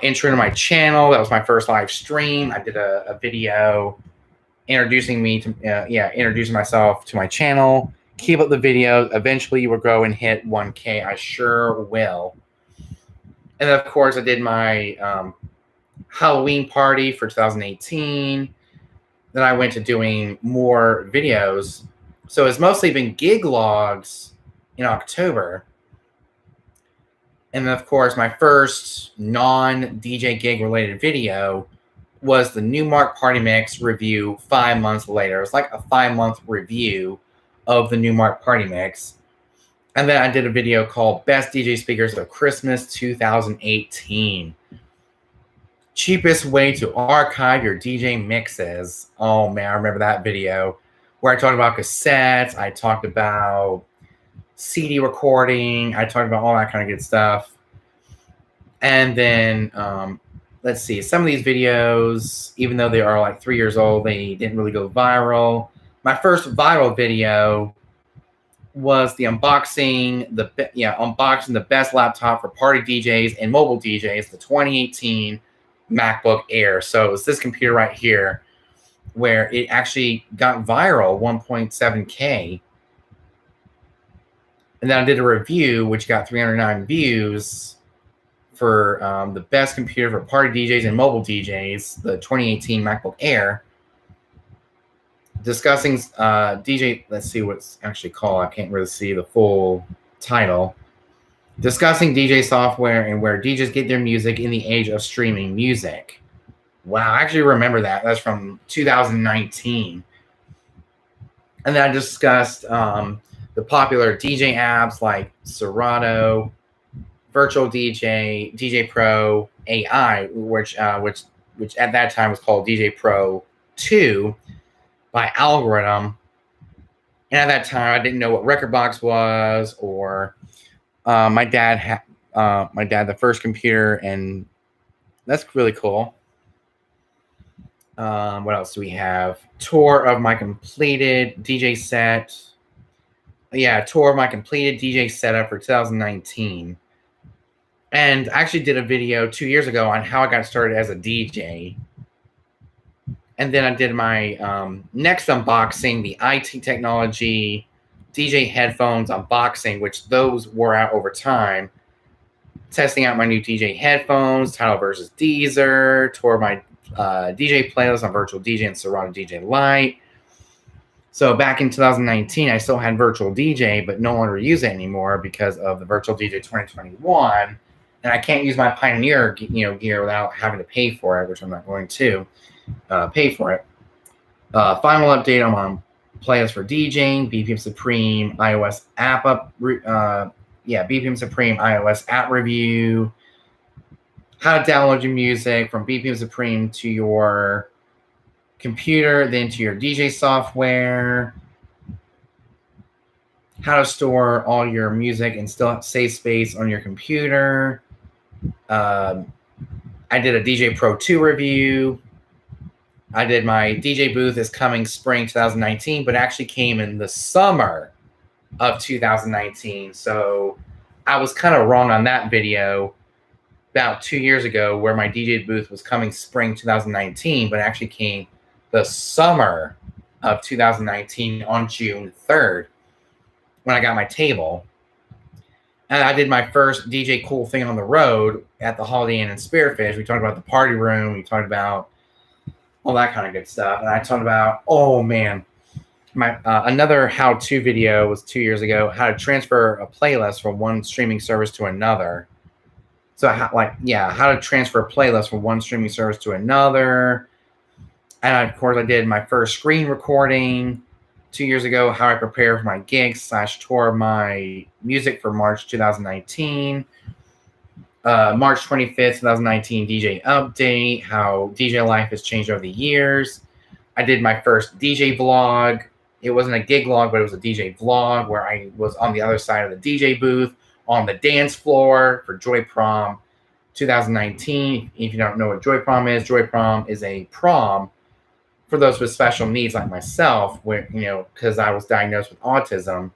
S1: Intro to my channel. That was my first live stream. I did a video introducing myself to my channel. Keep up the videos. Eventually, you will go and hit 1K. I sure will. And then, of course, I did my Halloween party for 2018. Then I went to doing more videos. So it's mostly been gig logs in October. And then, of course, my first non-DJ gig related video was the Newmark Party Mix review 5 months later. It was like a 5-month review of the Newmark Party Mix. And then I did a video called Best DJ Speakers of Christmas 2018. Cheapest way to archive your DJ mixes. Oh, man, I remember that video where I talked about cassettes. I talked about CD recording. I talked about all that kind of good stuff. And then, let's see, some of these videos, even though they are like 3 years old, they didn't really go viral. My first viral video was the unboxing the best laptop for party DJs and mobile DJs, the 2018 MacBook Air. So it was this computer right here where it actually got viral, 1.7K. And then I did a review, which got 309 views for the best computer for party DJs and mobile DJs, the 2018 MacBook Air. Discussing DJ, let's see what's actually called. I can't really see the full title. Discussing DJ software and where DJs get their music in the age of streaming music. Wow, I actually remember that. That's from 2019. And then I discussed the popular DJ apps like Serato, Virtual DJ, DJ Pro AI, which at that time was called DJ Pro 2 by Algorithm. And at that time, I didn't know what Rekordbox was, or my dad had the first computer, and that's really cool. What else do we have? Tour of my completed DJ set. Yeah, tour of my completed DJ setup for 2019. And I actually did a video 2 years ago on how I got started as a DJ. And then I did my next unboxing, the IT technology DJ headphones unboxing, which those wore out over time. Testing out my new DJ headphones, Tidal versus Deezer, tour my DJ playlist on Virtual DJ and Serato DJ Lite. So back in 2019, I still had Virtual DJ, but no longer use it anymore because of the Virtual DJ 2021. And I can't use my Pioneer gear without having to pay for it, which I'm not going to pay for it. Final update on my playlist for DJing, BPM Supreme iOS app BPM Supreme iOS app review, how to download your music from BPM Supreme to your computer, then to your DJ software, how to store all your music and still save space on your computer. I did a DJ Pro 2 review. I did my DJ booth is coming spring 2019, but actually came in the summer of 2019. So I was kind of wrong on that video about 2 years ago where my DJ booth was coming spring 2019, but actually came the summer of 2019 on June 3rd when I got my table. And I did my first DJ Cool Thing on the road at the Holiday Inn in Spearfish. We talked about the party room. We talked about all that kind of good stuff. And I talked about, oh man, my another how-to video was 2 years ago, how to transfer a playlist from one streaming service to another. So how to transfer a playlist from one streaming service to another. And of course, I did my first screen recording 2 years ago, how I prepare for my gigs / tour my music for March 2019. March 25th, 2019 DJ update, how DJ life has changed over the years. I did my first DJ vlog. It wasn't a gig vlog, but it was a DJ vlog where I was on the other side of the DJ booth on the dance floor for Joy Prom 2019. If you don't know what Joy Prom is a prom for those with special needs like myself, where, because I was diagnosed with autism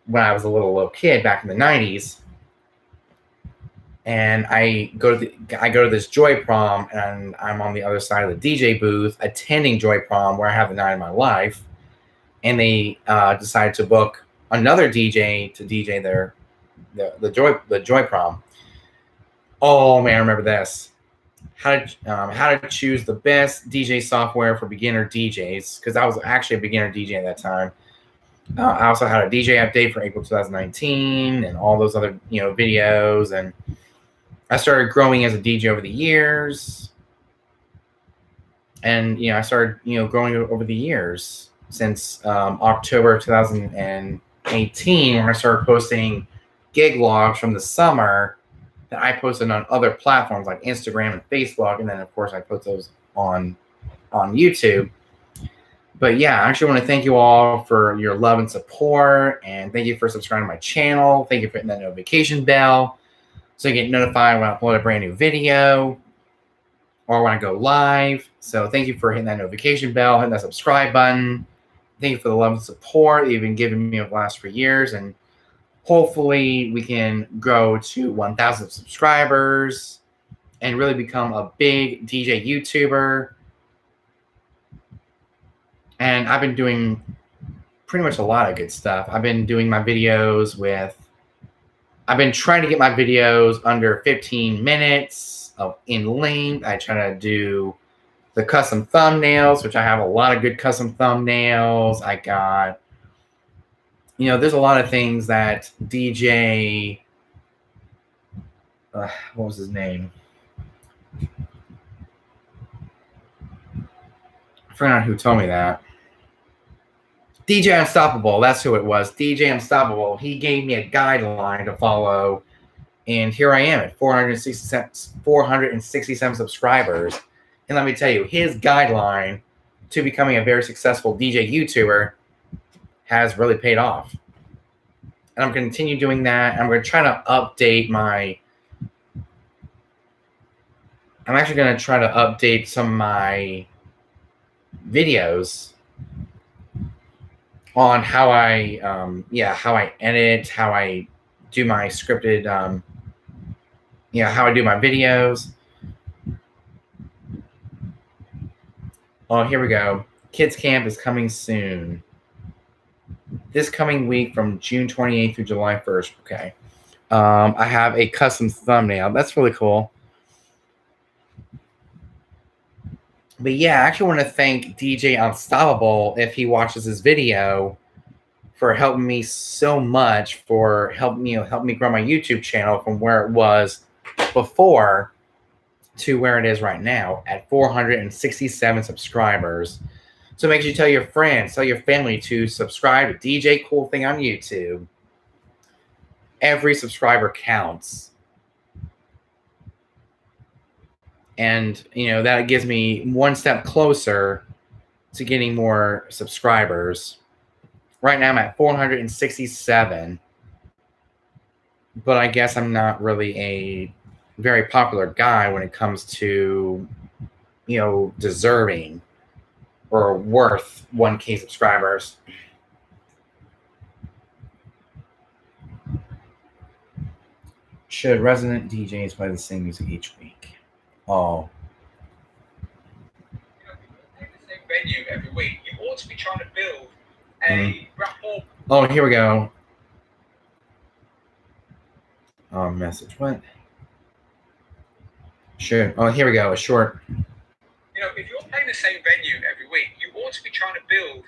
S1: when I was a little kid back in the 90s. And I go to this Joy Prom, and I'm on the other side of the DJ booth attending Joy Prom, where I have the night of my life. And they decided to book another DJ to DJ the Joy Prom. Oh man, I remember this. How to choose the best DJ software for beginner DJs, because I was actually a beginner DJ at that time. I also had a DJ update for April 2019 and all those other videos, and I started growing as a DJ over the years. And I started growing over the years since October 2018, when I started posting gig logs from the summer that I posted on other platforms like Instagram and Facebook, and then of course I put those on YouTube. But yeah, I actually want to thank you all for your love and support, and thank you for subscribing to my channel. Thank you for hitting that notification bell so you get notified when I upload a brand new video or when I go live. So thank you for hitting that notification bell, hitting that subscribe button. Thank you for the love and support that you've been giving me over the last 3 years, and hopefully we can grow to 1,000 subscribers and really become a big DJ YouTuber. And I've been doing pretty much a lot of good stuff. I've been doing my videos I've been trying to get my videos under 15 minutes in length. I try to do the custom thumbnails, which I have a lot of good custom thumbnails. I got, there's a lot of things that DJ, what was his name? I forgot who told me that. DJ Unstoppable, that's who it was. DJ Unstoppable. He gave me a guideline to follow, and here I am at 467 subscribers. And let me tell you, his guideline to becoming a very successful DJ YouTuber has really paid off. And I'm going to continue doing that. I'm going to try to update my I'm actually going to try to update some of my videos on how I, how I edit, how I do my scripted, how I do my videos. Oh, here we go. Kids Camp is coming soon. This coming week from June 28th through July 1st. Okay. I have a custom thumbnail. That's really cool. But yeah, I actually want to thank DJ Unstoppable if he watches this video for helping me so much, for helping me grow my YouTube channel from where it was before to where it is right now at 467 subscribers. So make sure you tell your friends, tell your family to subscribe to DJ Cool Thing on YouTube. Every subscriber counts. And, that gives me one step closer to getting more subscribers. Right now I'm at 467. But I guess I'm not really a very popular guy when it comes to, deserving or worth 1K subscribers. Should resident DJs play the same music each week? Oh.
S2: The same venue every week. You ought to be trying to build a rapport.
S1: Oh, here we go. Oh, message. What? Sure. Oh, here we go. A short.
S2: If you're playing the same venue every week, you ought to be trying to build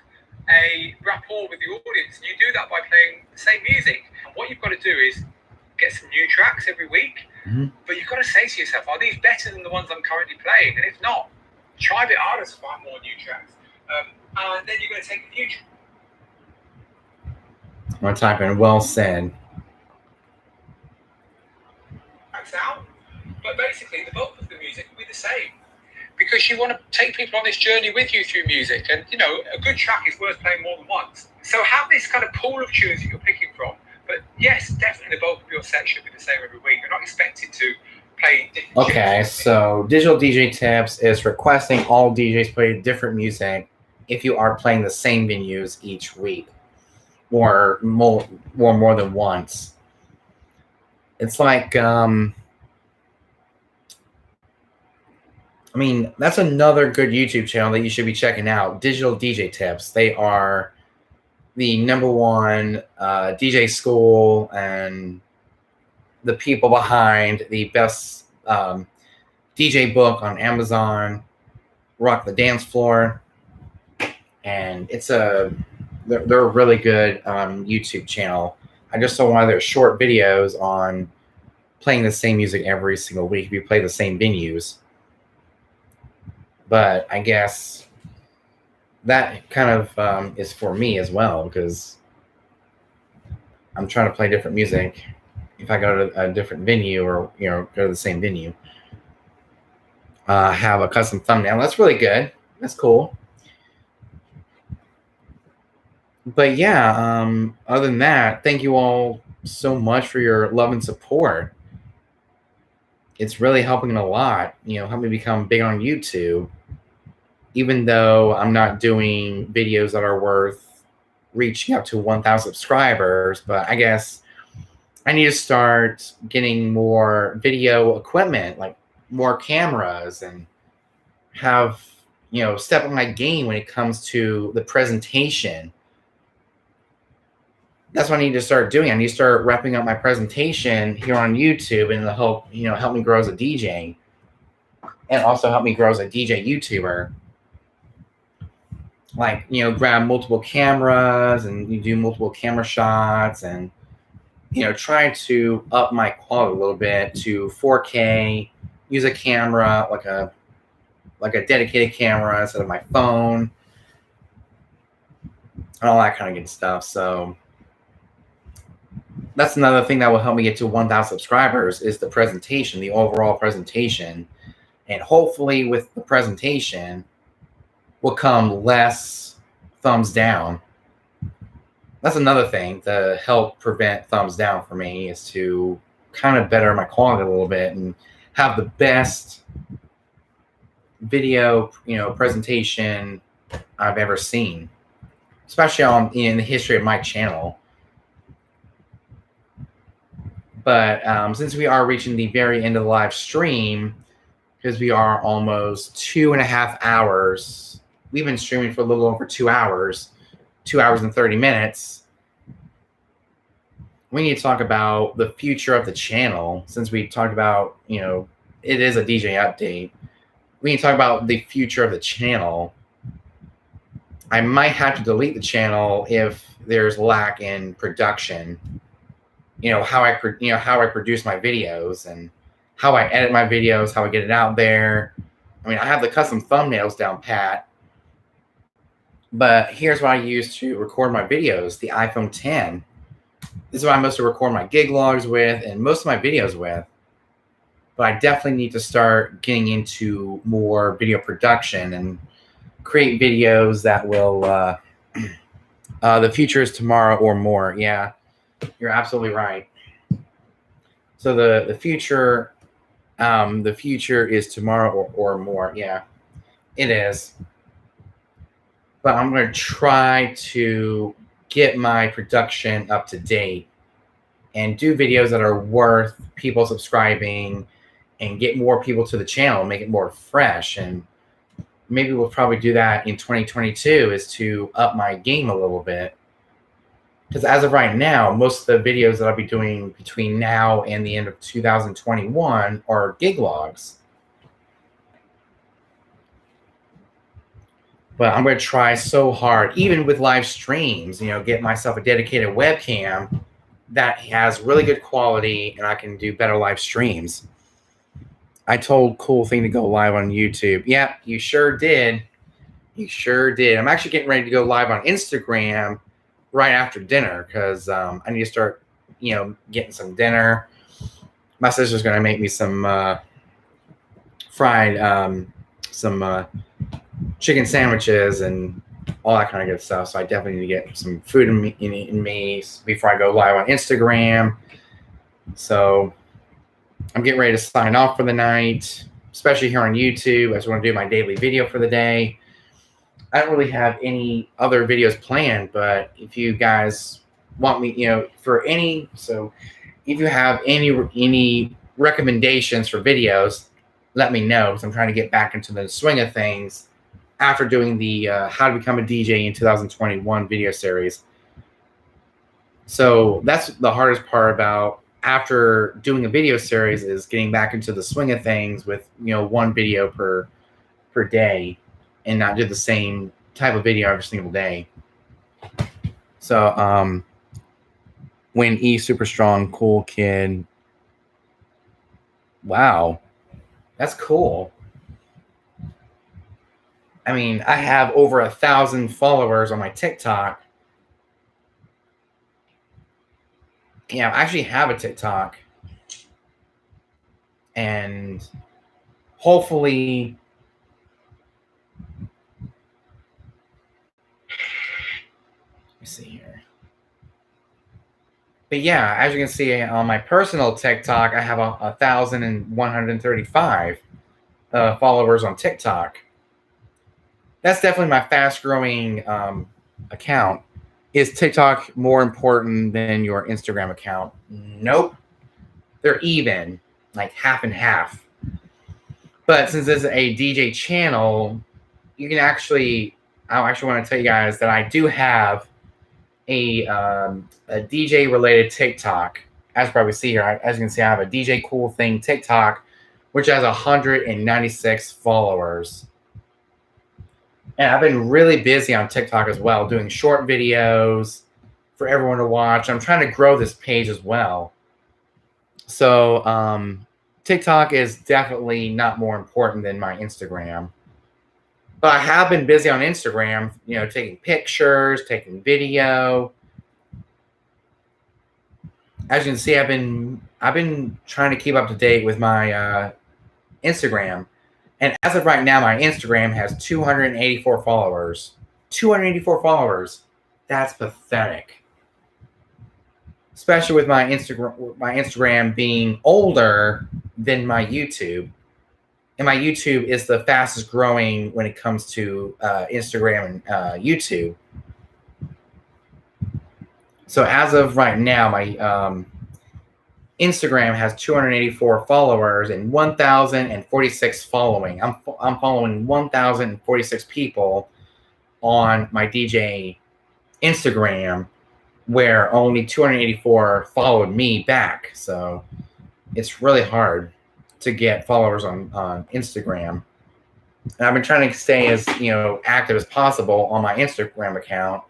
S2: a rapport with the audience. And you do that by playing the same music. And what you've got to do is get some new tracks every week. But you've got to say to yourself, are these better than the ones I'm currently playing? And if not, try a bit harder to find more new tracks. And then you're going to take the future.
S1: I'm going to type in well said.
S2: Tracks out. But basically, the bulk of the music will be the same. Because you want to take people on this journey with you through music. And, a good track is worth playing more than once. So have this kind of pool of tunes that you're picking from. But yes, definitely the bulk of your set should be the same every week. You're not expected to play different tunes.
S1: So Digital DJ Tips is requesting all DJs play different music if you are playing the same venues each week or more than once. It's like, that's another good YouTube channel that you should be checking out. Digital DJ Tips. They are the #1 DJ school and the people behind the best DJ book on Amazon, Rock the Dance Floor. And they're a really good YouTube channel. I just saw one of their short videos on playing the same music every single week if you play the same venues. But I guess that kind of is for me as well, because I'm trying to play different music if I go to a different venue or, go to the same venue. Have a custom thumbnail. That's really good. That's cool. But yeah, other than that, thank you all so much for your love and support. It's really helping a lot, help me become big on YouTube. Even though I'm not doing videos that are worth reaching up to 1,000 subscribers, but I guess I need to start getting more video equipment, like more cameras, and have, step up my game when it comes to the presentation. That's what I need to start doing. I need to start wrapping up my presentation here on YouTube, and it'll help me grow as a DJ, and also help me grow as a DJ YouTuber. Like, grab multiple cameras and you do multiple camera shots and, try to up my quality a little bit to 4K, use a camera, like a dedicated camera instead of my phone and all that kind of good stuff. So that's another thing that will help me get to 1,000 subscribers is the presentation, the overall presentation. And hopefully with the presentation will come less thumbs down. That's another thing to help prevent thumbs down for me, is to kind of better my quality a little bit and have the best video, presentation I've ever seen, especially in the history of my channel. But since we are reaching the very end of the live stream, because we are almost 2.5 hours, we've been streaming for a little over 2 hours, 2 hours and 30 minutes. We need to talk about the future of the channel. Since we talked about, it is a DJ update. We need to talk about the future of the channel. I might have to delete the channel if there's lack in production. How I produce my videos and how I edit my videos, how I get it out there. I have the custom thumbnails down pat. But here's what I use to record my videos: the iPhone 10. This is what I mostly record my gig logs with and most of my videos with. But I definitely need to start getting into more video production and create videos that will the future is tomorrow or more. Yeah, you're absolutely right. So the future is tomorrow or more. Yeah, it is. But I'm going to try to get my production up to date and do videos that are worth people subscribing and get more people to the channel, make it more fresh. And maybe we'll probably do that in 2022, is to up my game a little bit. Because as of right now, most of the videos that I'll be doing between now and the end of 2021 are gig logs. But I'm going to try so hard, even with live streams, get myself a dedicated webcam that has really good quality and I can do better live streams. I told Cool Thing to go live on YouTube. Yeah, you sure did. You sure did. I'm actually getting ready to go live on Instagram right after dinner because I need to start, getting some dinner. My sister's going to make me some fried, chicken sandwiches and all that kind of good stuff. So I definitely need to get some food in me before I go live on Instagram. So I'm getting ready to sign off for the night, especially here on YouTube. I just want to do my daily video for the day. I don't really have any other videos planned, but if you guys want me, if you have any recommendations for videos, let me know, because I'm trying to get back into the swing of things after doing the How to Become a DJ in 2021 video series. So that's the hardest part about after doing a video series, is getting back into the swing of things with, one video per day and not do the same type of video every single day. So when E super strong, cool kid. Wow, that's cool. I have over 1,000 followers on my TikTok. Yeah, I actually have a TikTok. And hopefully let me see here. But yeah, as you can see on my personal TikTok, I have 1,135 followers on TikTok. That's definitely my fast growing account. Is TikTok more important than your Instagram account? Nope. They're even, like half and half. But since this is a DJ channel, you can I actually want to tell you guys that I do have a DJ related TikTok. As you probably see here, as you can see, I have a DJ Cool Thing TikTok, which has 196 followers. And I've been really busy on TikTok as well, doing short videos for everyone to watch. I'm trying to grow this page as well. So TikTok is definitely not more important than my Instagram. But I have been busy on Instagram, taking pictures, taking video. As you can see, I've been trying to keep up to date with my Instagram. And as of right now, my Instagram has 284 followers. 284 followers. That's pathetic. Especially with my Instagram being older than my YouTube. and my YouTube is the fastest growing when it comes to Instagram and YouTube. So as of right now, my Instagram has 284 followers and 1,046 following. I'm following 1,046 people on my DJ Instagram, where only 284 followed me back. So it's really hard to get followers on Instagram. And I've been trying to stay as active as possible on my Instagram account.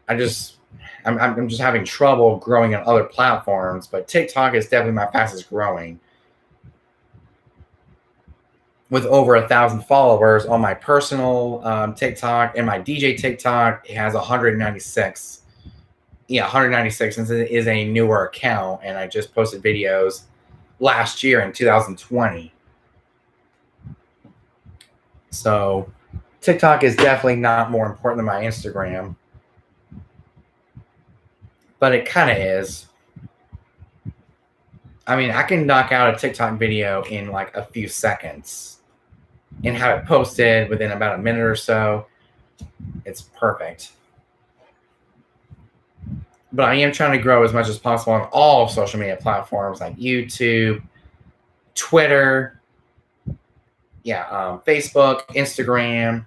S1: I'm just having trouble growing on other platforms, but TikTok is definitely my fastest growing. With over 1,000 followers on my personal TikTok, and my DJ TikTok, it has 196. Yeah, 196, since it is a newer account, and I just posted videos last year in 2020. So TikTok is definitely not more important than my Instagram, but it kind of is. I mean, I can knock out a TikTok video in like a few seconds and have it posted within about a minute or so. It's perfect. But I am trying to grow as much as possible on all social media platforms like YouTube, Twitter, Facebook, Instagram.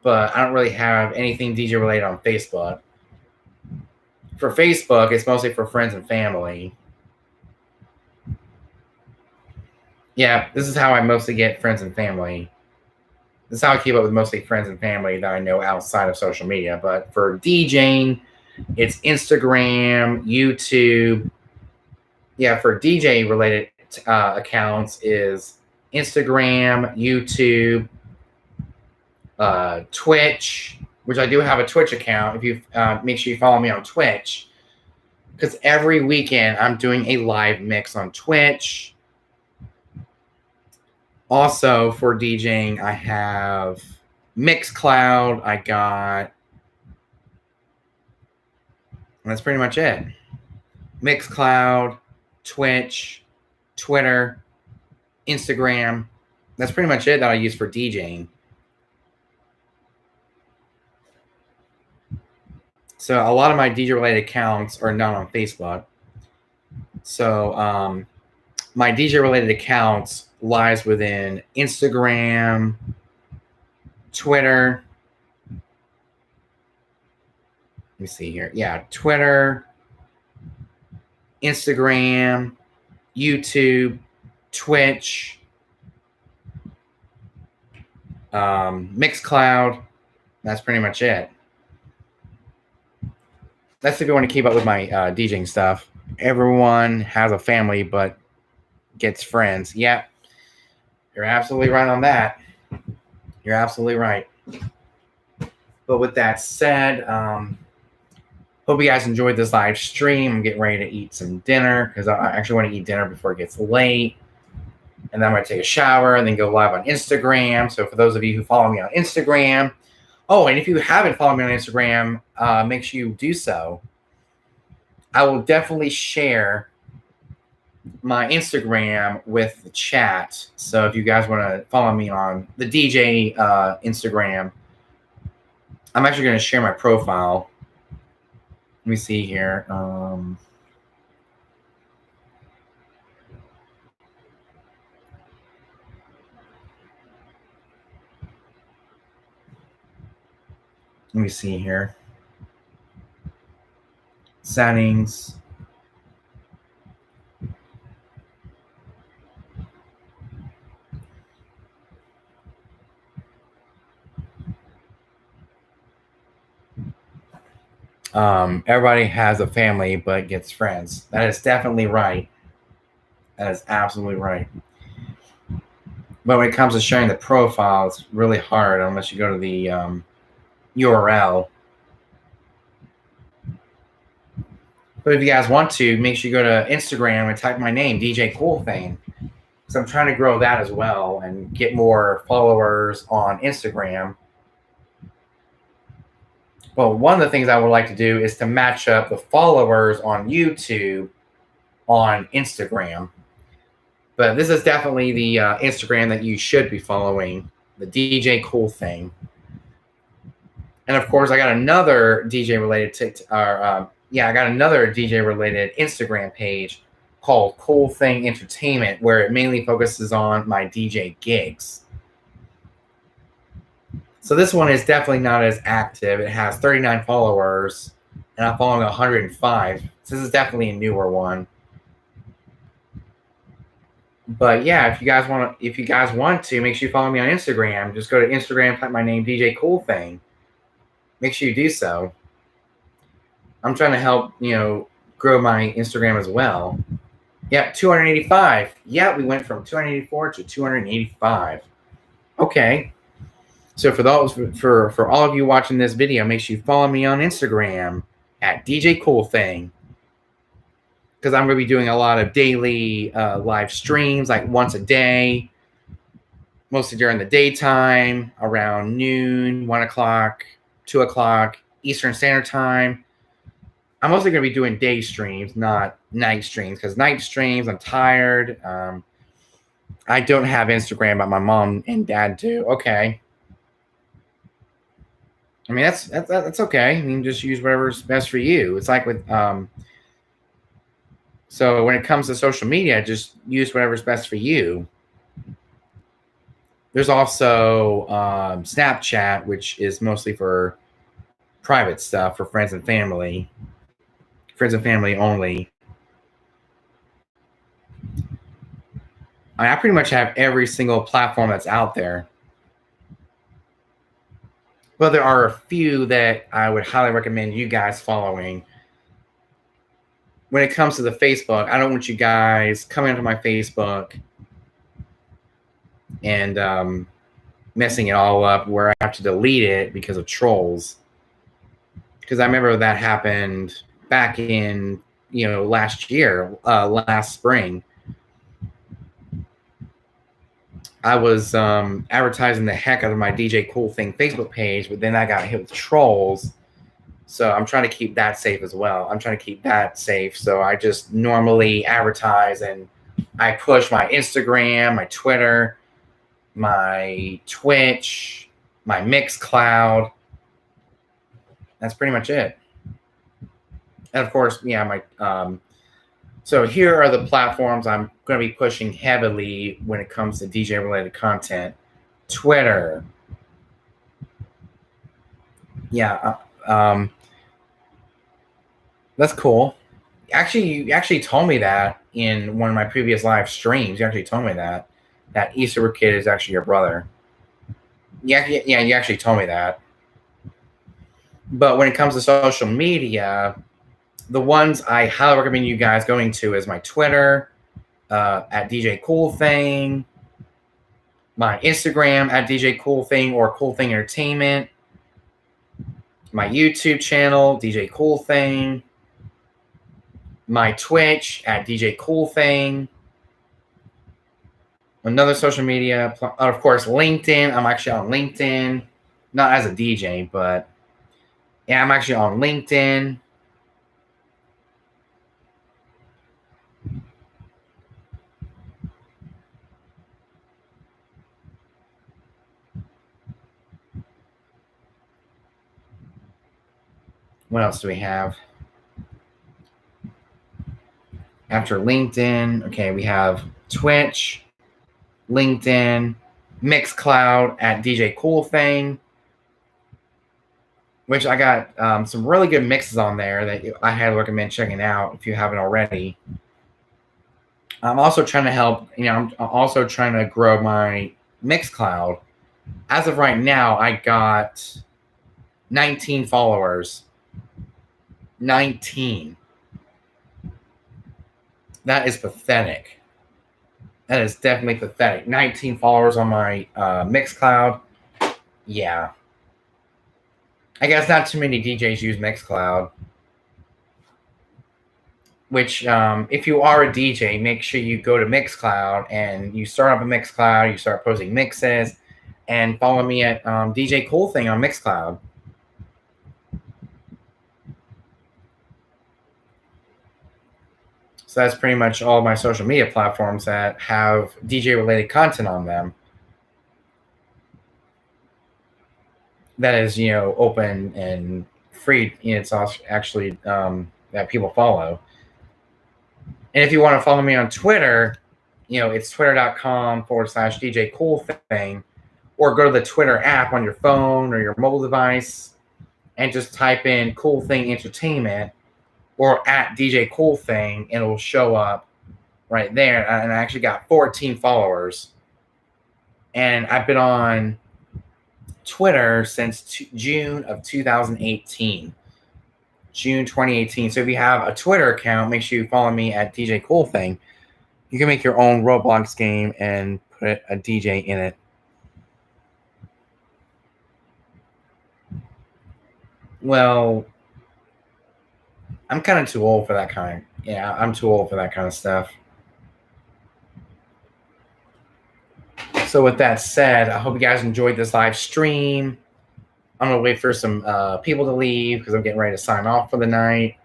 S1: But I don't really have anything DJ related on Facebook. For Facebook, it's mostly for friends and family. Yeah, this is how I mostly get friends and family. This is how I keep up with mostly friends and family that I know outside of social media. But for DJing, it's Instagram, YouTube. Yeah, for DJ related accounts is Instagram, YouTube, Twitch, which I do have a Twitch account. If you make sure you follow me on Twitch, because every weekend I'm doing a live mix on Twitch. Also for DJing, I have Mixcloud. I got, and that's pretty much it. Mixcloud, Twitch, Twitter, Instagram. That's pretty much it that I use for DJing. So a lot of my DJ related accounts are not on Facebook. So my DJ related accounts lies within Instagram, Twitter. Let me see here. Yeah, Twitter, Instagram, YouTube, Twitch, Mixcloud. That's pretty much it. That's if you want to keep up with my DJing stuff. Everyone has a family, but gets friends. Yeah, you're absolutely right on that. You're absolutely right. But with that said, hope you guys enjoyed this live stream. I'm getting ready to eat some dinner because I actually want to eat dinner before it gets late. And then I'm going to take a shower and then go live on Instagram. So for those of you who follow me on Instagram, and if you haven't followed me on Instagram, make sure you do so. I will definitely share my Instagram with the chat. So if you guys want to follow me on the DJ Instagram, I'm actually going to share my profile. Let me see here. Let me see here. Settings. Everybody has a family but gets friends. That is definitely right. That is absolutely right. But when it comes to sharing the profile, it's really hard unless you go to the URL. But if you guys want to, make sure you go to Instagram and type my name, DJ Coolthing. Because I'm trying to grow that as well and get more followers on Instagram. Well, one of the things I would like to do is to match up the followers on YouTube on Instagram. But this is definitely the Instagram that you should be following, the DJ Cool Thing. And of course, I got another DJ related I got another DJ related Instagram page called Cool Thing Entertainment, where it mainly focuses on my DJ gigs. So this one is definitely not as active. It has 39 followers, and I'm following 105. So this is definitely a newer one. But yeah, if you guys want to, make sure you follow me on Instagram. Just go to Instagram, type my name, DJ Cool Thing. Make sure you do so. I'm trying to help, grow my Instagram as well. Yeah, 285. Yeah, we went from 284 to 285. Okay. So for all of you watching this video, make sure you follow me on Instagram at DJ Cool Thing. Because I'm going to be doing a lot of daily live streams, like once a day, mostly during the daytime, around noon, 1 o'clock, 2 o'clock, Eastern Standard Time. I'm mostly going to be doing day streams, not night streams, because night streams, I'm tired. I don't have Instagram, but my mom and dad do. Okay. I mean, that's okay. I mean, just use whatever's best for you. It's like with so when it comes to social media, just use whatever's best for you. There's also Snapchat, which is mostly for private stuff, for friends and family only. I pretty much have every single platform that's out there. But there are a few that I would highly recommend you guys following. When it comes to the Facebook, I don't want you guys coming onto my Facebook and messing it all up where I have to delete it because of trolls. Because I remember that happened back in, last year, last spring. I was advertising the heck out of my DJ Cool Thing Facebook page, but then I got hit with trolls. So I'm trying to keep that safe as well. So I just normally advertise and I push my Instagram, my Twitter, my Twitch, my Mixcloud. That's pretty much it. And of course, my so here are the platforms I'm going to be pushing heavily when it comes to DJ related content. Twitter. Yeah. That's cool. Actually, you actually told me that in one of my previous live streams. You actually told me that Easter kid is actually your brother. Yeah, you actually told me that. But when it comes to social media, the ones I highly recommend you guys going to is my Twitter at DJ Cool Thing, my Instagram at DJ Cool Thing or Cool Thing Entertainment, my YouTube channel, DJ Cool Thing, my Twitch at DJ Cool Thing, another social media, of course, LinkedIn. I'm actually on LinkedIn, not as a DJ, but yeah, I'm actually on LinkedIn. What else do we have? After LinkedIn, okay, we have Twitch, LinkedIn, Mixcloud at DJ Cool Thing, which I got some really good mixes on there that I highly recommend checking out if you haven't already. I'm also trying to help, I'm also trying to grow my Mixcloud. As of right now, I got 19 followers. 19. That is pathetic. That is definitely pathetic. 19 followers on my Mixcloud. Yeah. I guess not too many DJs use Mixcloud. Which, if you are a DJ, make sure you go to Mixcloud and you start up a Mixcloud. You start posting mixes, and follow me at DJ Cool Thing on Mixcloud. So that's pretty much all my social media platforms that have DJ related content on them. That is, open and free. It's also actually that people follow. And if you want to follow me on Twitter, it's twitter.com/DJ Cool Thing, or go to the Twitter app on your phone or your mobile device and just type in Cool Thing Entertainment or at DJ Cool Thing, and it'll show up right there. And I actually got 14 followers. And I've been on Twitter since June of 2018. June 2018. So if you have a Twitter account, make sure you follow me at DJ Cool Thing. You can make your own Roblox game and put a DJ in it. Well, I'm kind of too old for that kind. Yeah, I'm too old for that kind of stuff. So with that said, I hope you guys enjoyed this live stream. I'm gonna wait for some people to leave because I'm getting ready to sign off for the night.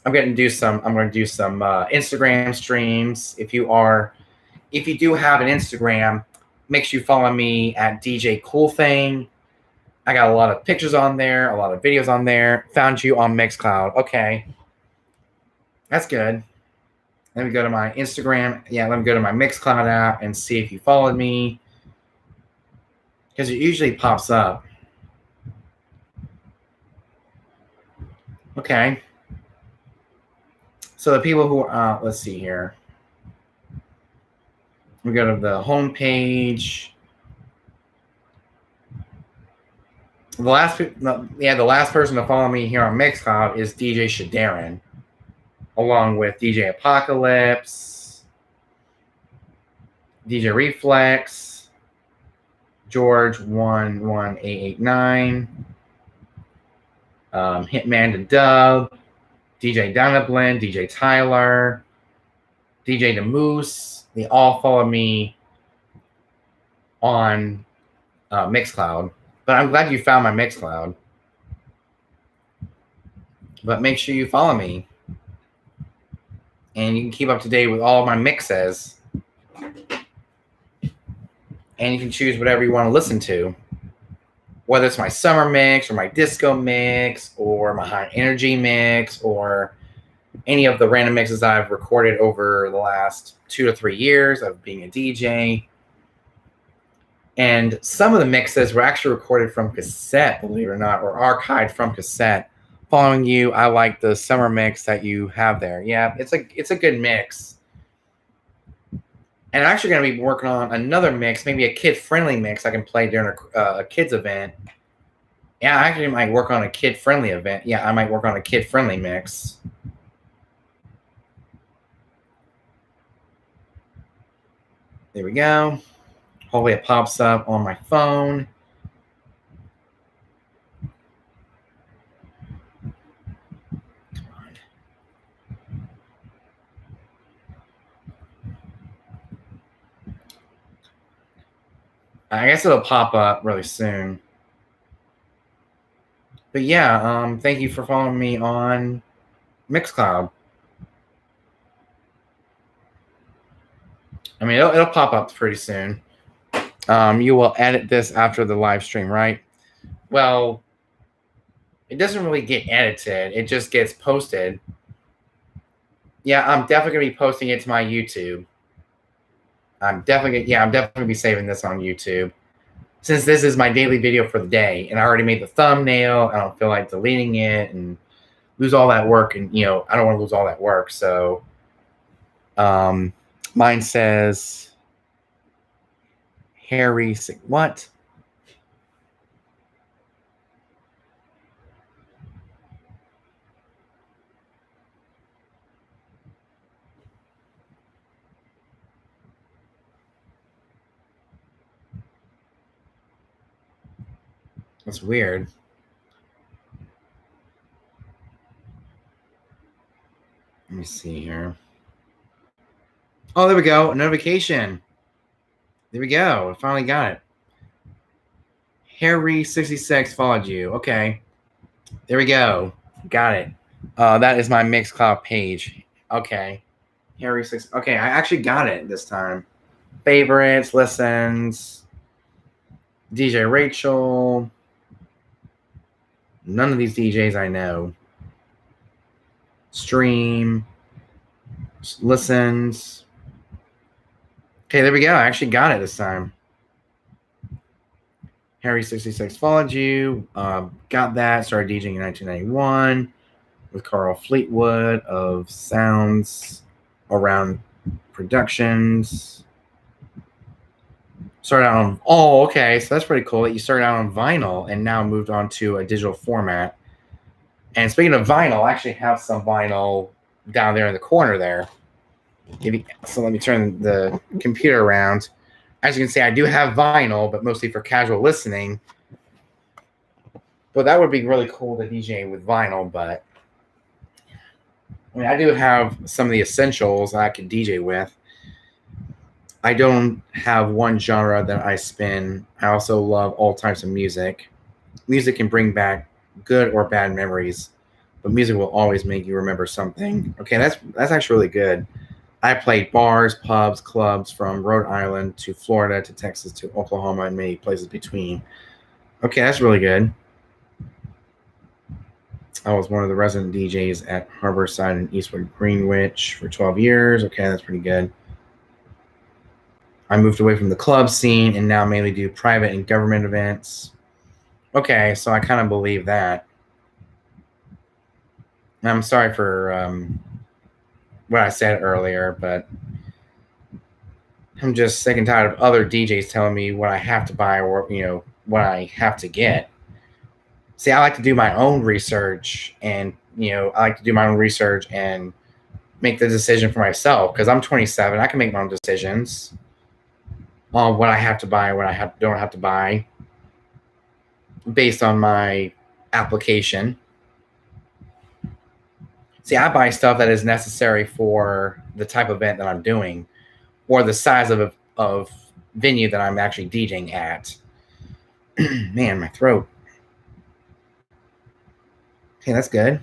S1: I'm gonna do some Instagram streams. If you do have an Instagram, make sure you follow me at DJ Cool Thing. I got a lot of pictures on there, a lot of videos on there. Found you on Mixcloud. Okay. That's good. Let me go to my Instagram. Yeah, let me go to my Mixcloud app and see if you followed me. Because it usually pops up. Okay. So the people who are, let's see here. We go to the home page. The last person to follow me here on Mixcloud is DJ Shadarin, along with DJ Apocalypse, DJ Reflex, George 11889, Hitman the Dub, DJ Dynablend, DJ Tyler, DJ the Moose. They all follow me on Mixcloud. But I'm glad you found my Mixcloud. But make sure you follow me. And you can keep up to date with all my mixes. And you can choose whatever you want to listen to. Whether it's my summer mix or my disco mix or my high energy mix or any of the random mixes I've recorded over the last 2 to 3 years of being a DJ. And some of the mixes were actually recorded from cassette, believe it or not, or archived from cassette. Following you, I like the summer mix that you have there. Yeah, it's a good mix. And I'm actually going to be working on another mix, maybe a kid-friendly mix I can play during a kids event. Yeah, I actually might work on a kid-friendly event. Yeah, I might work on a kid-friendly mix. There we go. Hopefully it pops up on my phone. Come on. I guess it'll pop up really soon. But yeah, thank you for following me on Mixcloud. I mean, it'll pop up pretty soon. You will edit this after the live stream, right? Well, it doesn't really get edited. It just gets posted. Yeah, I'm definitely going to be posting it to my YouTube. I'm definitely going to be saving this on YouTube. Since this is my daily video for the day, and I already made the thumbnail, I don't feel like deleting it and lose all that work. And, I don't want to lose all that work. So, mine says... Harry, what? That's weird. Let me see here. Oh, there we go. A notification. There we go. I finally got it. Harry66 followed you. Okay. There we go. Got it. That is my Mixcloud page. Okay. Harry 6. Okay, I actually got it this time. Favorites, listens, DJ Rachel. None of these DJs I know. Stream, listens. Okay, there we go. I actually got it this time. Harry66 followed you. Got that. Started DJing in 1991 with Carl Fleetwood of Sounds Around Productions. Started out on. Oh, okay. So that's pretty cool that you started out on vinyl and now moved on to a digital format. And speaking of vinyl, I actually have some vinyl down there in the corner there. So let me turn the computer around. As you can see, I do have vinyl, but mostly for casual listening. But that would be really cool to DJ with vinyl. But I mean, I do have some of the essentials I can DJ with. I don't have one genre that I spin. I also love all types of music. Music can bring back good or bad memories, but music will always make you remember something. Okay, that's actually really good. I played bars, pubs, clubs from Rhode Island to Florida to Texas to Oklahoma and many places between. Okay, that's really good. I was one of the resident DJs at Harborside and Eastwood Greenwich for 12 years. Okay, that's pretty good. I moved away from the club scene and now mainly do private and government events. Okay, so I kind of believe that. I'm sorry for what I said earlier, but I'm just sick and tired of other DJs telling me what I have to buy or, what I have to get. See, I like to do my own research and, I like to do my own research and make the decision for myself because I'm 27. I can make my own decisions on what I have to buy, what I don't have to buy based on my application. See, I buy stuff that is necessary for the type of event that I'm doing or the size of venue that I'm actually DJing at. Man, my throat. Okay, that's good.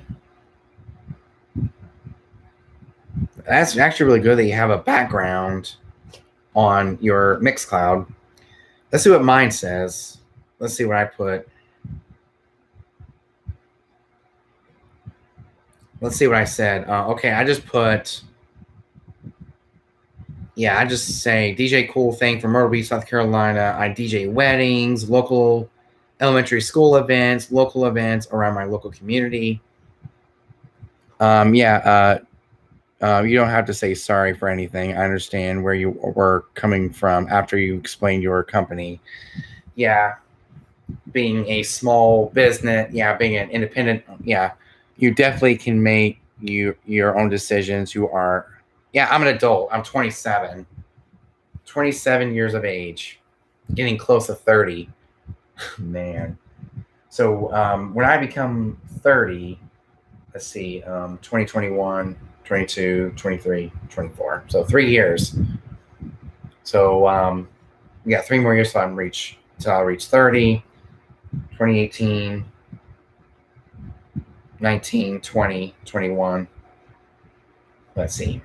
S1: That's actually really good that you have a background on your Mixcloud. Let's see what mine says. Let's see what I put. Let's see what I said. Okay, I just put, I just say DJ Cool Thing from Myrtle Beach, South Carolina. I DJ weddings, local elementary school events, local events around my local community. You don't have to say sorry for anything. I understand where you were coming from after you explained your company. Yeah, being a small business, being an independent, you definitely can make your own decisions. I'm an adult. I'm 27. 27 years of age, getting close to 30. Man. So when I become 30, let's see, 2021, 22, 23, 24. So 3 years. So we got 3 more years till I'll reach 30, 2018, 19, 20, 21. Let's see.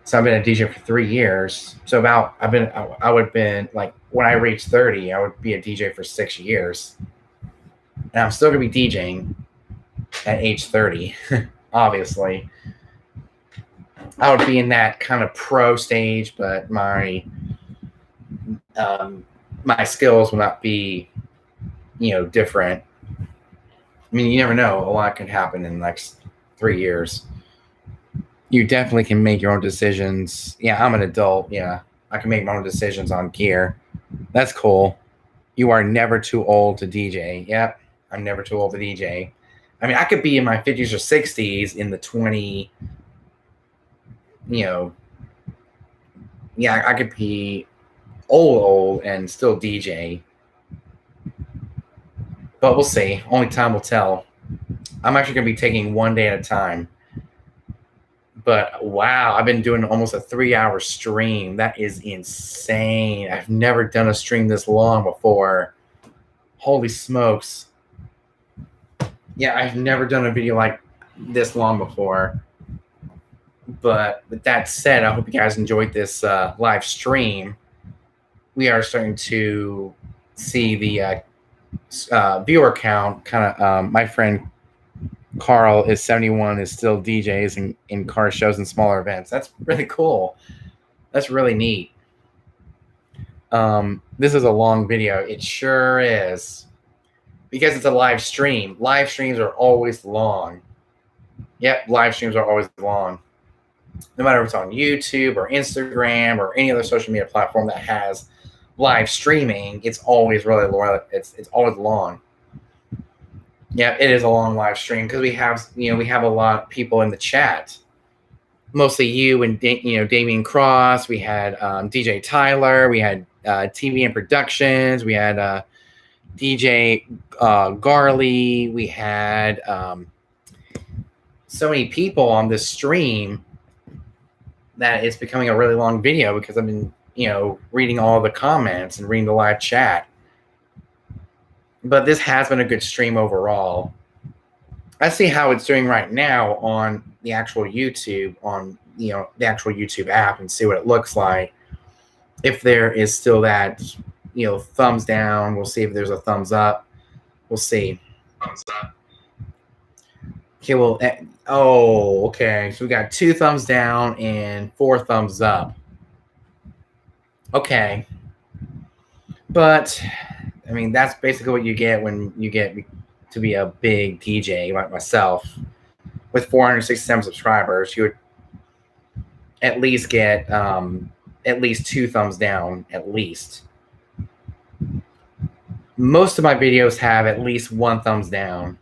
S1: So I've been a DJ for 3 years. So I would have been like, when I reach 30, I would be a DJ for 6 years. And I'm still going to be DJing at age 30, obviously. I would be in that kind of pro stage, but my skills will not be, different. I mean, you never know. A lot can happen in the next 3 years. You definitely can make your own decisions. Yeah, I'm an adult. Yeah, I can make my own decisions on gear. That's cool. You are never too old to DJ. Yep, I'm never too old to DJ. I mean, I could be in my 50s or 60s in the 20, I could be old and still DJ. But we'll see. Only time will tell. I'm actually going to be taking one day at a time. But wow, I've been doing almost a 3-hour stream. That is insane. I've never done a stream this long before. Holy smokes. Yeah, I've never done a video like this long before. But with that said, I hope you guys enjoyed this live stream. We are starting to see the viewer count kind of. My friend Carl is 71, is still DJs in car shows and smaller events. That's really cool. That's really neat. This is a long video. It sure is. Because it's a live stream. Live streams are always long. Yep, live streams are always long. No matter if it's on YouTube or Instagram or any other social media platform that has live streaming, it's always really long. It's always long. Yeah, it is a long live stream because we have a lot of people in the chat. Mostly you and Damian Cross. We had DJ Tyler. We had TV and Productions. We had DJ Garley. We had so many people on this stream that it's becoming a really long video because I've been reading all the comments and reading the live chat. But this has been a good stream overall. Let's see how it's doing right now on the actual YouTube, on the actual YouTube app, and see what it looks like. If there is still that thumbs down, we'll see if there's a thumbs up. We'll see. Thumbs up. Okay, well, okay. So we got 2 thumbs down and 4 thumbs up. Okay. But, I mean, that's basically what you get when you get to be a big DJ like myself. With 467 subscribers, you would at least get at least 2 thumbs down, at least. Most of my videos have at least 1 thumbs down.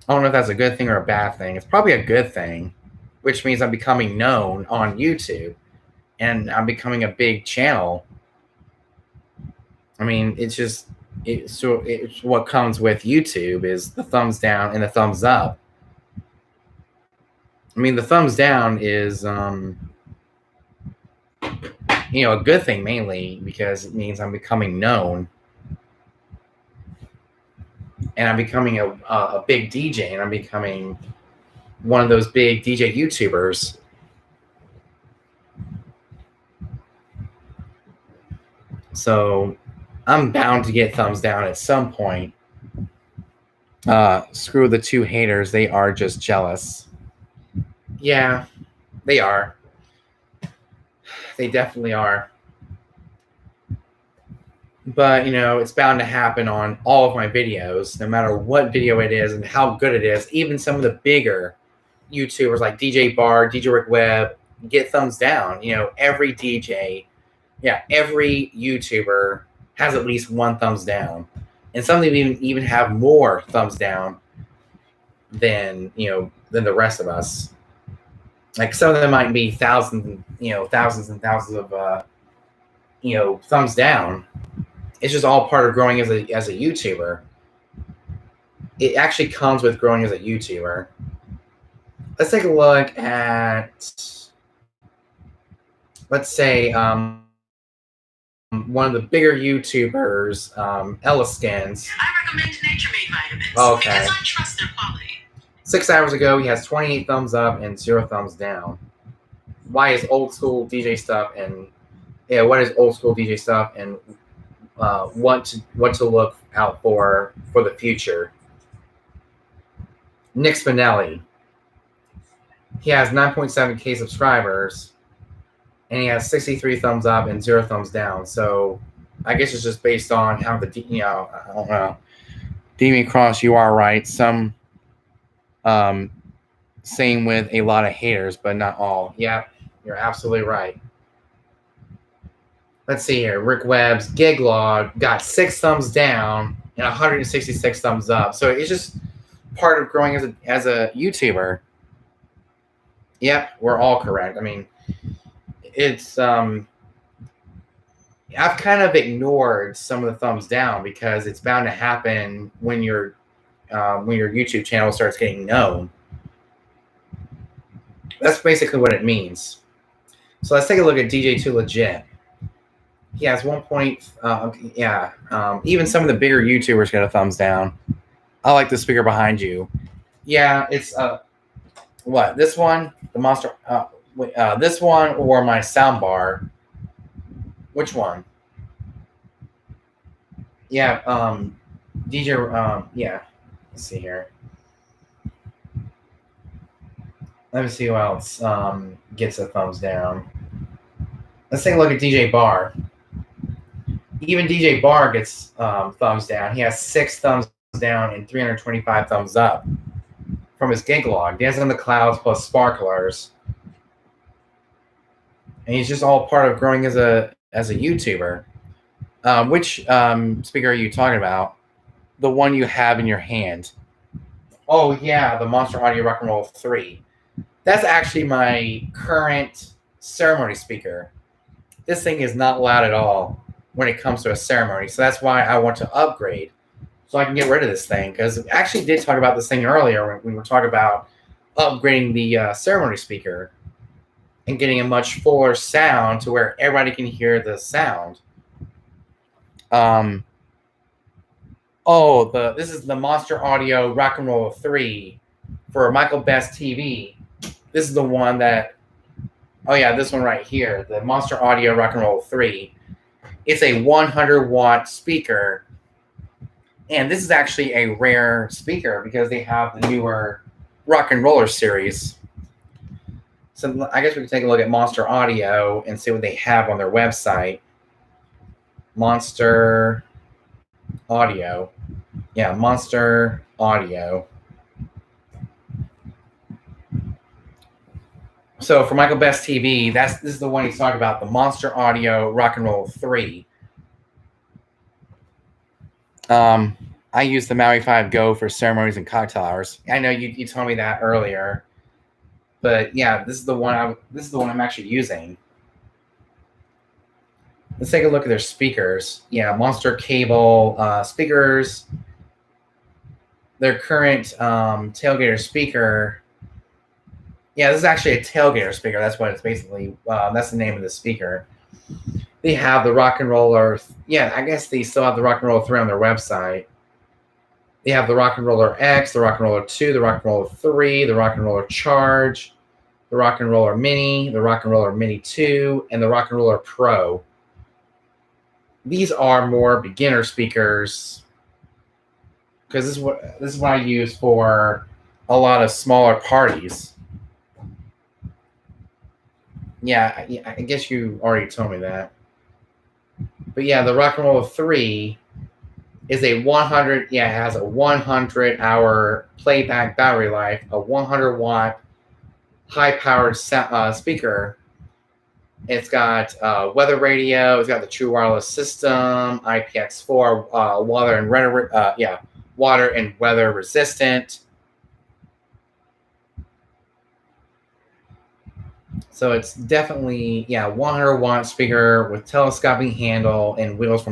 S1: I don't know if that's a good thing or a bad thing. It's probably a good thing, which means I'm becoming known on YouTube and I'm becoming a big channel. I mean, it's what comes with YouTube is the thumbs down and the thumbs up. I mean, the thumbs down is, a good thing mainly because it means I'm becoming known. And I'm becoming a big DJ, and I'm becoming one of those big DJ YouTubers. So I'm bound to get thumbs down at some point. Screw the 2 haters. They are just jealous. Yeah, they are. They definitely are. But, it's bound to happen on all of my videos, no matter what video it is and how good it is. Even some of the bigger YouTubers like DJ Bar, DJ Rick Webb get thumbs down. Every DJ, every YouTuber has at least 1 thumbs down. And some of them even have more thumbs down than the rest of us. Like some of them might be thousands and thousands of thumbs down. It's just all part of growing as a YouTuber. It actually comes with growing as a YouTuber. Let's take a look at, let's say, one of the bigger YouTubers, Ella Skins.
S3: I recommend Nature Made vitamins
S1: okay.
S3: because I trust their quality.
S1: 6 hours ago, he has 28 thumbs up and 0 thumbs down. Why is old school DJ stuff and what is old school DJ stuff and what to look out for the future? Nick Spinelli. He has 9.7K subscribers, and he has 63 thumbs up and 0 thumbs down. So I guess it's just based on how I don't know. Damian Cross, you are right. Some, same with a lot of haters, but not all. Yeah, you're absolutely right. Let's see here. Rick Webb's gig log got 6 thumbs down and 166 thumbs up. So it's just part of growing as a YouTuber. Yep, we're all correct. I mean, it's I've kind of ignored some of the thumbs down because it's bound to happen when your YouTube channel starts getting known. That's basically what it means. So let's take a look at DJ Too Legit. He has 1 point. Even some of the bigger YouTubers get a thumbs down. I like the speaker behind you. Yeah, it's What? This one? The Monster? This one or my sound bar? Which one? Yeah. DJ. Yeah. Let's see here. Let me see who else gets a thumbs down. Let's take a look at DJ Bar. Even DJ Bar gets thumbs down. He has 6 thumbs down and 325 thumbs up from his gig log. Dancing on the Clouds plus Sparklers. And he's just all part of growing as a YouTuber. Which speaker are you talking about? The one you have in your hand. Oh yeah, the Monster Audio Rock and Roll 3. That's actually my current ceremony speaker. This thing is not loud at all when it comes to a ceremony, so that's why I want to upgrade so I can get rid of this thing. Because we actually did talk about this thing earlier when we were talking about upgrading the ceremony speaker and getting a much fuller sound to where everybody can hear the sound. This is the Monster Audio Rock and Roll 3 for Michael Best TV. This is the one that, this one right here, the Monster Audio Rock and Roll 3. It's a 100-watt speaker, and this is actually a rare speaker because they have the newer Rock and Roller series. So I guess we can take a look at Monster Audio and see what they have on their website. Monster Audio. Yeah, Monster Audio. So for Michael Best TV, this is the one he's talking about, the Monster Audio Rock and Roll 3. I use the Maui 5 Go for ceremonies and cocktail hours. I know you told me that earlier, but yeah, this is the one I'm actually using. Let's take a look at their speakers. Yeah, Monster Cable speakers. Their current tailgater speaker. Yeah, this is actually a tailgater speaker. That's what it's basically. That's the name of the speaker. They have the Rock and Roller. Yeah, I guess they still have the Rock and Roller 3 on their website. They have the Rock and Roller X, the Rock and Roller 2, the Rock and Roller 3, the Rock and Roller Charge, the Rock and Roller Mini, the Rock and Roller Mini 2, and the Rock and Roller Pro. These are more beginner speakers because this is what I use for a lot of smaller parties. Yeah, I guess you already told me that. But yeah, the Rock and Roll 3 is a 100. Yeah, it has a 100-hour playback battery life, a 100-watt high-powered speaker. It's got weather radio. It's got the true wireless system, IPX4, water and weather resistant. So it's definitely 100-watt speaker with telescoping handle and wheels for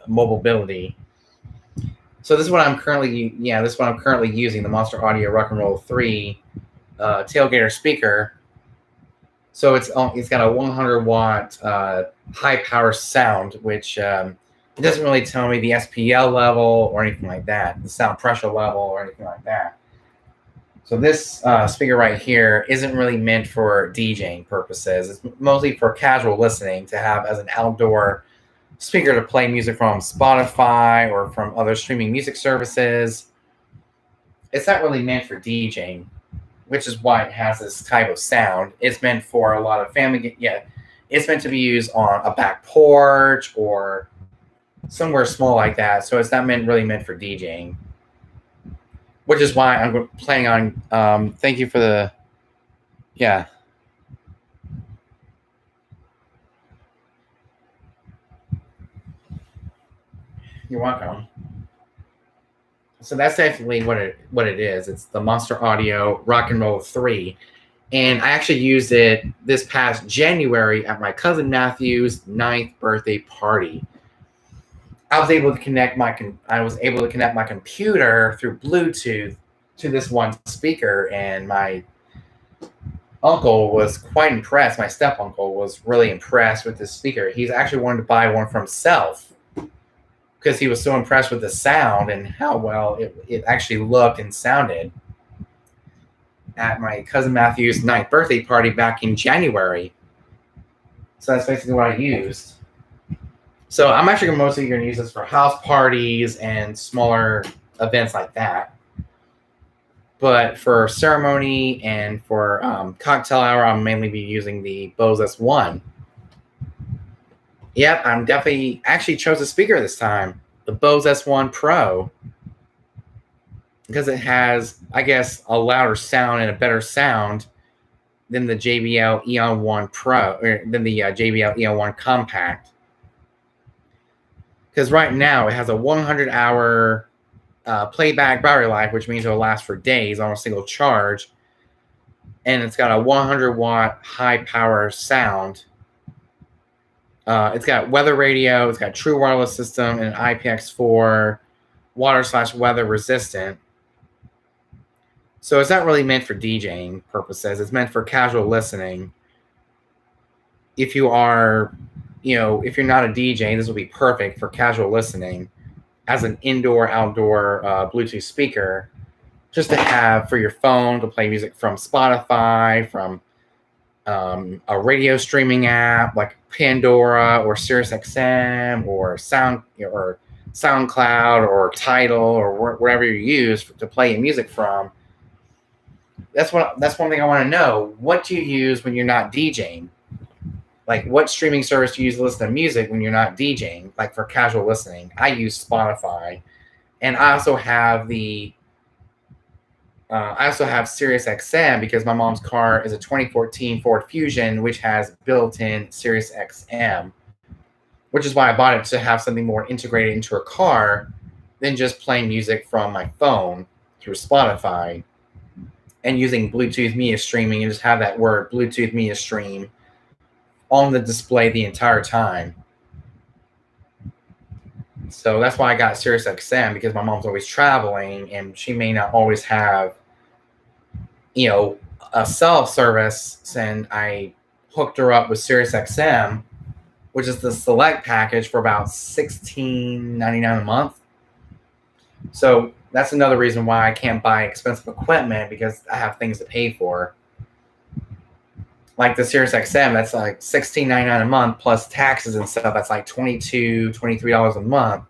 S1: mobility. So this is what I'm currently using, the Monster Audio Rock and Roll 3 tailgater speaker. So it's got a 100-watt high power sound, which it doesn't really tell me the SPL level or anything like that, the sound pressure level or anything like that. So this speaker right here isn't really meant for DJing purposes. It's mostly for casual listening, to have as an outdoor speaker to play music from Spotify or from other streaming music services. It's not really meant for DJing, which is why it has this type of sound. It's meant for a lot of family. Yeah, it's meant to be used on a back porch or somewhere small like that. So it's not really meant for DJing. Which is why I'm planning on. Thank you for the. Yeah. You're welcome. So that's definitely what it is. It's the Monster Audio Rock and Roll 3, and I actually used it this past January at my cousin Matthew's 9th birthday party. I was able to connect my computer through Bluetooth to this one speaker, and my uncle was quite impressed. My step uncle was really impressed with this speaker. He's actually wanted to buy one for himself because he was so impressed with the sound and how well it actually looked and sounded. at my cousin Matthew's 9th birthday party back in January. So that's basically what I used. So I'm actually mostly going to use this for house parties and smaller events like that. But for ceremony and for cocktail hour, I'll mainly be using the Bose S1. Yep, I'm definitely actually chose a speaker this time, the Bose S1 Pro, because it has, I guess, a louder sound and a better sound than the JBL Eon 1 Pro, or than the JBL Eon 1 Compact. Because right now it has a 100-hour playback battery life, which means it'll last for days on a single charge, and it's got a 100-watt high-power sound. It's got weather radio, it's got true wireless system, and an IPX4 water/weather resistant. So it's not really meant for DJing purposes. It's meant for casual listening. If you are, if you're not a DJ, this will be perfect for casual listening as an indoor-outdoor Bluetooth speaker, just to have for your phone to play music from Spotify, from a radio streaming app like Pandora or SiriusXM or SoundCloud or Tidal or wherever you use to play your music from. That's one thing I want to know. What do you use when you're not DJing? Like, what streaming service do you use to listen to music when you're not DJing? Like, for casual listening, I use Spotify, and I also have SiriusXM because my mom's car is a 2014 Ford Fusion, which has built-in SiriusXM, which is why I bought it, to have something more integrated into her car than just playing music from my phone through Spotify and using Bluetooth media streaming and just have that word Bluetooth media stream on the display the entire time. So that's why I got SiriusXM, because my mom's always traveling and she may not always have, a cell service. And I hooked her up with SiriusXM, which is the select package for about $16.99 a month. So that's another reason why I can't buy expensive equipment, because I have things to pay for. Like the SiriusXM, that's like $16.99 a month plus taxes and stuff. That's like $22, $23 a month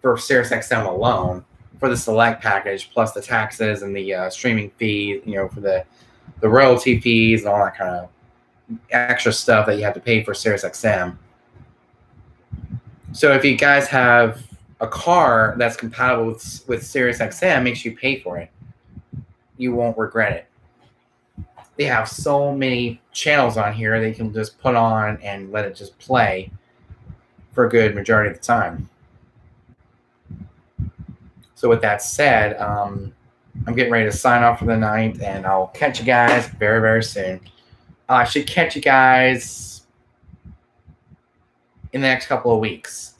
S1: for SiriusXM alone for the select package, plus the taxes and the streaming fees, for the royalty fees and all that kind of extra stuff that you have to pay for SiriusXM. So if you guys have a car that's compatible with SiriusXM, make sure you pay for it. You won't regret it. They have so many channels on here they can just put on and let it just play for a good majority of the time. So with that said, I'm getting ready to sign off for the night, and I'll catch you guys very, very soon. I should catch you guys in the next couple of weeks.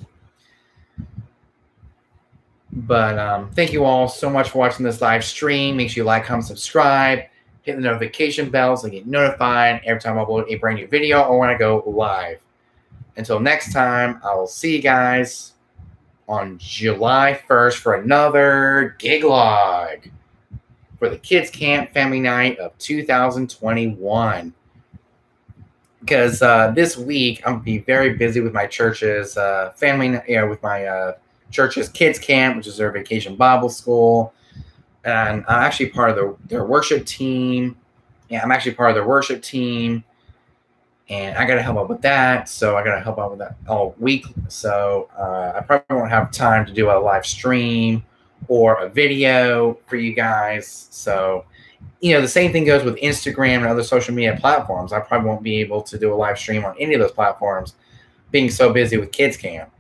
S1: But thank you all so much for watching this live stream. Make sure you like, comment, subscribe. Hit the notification bell so you get notified every time I upload a brand new video or when I go live. Until next time, I will see you guys on July 1st for another gig log for the Kids Camp Family Night of 2021. Because this week, I'm going to be very busy with my church's with my church's Kids Camp, which is their vacation Bible school. And I'm actually part of their worship team. Yeah, I'm actually part of their worship team. And I got to help out with that. So I got to help out with that all week. So I probably won't have time to do a live stream or a video for you guys. So, the same thing goes with Instagram and other social media platforms. I probably won't be able to do a live stream on any of those platforms, being so busy with Kids Camp.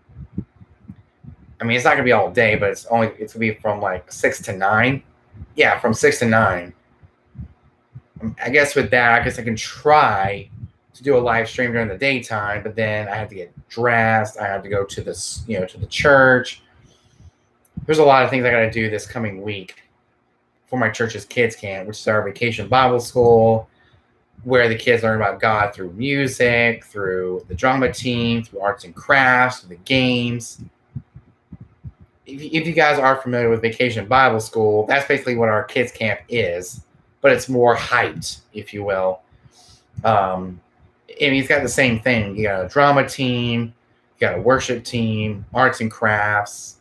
S1: I mean, it's not going to be all day, but it's going to be from like 6 to 9. Yeah, from 6 to 9. I guess with that, I can try to do a live stream during the daytime, but then I have to get dressed. I have to go to this, to the church. There's a lot of things I got to do this coming week for my church's Kids Camp, which is our vacation Bible school, where the kids learn about God through music, through the drama team, through arts and crafts, through the games. If you guys are familiar with Vacation Bible School, that's basically what our Kids Camp is, but but it's more hyped, if you will. And he's got the same thing. You got a drama team, you got a worship team, arts and crafts,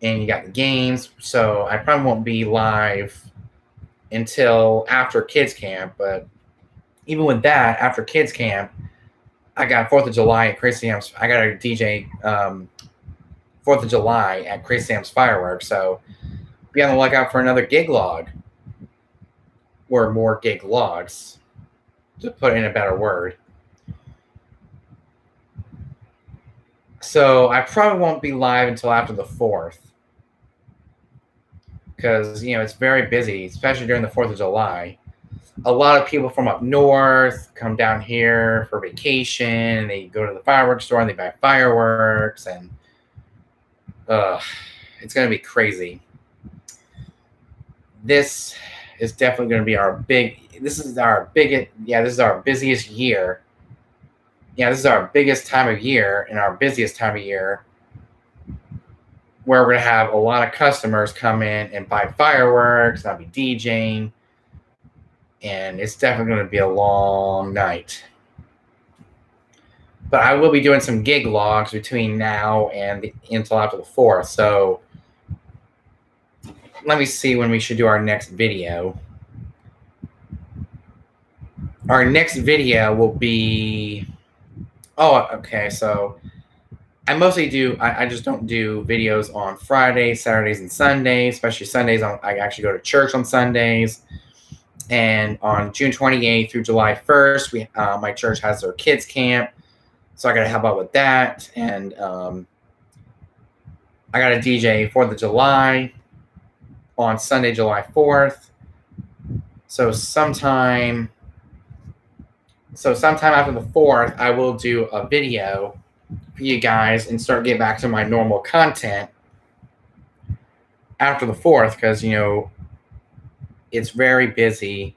S1: and you got the games. So I probably won't be live until after kids camp, but even with that, after kids camp, I got 4th of July at Crazy Sam's. I got a DJ 4th of July at Crazy Sam's Fireworks. So be on the lookout for another gig log, or more gig logs, to put in a better word. So I probably won't be live until after the 4th, because it's very busy, especially during the 4th of July. A lot of people from up north come down here for vacation. They go to the fireworks store and they buy fireworks, and it's going to be crazy. This is definitely going to be this is our busiest year. Yeah, this is our biggest time of year and our busiest time of year, where we're going to have a lot of customers come in and buy fireworks. I'll be DJing. And it's definitely going to be a long night. But I will be doing some gig logs between now and until after the 4th. So let me see when we should do our next video. Our next video will be... Oh, okay. So I mostly do... I just don't do videos on Fridays, Saturdays, and Sundays. Especially Sundays. I actually go to church on Sundays. And on June 28th through July 1st, my church has their kids camp. So I got to help out with that. And I got a DJ 4th of July on Sunday, July 4th. So sometime after the 4th, I will do a video for you guys and start getting back to my normal content after the 4th, because, it's very busy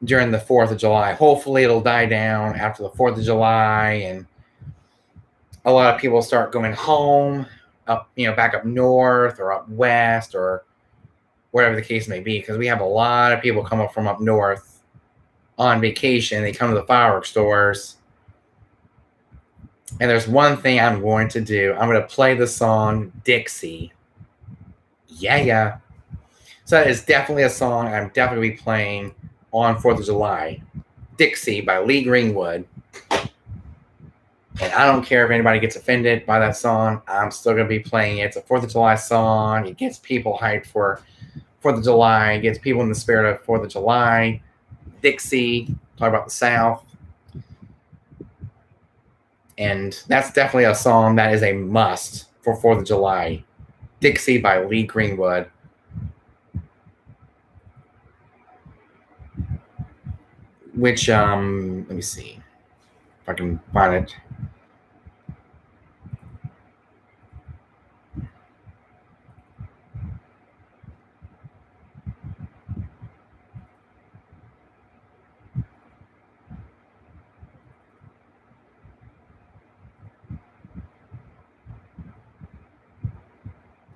S1: during the 4th of July. Hopefully it'll die down after the 4th of July, and a lot of people start going home, up, back up north or up west or whatever the case may be, because we have a lot of people coming from up north on vacation. They come to the fireworks stores. And there's one thing I'm going to do. I'm going to play the song Dixie. Yeah. So that is definitely a song I'm definitely playing on 4th of July. Dixie by Lee Greenwood. And I don't care if anybody gets offended by that song. I'm still going to be playing it. It's a 4th of July song. It gets people hyped for 4th of July. It gets people in the spirit of 4th of July. Dixie, talk about the South. And that's definitely a song that is a must for 4th of July. Dixie by Lee Greenwood. Which, let me see if I can find it.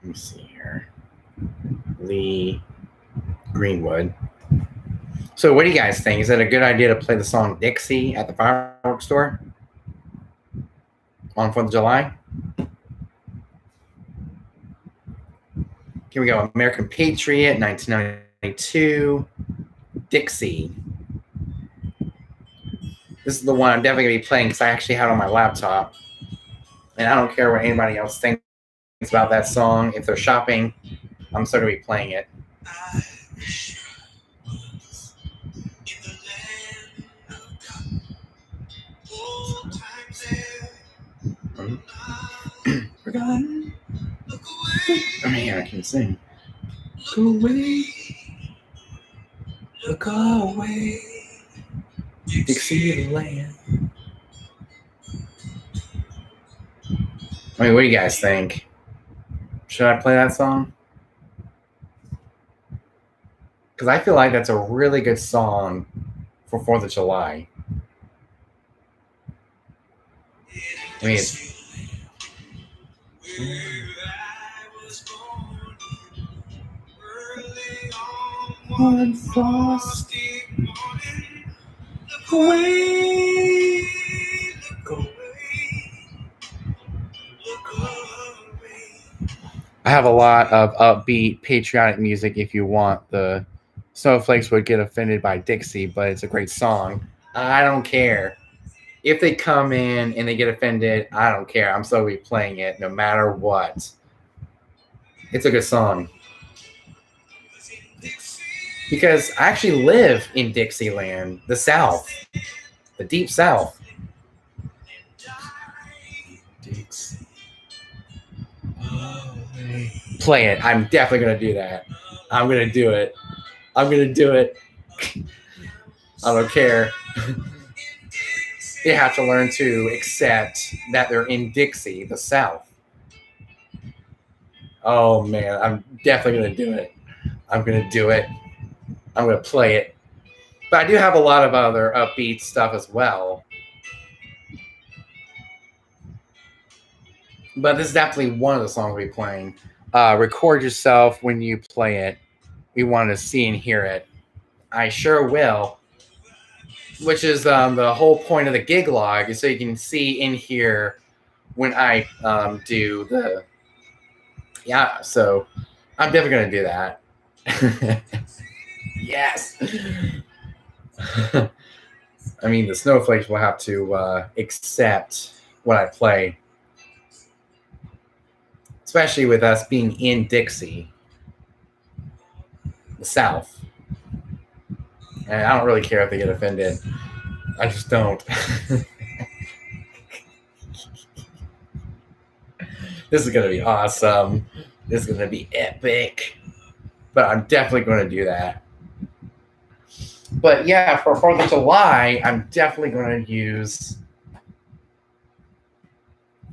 S1: Let me see here. Lee Greenwood. So what do you guys think? Is it a good idea to play the song Dixie at the fireworks store on 4th of July? Here we go. American Patriot, 1992. Dixie. This is the one I'm definitely going to be playing because I actually have it on my laptop. And I don't care what anybody else thinks about that song. If they're shopping, I'm still going to be playing it. Forgotten. I mean, I can sing. Look away. Look away. Dixie land. I mean, what do you guys think? Should I play that song? Because I feel like that's a really good song for 4th of July. I mean, one frosty morning, look away, look away, look away. I have a lot of upbeat, patriotic music if you want. The Snowflakes would get offended by Dixie, but it's a great song. I don't care. If they come in and they get offended, I don't care. I'm still be playing it no matter what. It's a good song. Because I actually live in Dixieland, the South, the deep South. Play it. I'm definitely going to do that. I'm going to do it. I'm going to do it. I don't care. They have to learn to accept that they're in Dixie, the South. Oh, man. I'm definitely going to do it. I'm going to do it. I'm going to play it. But I do have a lot of other upbeat stuff as well. But this is definitely one of the songs we'll be playing. Record yourself when you play it. We want to see and hear it. I sure will. Which is the whole point of the gig log, is so you can see and hear when I do the... Yeah, so I'm definitely going to do that. Yes. I mean, the Snowflakes will have to accept what I play. Especially with us being in Dixie, the South. And I don't really care if they get offended. I just don't. This is going to be awesome. This is going to be epic. But I'm definitely going to do that. But yeah, for 4th of July, I'm definitely going to use...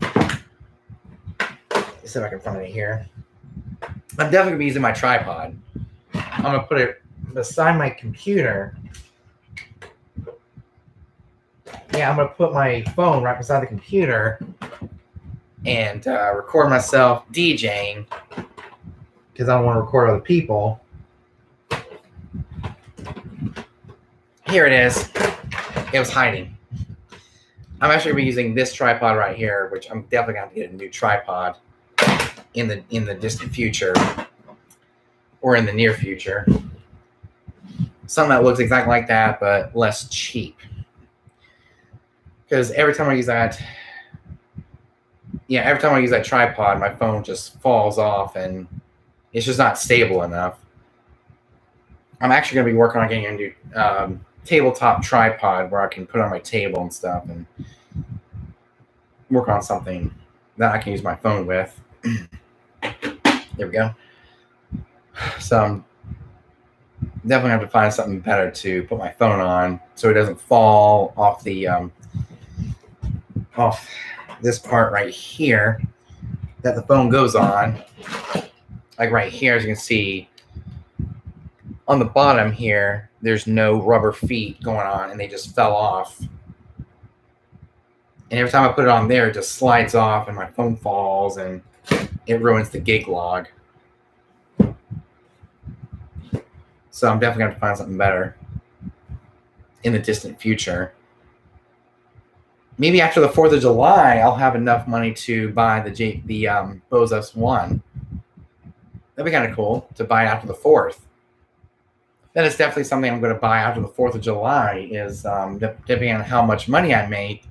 S1: Let's see if I can find it here. I'm definitely going to be using my tripod. I'm going to put it beside my computer. Yeah, I'm going to put my phone right beside the computer and record myself DJing because I don't want to record other people. Here it is. It was hiding. I'm actually going to be using this tripod right here, which I'm definitely going to get a new tripod in the distant future or in the near future. Something that looks exactly like that, but less cheap. Because every time I use that, tripod, my phone just falls off and it's just not stable enough. I'm actually going to be working on getting a new tabletop tripod where I can put on my table and stuff and work on something that I can use my phone with. There we go. So I'm definitely have to find something better to put my phone on so it doesn't fall off the off this part right here that the phone goes on. Like right here, as you can see on the bottom here, there's no rubber feet going on and they just fell off. And every time I put it on there, it just slides off and my phone falls and it ruins the gig log. So I'm definitely going to have to find something better in the distant future. Maybe after the 4th of July, I'll have enough money to buy the Bose S1. That'd be kind of cool to buy after the 4th. That is definitely something I'm going to buy after the 4th of July, is depending on how much money I make.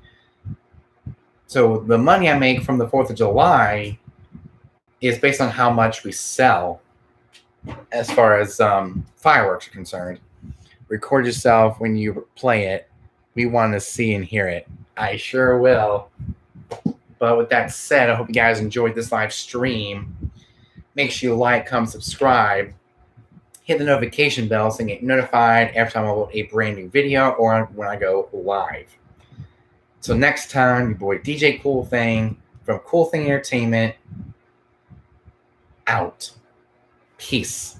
S1: So the money I make from the 4th of July is based on how much we sell as far as fireworks are concerned. Record yourself when you play it. We want to see and hear it. I sure will. But with that said, I hope you guys enjoyed this live stream. Make sure you like, comment, subscribe. Hit the notification bell so you get notified every time I upload a brand new video or when I go live. So next time, your boy DJ Cool Thing from Cool Thing Entertainment out. Peace.